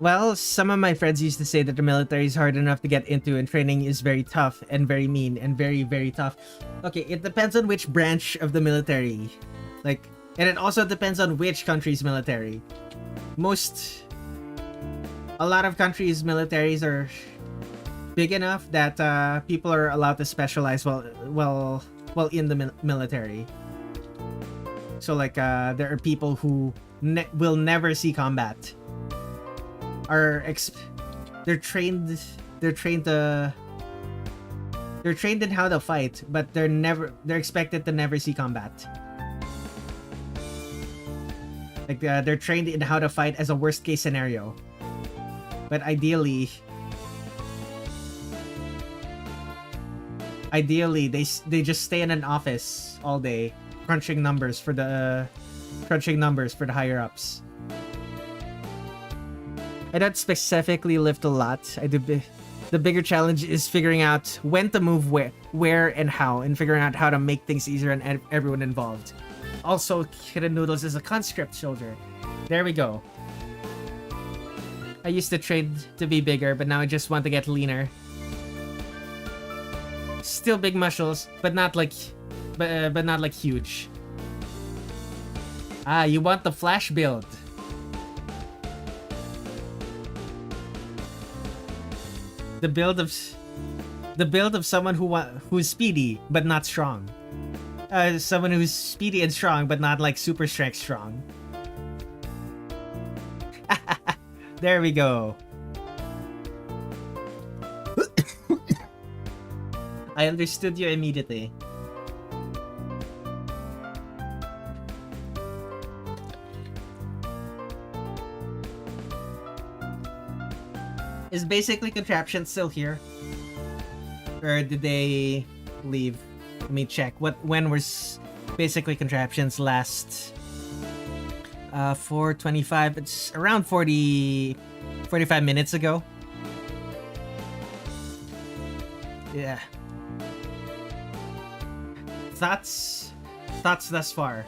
Well, some of my friends used to say that the military is hard enough to get into and training is very tough and very mean and very, very tough. Okay, it depends on which branch of the military. Like, and it also depends on which country's military. A lot of countries' militaries are big enough that people are allowed to specialize while in the military. So like, there are people who will never see combat. They're trained in how to fight, but they're expected to never see combat. Like they're trained in how to fight as a worst case scenario, but ideally they just stay in an office all day crunching numbers for the higher ups. I don't specifically lift a lot. The bigger challenge is figuring out when to move where and how, and figuring out how to make things easier on everyone involved. Also, Kitten Noodles is a conscript soldier. There we go. I used to train to be bigger, but now I just want to get leaner. Still big muscles, but not like huge. Ah, you want the flash build. The build of someone who's speedy but not strong. Someone who's speedy and strong but not like super strength strong. There we go. I understood you immediately. Is basically contraption still here? Or did they leave? Let me check. When was basically contraptions last? 4:25. It's around 45 minutes ago. Yeah. Thoughts thus far?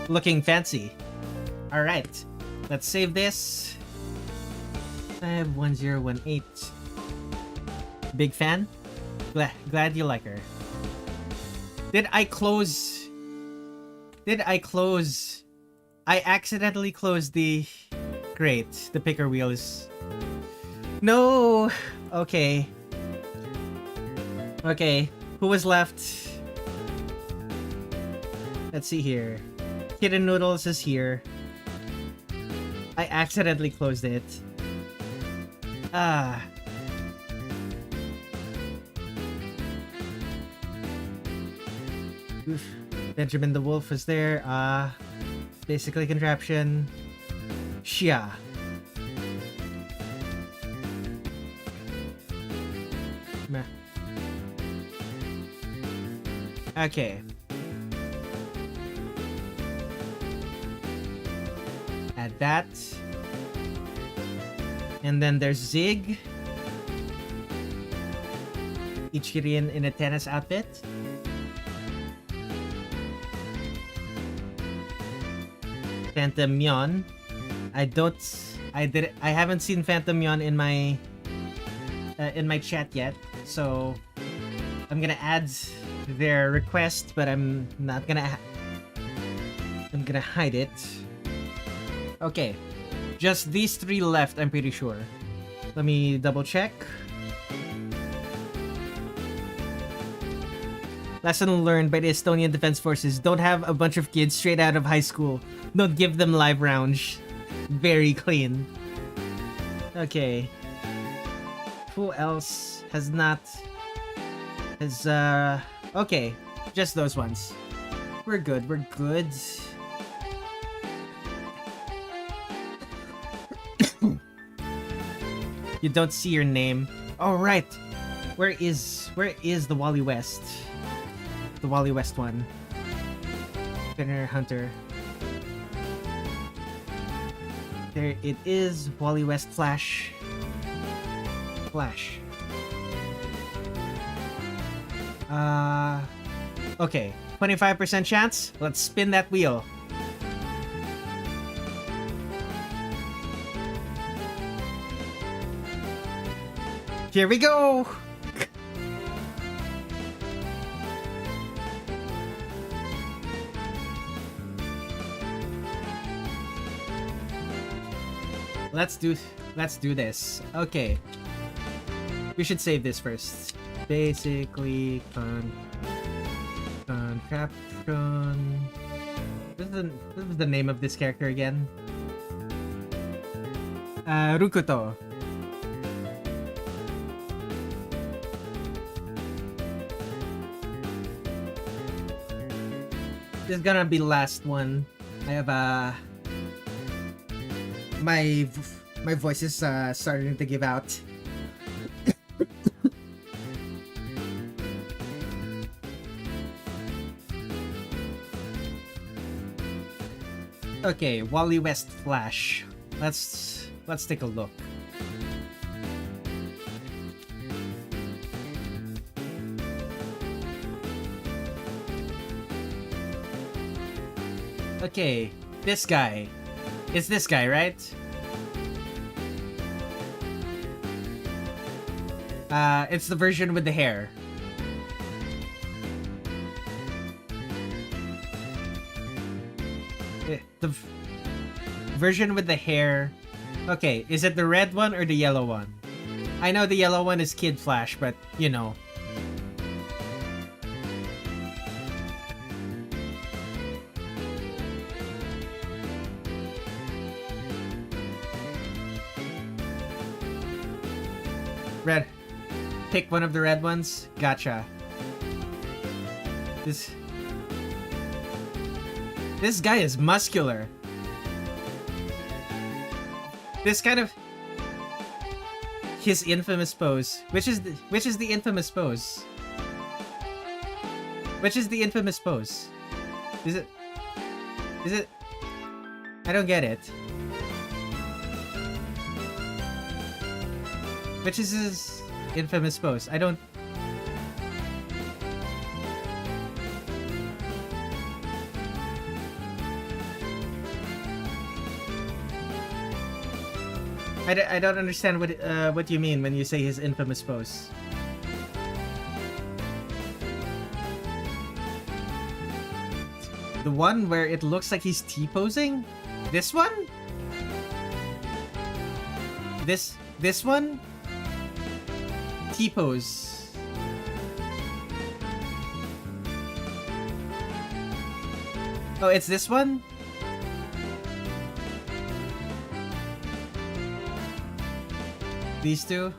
Looking fancy. Alright. Let's save this. 51018. Big fan? Glad you like her. Did I close? I accidentally closed the... Great. The picker wheel is... No! Okay. Okay. Who was left? Let's see here. Kitten Noodles is here. I accidentally closed it. Ah. Oof. Benjamin the Wolf is there. Basically contraption. Shia. Meh. Okay. Add that. And then there's Zig. Ichirin in a tennis outfit. Phantom Myon. I haven't seen Phantom Myon in my chat yet, so I'm gonna add their request, but I'm gonna hide it. Okay, just these three left, I'm pretty sure. Let me double check. Lesson learned by the Estonian Defense Forces. Don't have a bunch of kids straight out of high school Don't give them live rounds. Very clean. Okay. Who else has not... Has, okay. Just those ones. We're good, we're good. You don't see your name. Oh, right. Where is the Wally West? The Wally West one. Spinner Hunter. There it is. Wally West Flash. Flash. Okay. 25% chance. Let's spin that wheel. Here we go! Let's do this. Okay. We should save this first. Basically, contraption. This is the name of this character again. Rukuto. This is gonna be the last one. I have my voice is starting to give out. Okay, Wally West Flash. Let's take a look. Okay, this guy. It's this guy, right? It's the version with the hair. The version with the hair. Okay, is it the red one or the yellow one? I know the yellow one is Kid Flash, but you know. Red. Pick one of the red ones. Gotcha. This guy is muscular. This kind of his infamous pose. Which is the infamous pose? Which is the infamous pose? Is it I don't get it. Which is his infamous pose? I don't... I don't understand what you mean when you say his infamous pose. The one where it looks like he's T-posing? This one? This one? T-pose. Oh, it's this one? These two?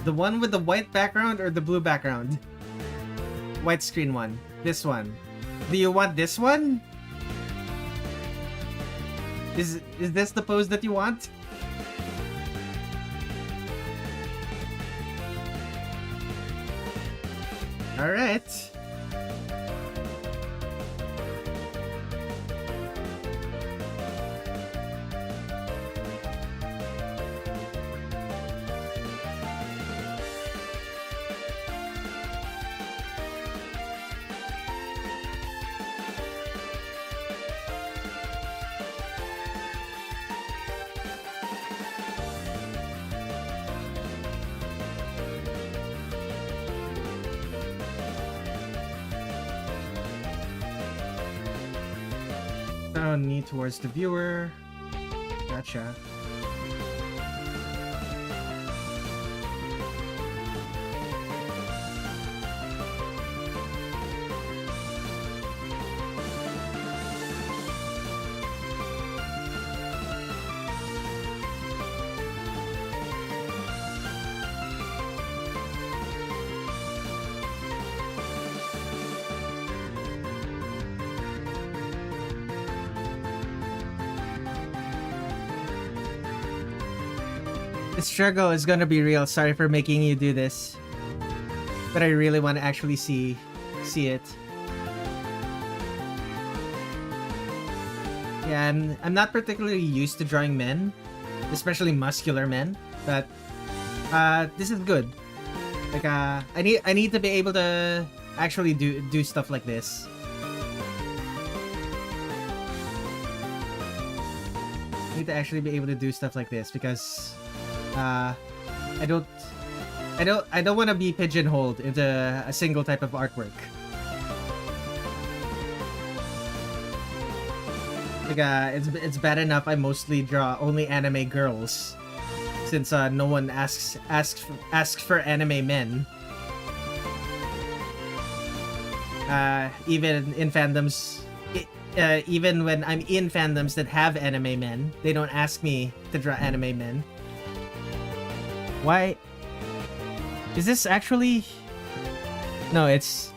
The one with the white background or the blue background? White screen one. This one. Do you want this one? Is this the pose that you want? Alright. Knee towards the viewer. Gotcha. The struggle is gonna be real. Sorry for making you do this, but I really want to actually see it. Yeah, I'm not particularly used to drawing men, especially muscular men, but this is good. Like I need to be able to actually do stuff like this. I need to actually be able to do stuff like this because I don't want to be pigeonholed into a single type of artwork. Like it's bad enough I mostly draw only anime girls, since no one asks for anime men. Even in fandoms, even when I'm in fandoms that have anime men, they don't ask me to draw anime men. Why? Is this actually? No, it's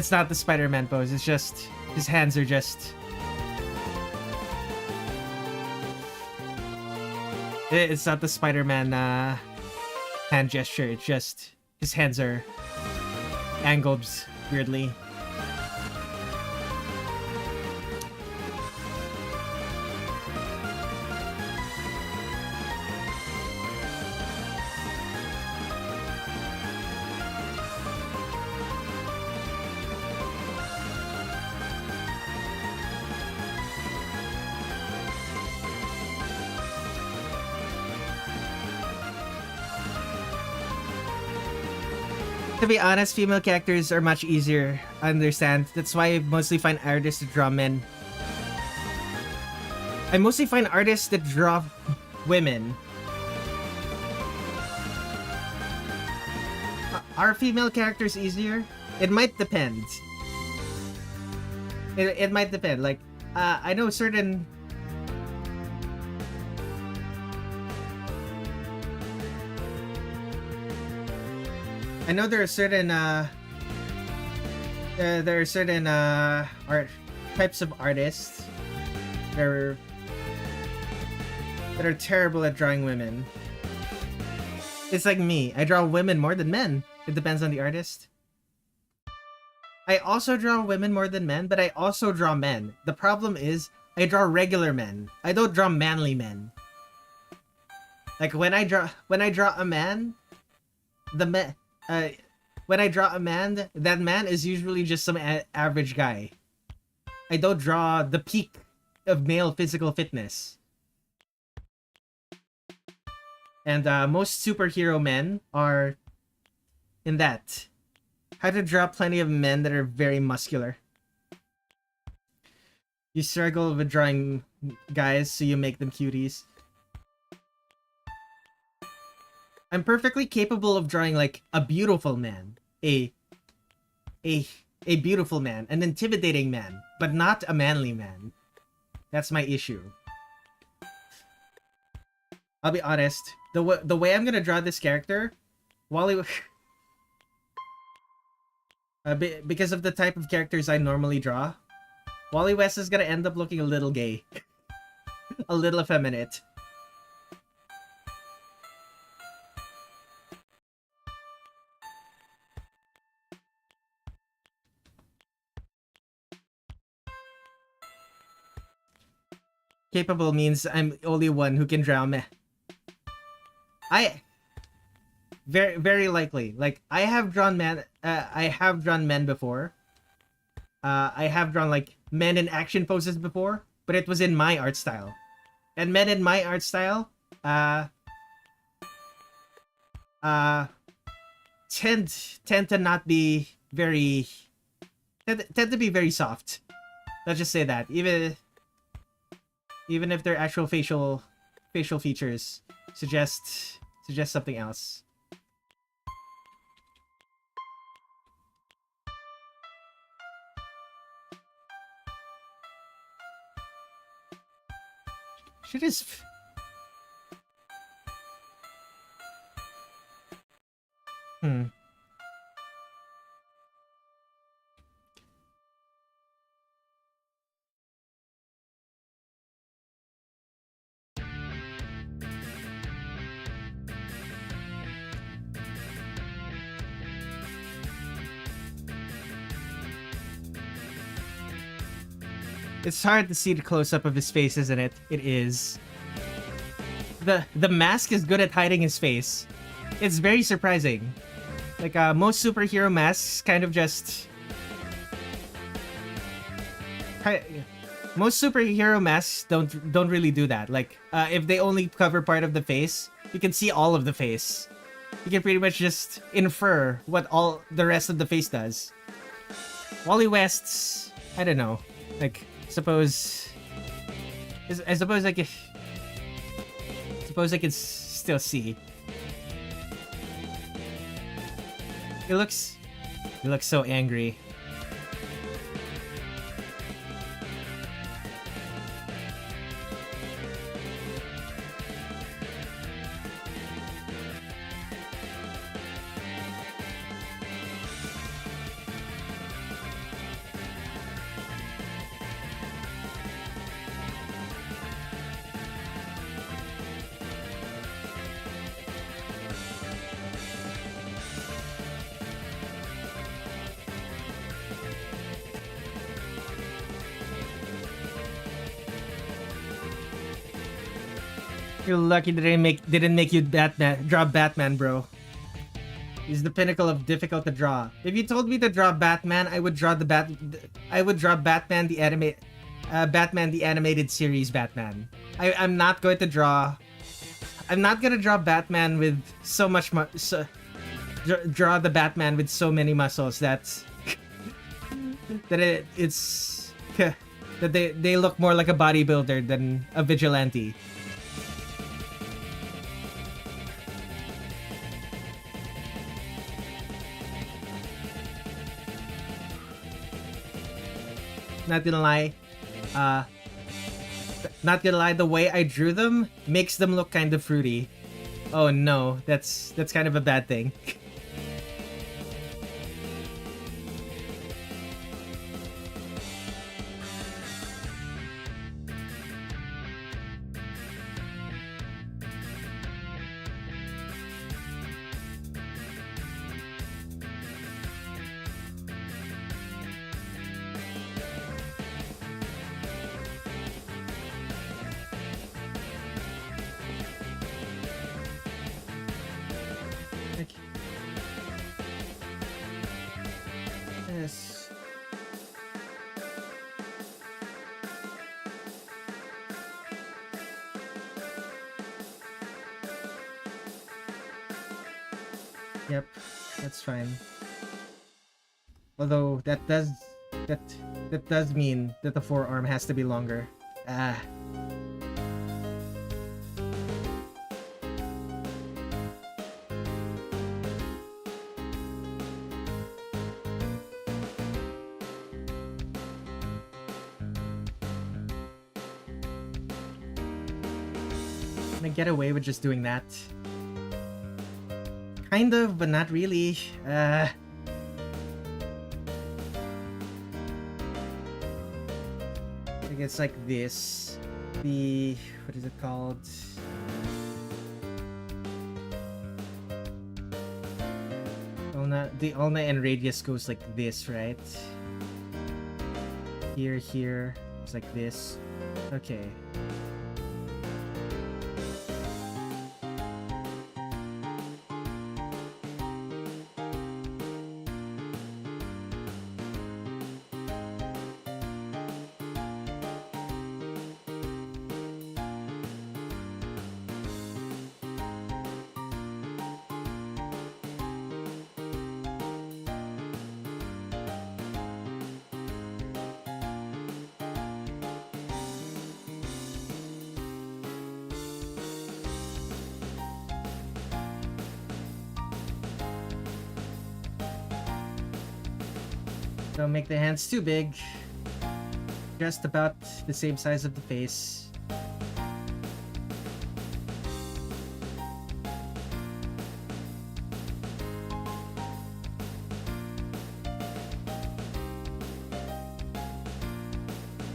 not the Spider-Man pose. It's just his hands are just. It's not the Spider-Man hand gesture. It's just his hands are angled weirdly. To be honest, female characters are much easier to understand. That's why I mostly find artists to draw men. I mostly find artists that draw women. Are female characters easier? It might depend. It might depend. Like, I know certain... I know there are certain art types of artists that are terrible at drawing women. It's like me. I draw women more than men. It depends on the artist. I also draw women more than men, but I also draw men. The problem is I draw regular men. I don't draw manly men. Like when I draw a man, when I draw a man, that man is usually just some average guy. I don't draw the peak of male physical fitness. And most superhero men are in that. How to draw plenty of men that are very muscular. You struggle with drawing guys, so you make them cuties. I'm perfectly capable of drawing like a beautiful man, a beautiful man, an intimidating man, but not a manly man. That's my issue. I'll be honest. The way I'm gonna draw this character, Wally, because of the type of characters I normally draw, Wally West is gonna end up looking a little gay, a little effeminate. Capable means I'm the only one who can draw meh. Very likely. Like I have drawn men before. I have drawn like men in action poses before, but it was in my art style. And men in my art style tend to not be very tend to be very soft. Let's just say that. Even if their actual facial facial features suggest something else. Shit is... It's hard to see the close-up of his face, isn't it? It is. The mask is good at hiding his face. It's very surprising. Like, most superhero masks kind of just... Most superhero masks don't really do that. Like, if they only cover part of the face, you can see all of the face. You can pretty much just infer what all the rest of the face does. Wally West's... I don't know. Like... I suppose I can still see. He looks so angry. You're lucky that didn't make you draw Batman, bro. He's the pinnacle of difficult to draw. If you told me to draw Batman, I would draw Batman the animated series Batman. I'm not going to draw. I'm not gonna draw Batman with so much draw the Batman with so many muscles that it's that they look more like a bodybuilder than a vigilante. Not gonna lie, the way I drew them makes them look kind of fruity. Oh no, that's kind of a bad thing. Yes. Yep, that's fine. Although that does mean that the forearm has to be longer. Ah. Can I get away with just doing that? Kind of, but not really. Like it's like this. The what is it called? The ulna and radius goes like this, right? Here, it's like this. Okay. Don't make the hands too big. Just about the same size of the face.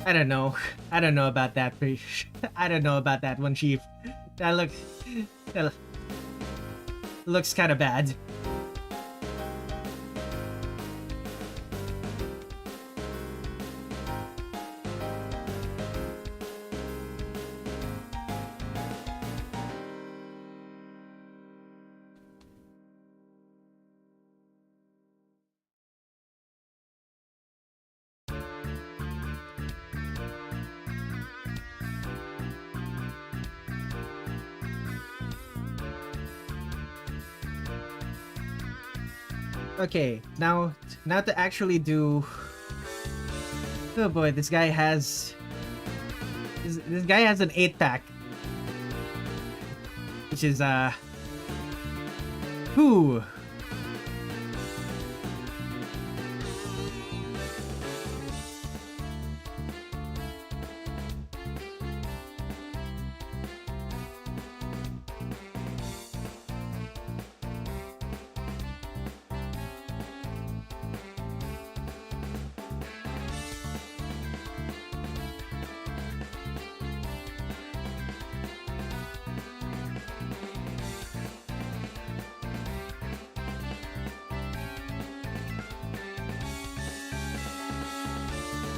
I don't know. I don't know about that. I don't know about that one, Chief. That looks kind of bad. Okay, now to actually do. Oh boy, this guy has this guy has an 8-pack, which is whew.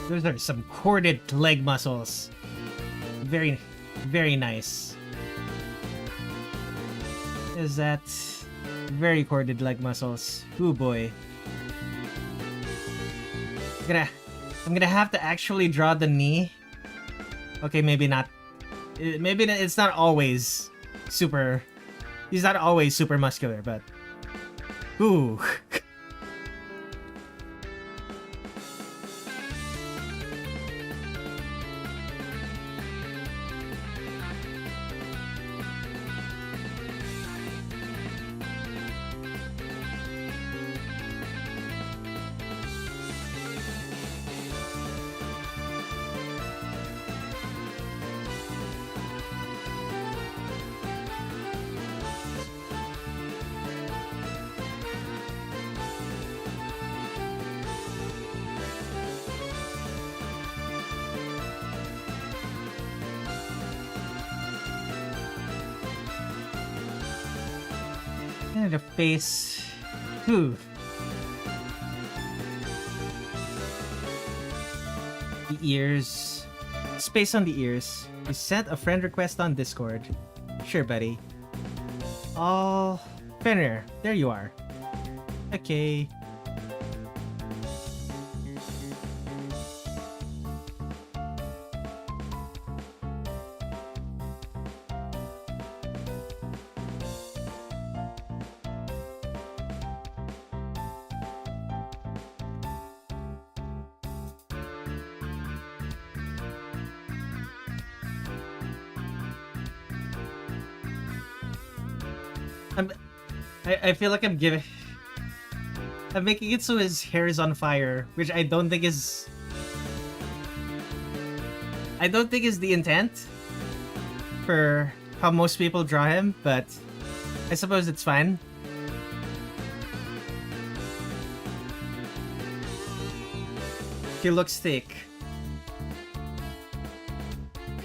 Those are some corded leg muscles. Very, very nice. Is that very corded leg muscles? Ooh boy. I'm gonna have to actually draw the knee. Okay, maybe not. Maybe it's not always super. He's not always super muscular, but ooh. And the face. Whew. The ears. Space on the ears. You sent a friend request on Discord. Sure, buddy. Oh, Fenrir, there you are. Okay. I feel like I'm making it so his hair is on fire, which I don't think is the intent for how most people draw him, but I suppose it's fine. He looks thick.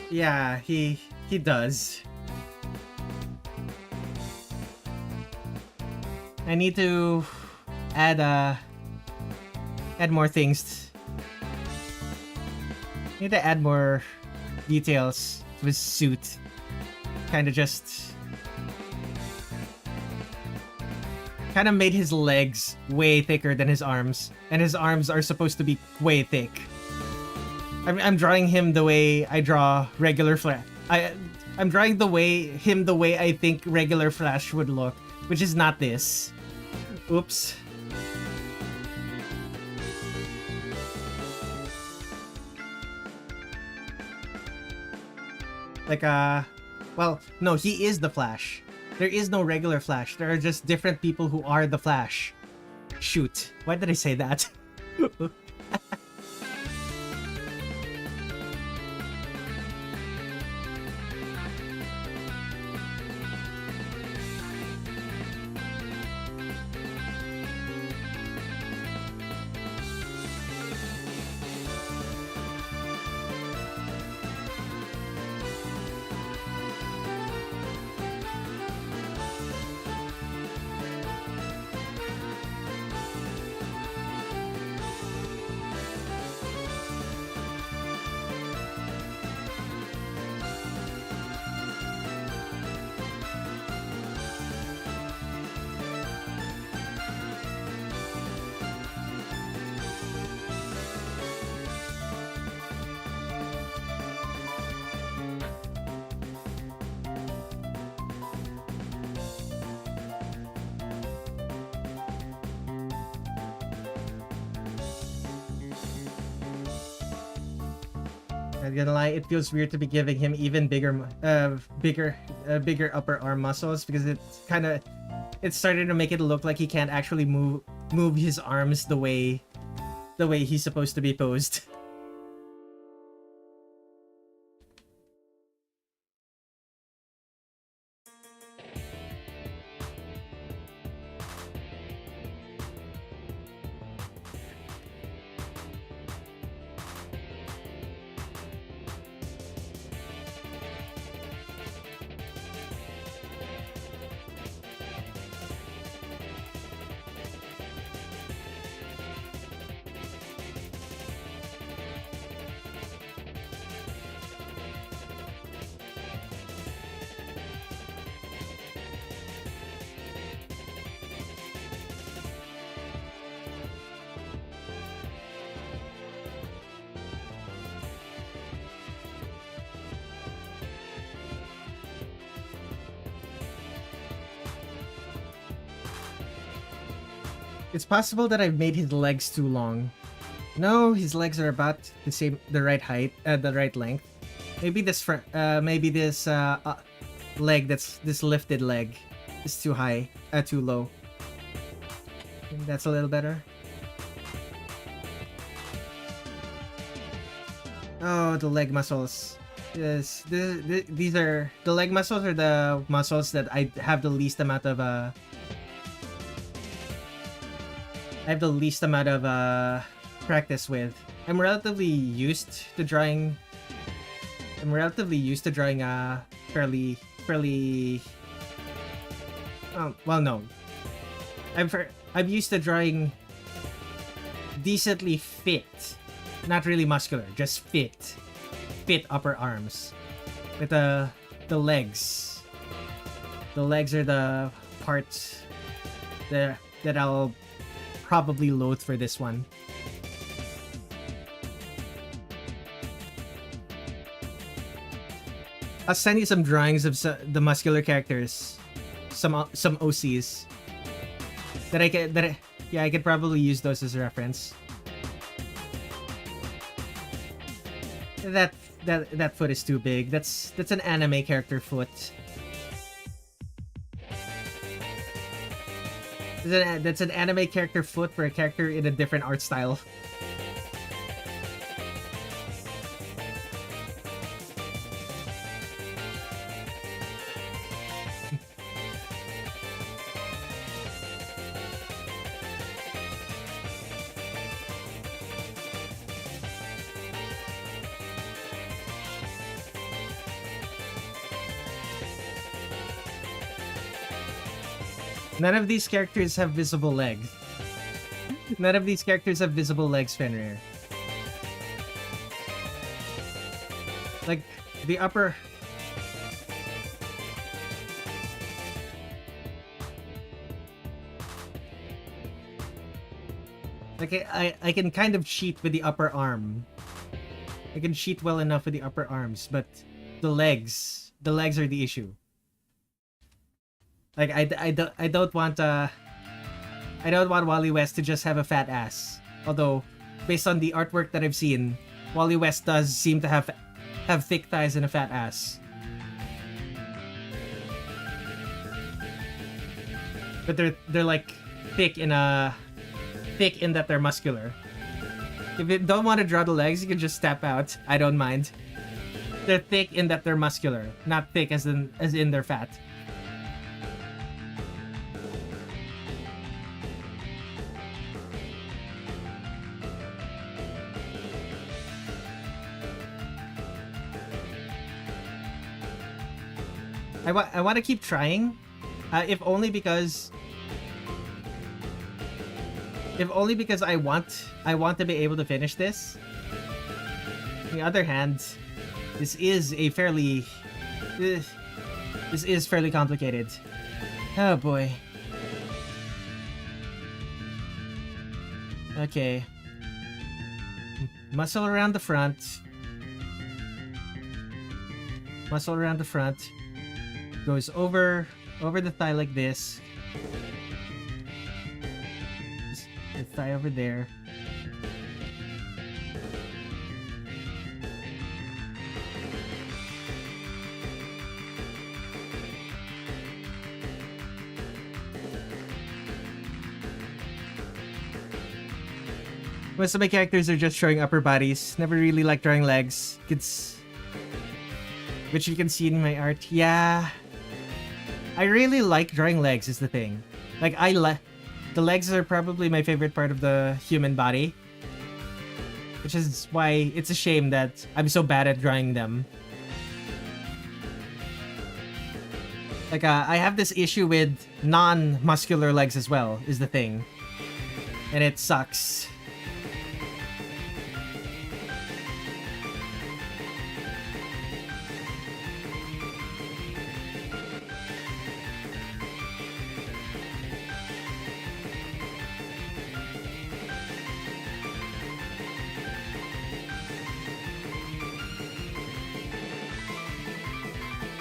Yeah, he does. I need to add more things. Need to add more details to his suit. Kind of made his legs way thicker than his arms, and his arms are supposed to be way thick. I'm drawing him the way I draw regular Flash. I'm drawing the way I think regular Flash would look, which is not this. Oops. Like, well, no, he is the Flash. There is no regular Flash. There are just different people who are the Flash. Shoot. Why did I say that? Not gonna lie, it feels weird to be giving him even bigger upper arm muscles because it's starting to make it look like he can't actually move his arms the way he's supposed to be posed. It's possible that I've made his legs too long. No, his legs are about the right height, the right length. Maybe this leg this lifted leg is too high, too low. I think that's a little better. Oh, the leg muscles. Yes, these are the leg muscles are the muscles that I have the least amount of practice with. I'm relatively used to drawing fairly well, no. I'm used to drawing decently fit, not really muscular, just fit upper arms. With the legs. The legs are the parts that I'll probably load for this one. I'll send you some drawings of the muscular characters, some OCs I could probably use those as a reference. That foot is too big. That's an anime character foot. That's an anime character foot for a character in a different art style. None of these characters have visible legs. None of these characters have visible legs, Fenrir. Like, the upper... Like, I can kind of cheat with the upper arm. I can cheat well enough with the upper arms, but the legs are the issue. Like, I don't want Wally West to just have a fat ass. Although, based on the artwork that I've seen, Wally West does seem to have thick thighs and a fat ass. But they're like thick in that they're muscular. If you don't want to draw the legs, you can just step out. I don't mind. They're thick in that they're muscular, not thick as in they're fat. I want to keep trying, if only because I want to be able to finish this. On the other hand, this is fairly complicated. Oh boy. Okay. Muscle around the front. Muscle around the front. Goes over the thigh like this. The thigh over there. Most of my characters are just showing upper bodies. Never really like drawing legs. Which you can see in my art. Yeah. I really like drawing legs is the thing. Like, the legs are probably my favorite part of the human body. Which is why it's a shame that I'm so bad at drawing them. Like, I have this issue with non-muscular legs as well, is the thing. And it sucks.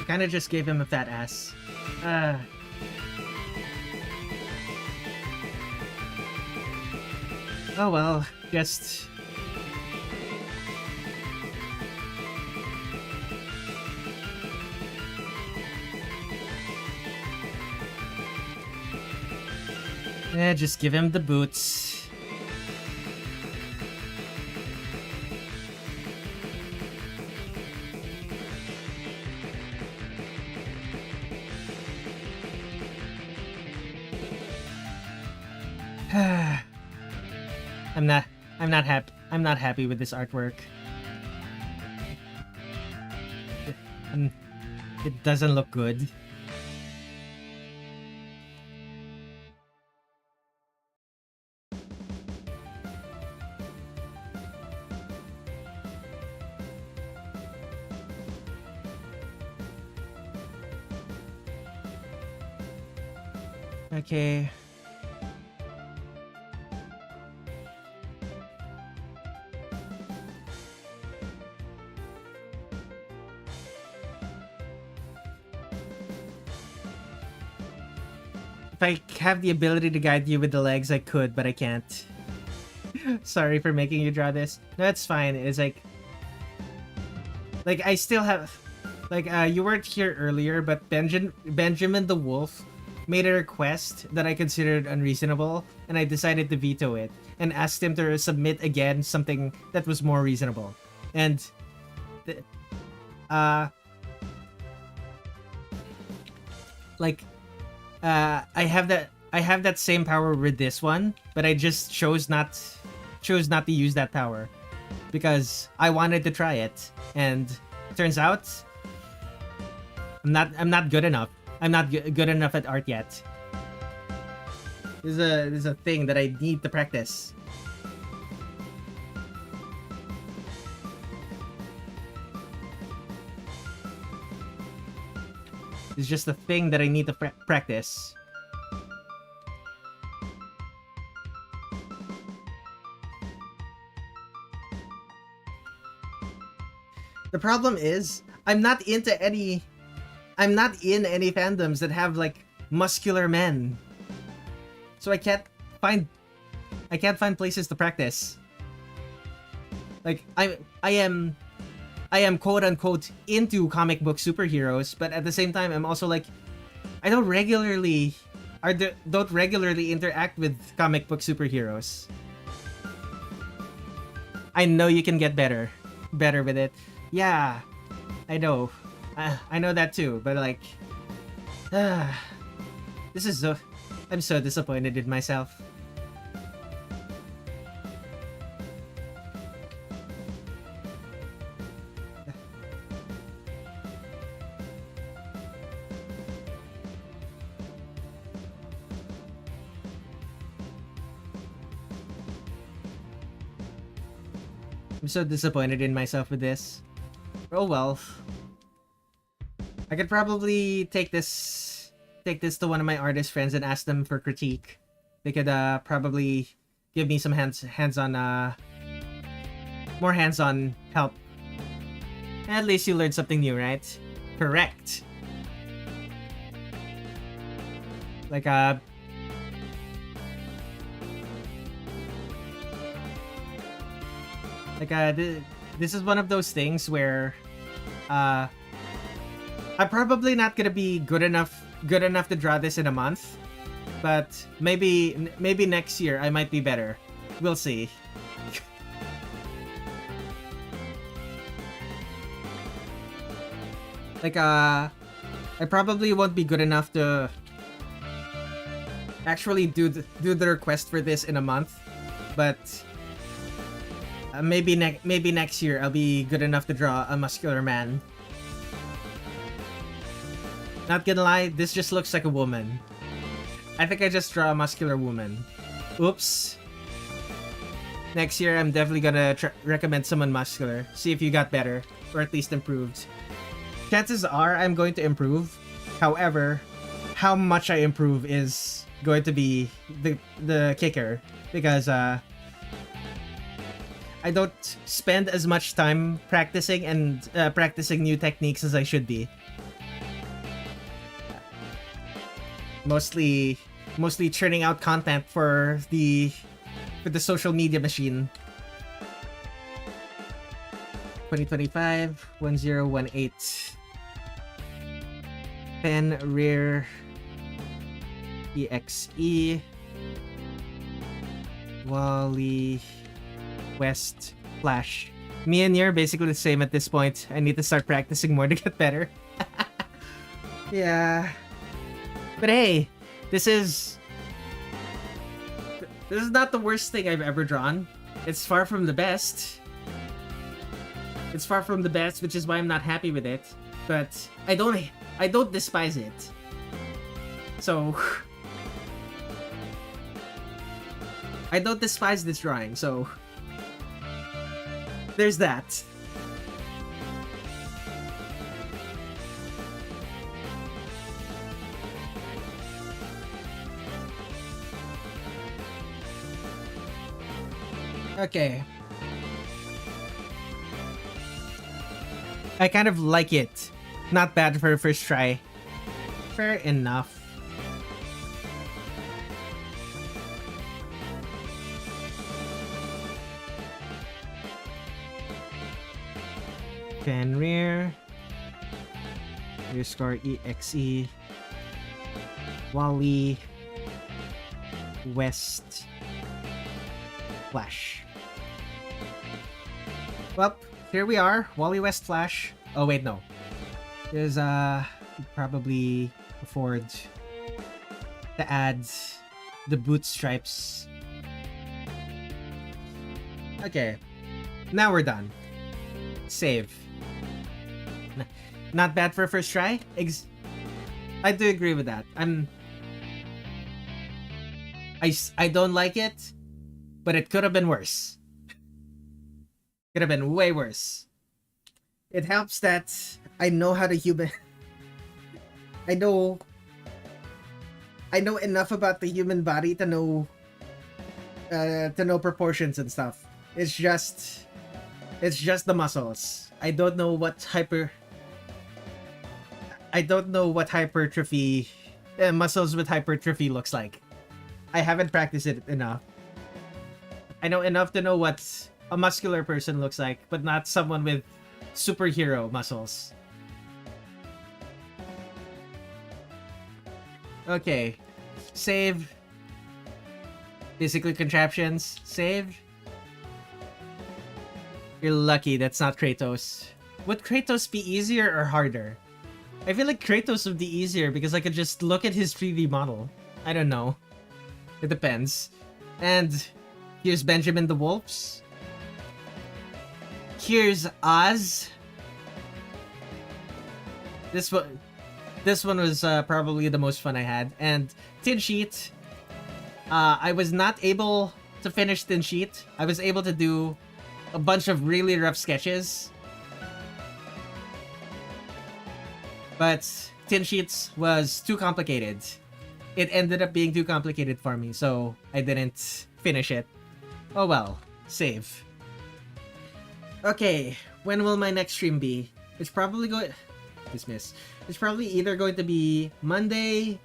Kinda just gave him a fat ass. Oh well, just... just give him the boots. I'm not happy with this artwork. It doesn't look good. Okay. If I have the ability to guide you with the legs, I could, but I can't. Sorry for making you draw this. No, it's fine. It's like I still have... Like, you weren't here earlier, but Benjamin the Wolf made a request that I considered unreasonable, and I decided to veto it, and asked him to submit again something that was more reasonable. And... I have that same power with this one, but I just chose not to use that power because I wanted to try it, and turns out I'm not good enough. I'm not good enough at art yet. This is a thing that I need to practice. It's just a thing that I need to practice. The problem is, I'm not in any fandoms that have like muscular men. So I can't find places to practice. Like I am quote unquote into comic book superheroes, but at the same time I'm also like I don't regularly interact with comic book superheroes. I know you can get better with it. Yeah, I know. I know that too, but like this is so... I'm so disappointed in myself. I'm so disappointed in myself with this. Oh well. I could probably take this to one of my artist friends and ask them for critique. They could probably give me some more hands-on help. At least you learned something new, right? Correct. Like this is one of those things where I'm probably not gonna be good enough to draw this in a month, but maybe next year I might be better. We'll see. Like, I probably won't be good enough to actually do the request for this in a month, but maybe next year I'll be good enough to draw a muscular man. Not gonna lie, this just looks like a woman. I think I just draw a muscular woman. Oops. Next year, I'm definitely gonna recommend someone muscular. See if you got better, or at least improved. Chances are I'm going to improve. However, how much I improve is going to be the kicker, because I don't spend as much time practicing and practicing new techniques as I should be. Mostly churning out content for the social media machine. 2025 1018. Pen rear EXE Wally West Flash. Me and you are basically the same at this point. I need to start practicing more to get better. Yeah. But hey, this is not the worst thing I've ever drawn. It's far from the best. It's far from the best, which is why I'm not happy with it. But I don't despise it. So I don't despise this drawing, so there's that. Okay. I kind of like it. Not bad for a first try. Fair enough. Pen rear. Underscore EXE. Wally. West. Flash. Well, here we are. Wally West Flash. Oh wait, no. There's probably afford to add the boot stripes. Okay. Now we're done. Save. Not bad for a first try. I do agree with that. I don't like it, but it could have been worse. Could have been way worse. It helps that I know how to human. I know enough about the human body to know proportions and stuff. It's just the muscles. I don't know what hypertrophy muscles with hypertrophy looks like. I haven't practiced it enough. I know enough to know what a muscular person looks like, but not someone with superhero muscles. Okay. Save. Basically contraptions. Save. You're lucky that's not Kratos. Would Kratos be easier or harder? I feel like Kratos would be easier because I could just look at his 3D model. I don't know. It depends. And here's Benjamin the Wolves. Here's Oz. This one was probably the most fun I had. And Tin Sheet. I was not able to finish Tin Sheet. I was able to do a bunch of really rough sketches. But Tin Sheets was too complicated. It ended up being too complicated for me, so I didn't finish it. Oh well. Save. Okay, when will my next stream be? It's probably going... Dismiss. It's probably either going to be Monday...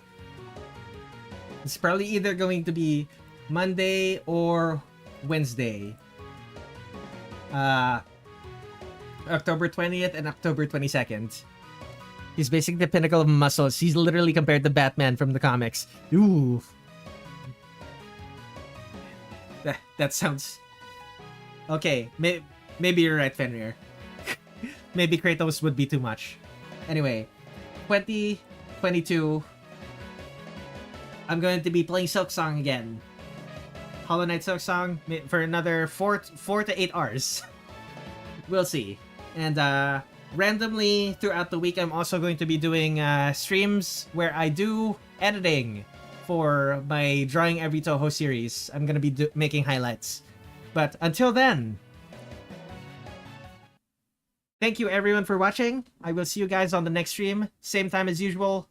It's probably either going to be Monday or Wednesday. October 20th and October 22nd. He's basically the pinnacle of muscles. He's literally compared to Batman from the comics. Ooh. That sounds... Okay, maybe you're right, Fenrir. Maybe Kratos would be too much. Anyway, 2022, I'm going to be playing Silksong again. Hollow Knight Silksong for another 4 to 8 hours. We'll see. And randomly throughout the week, I'm also going to be doing streams where I do editing for my Drawing Every Toho series. I'm going to be making highlights. But until then, thank you everyone for watching. I will see you guys on the next stream. Same time as usual.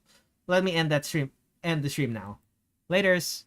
Let me end the stream now. Laters.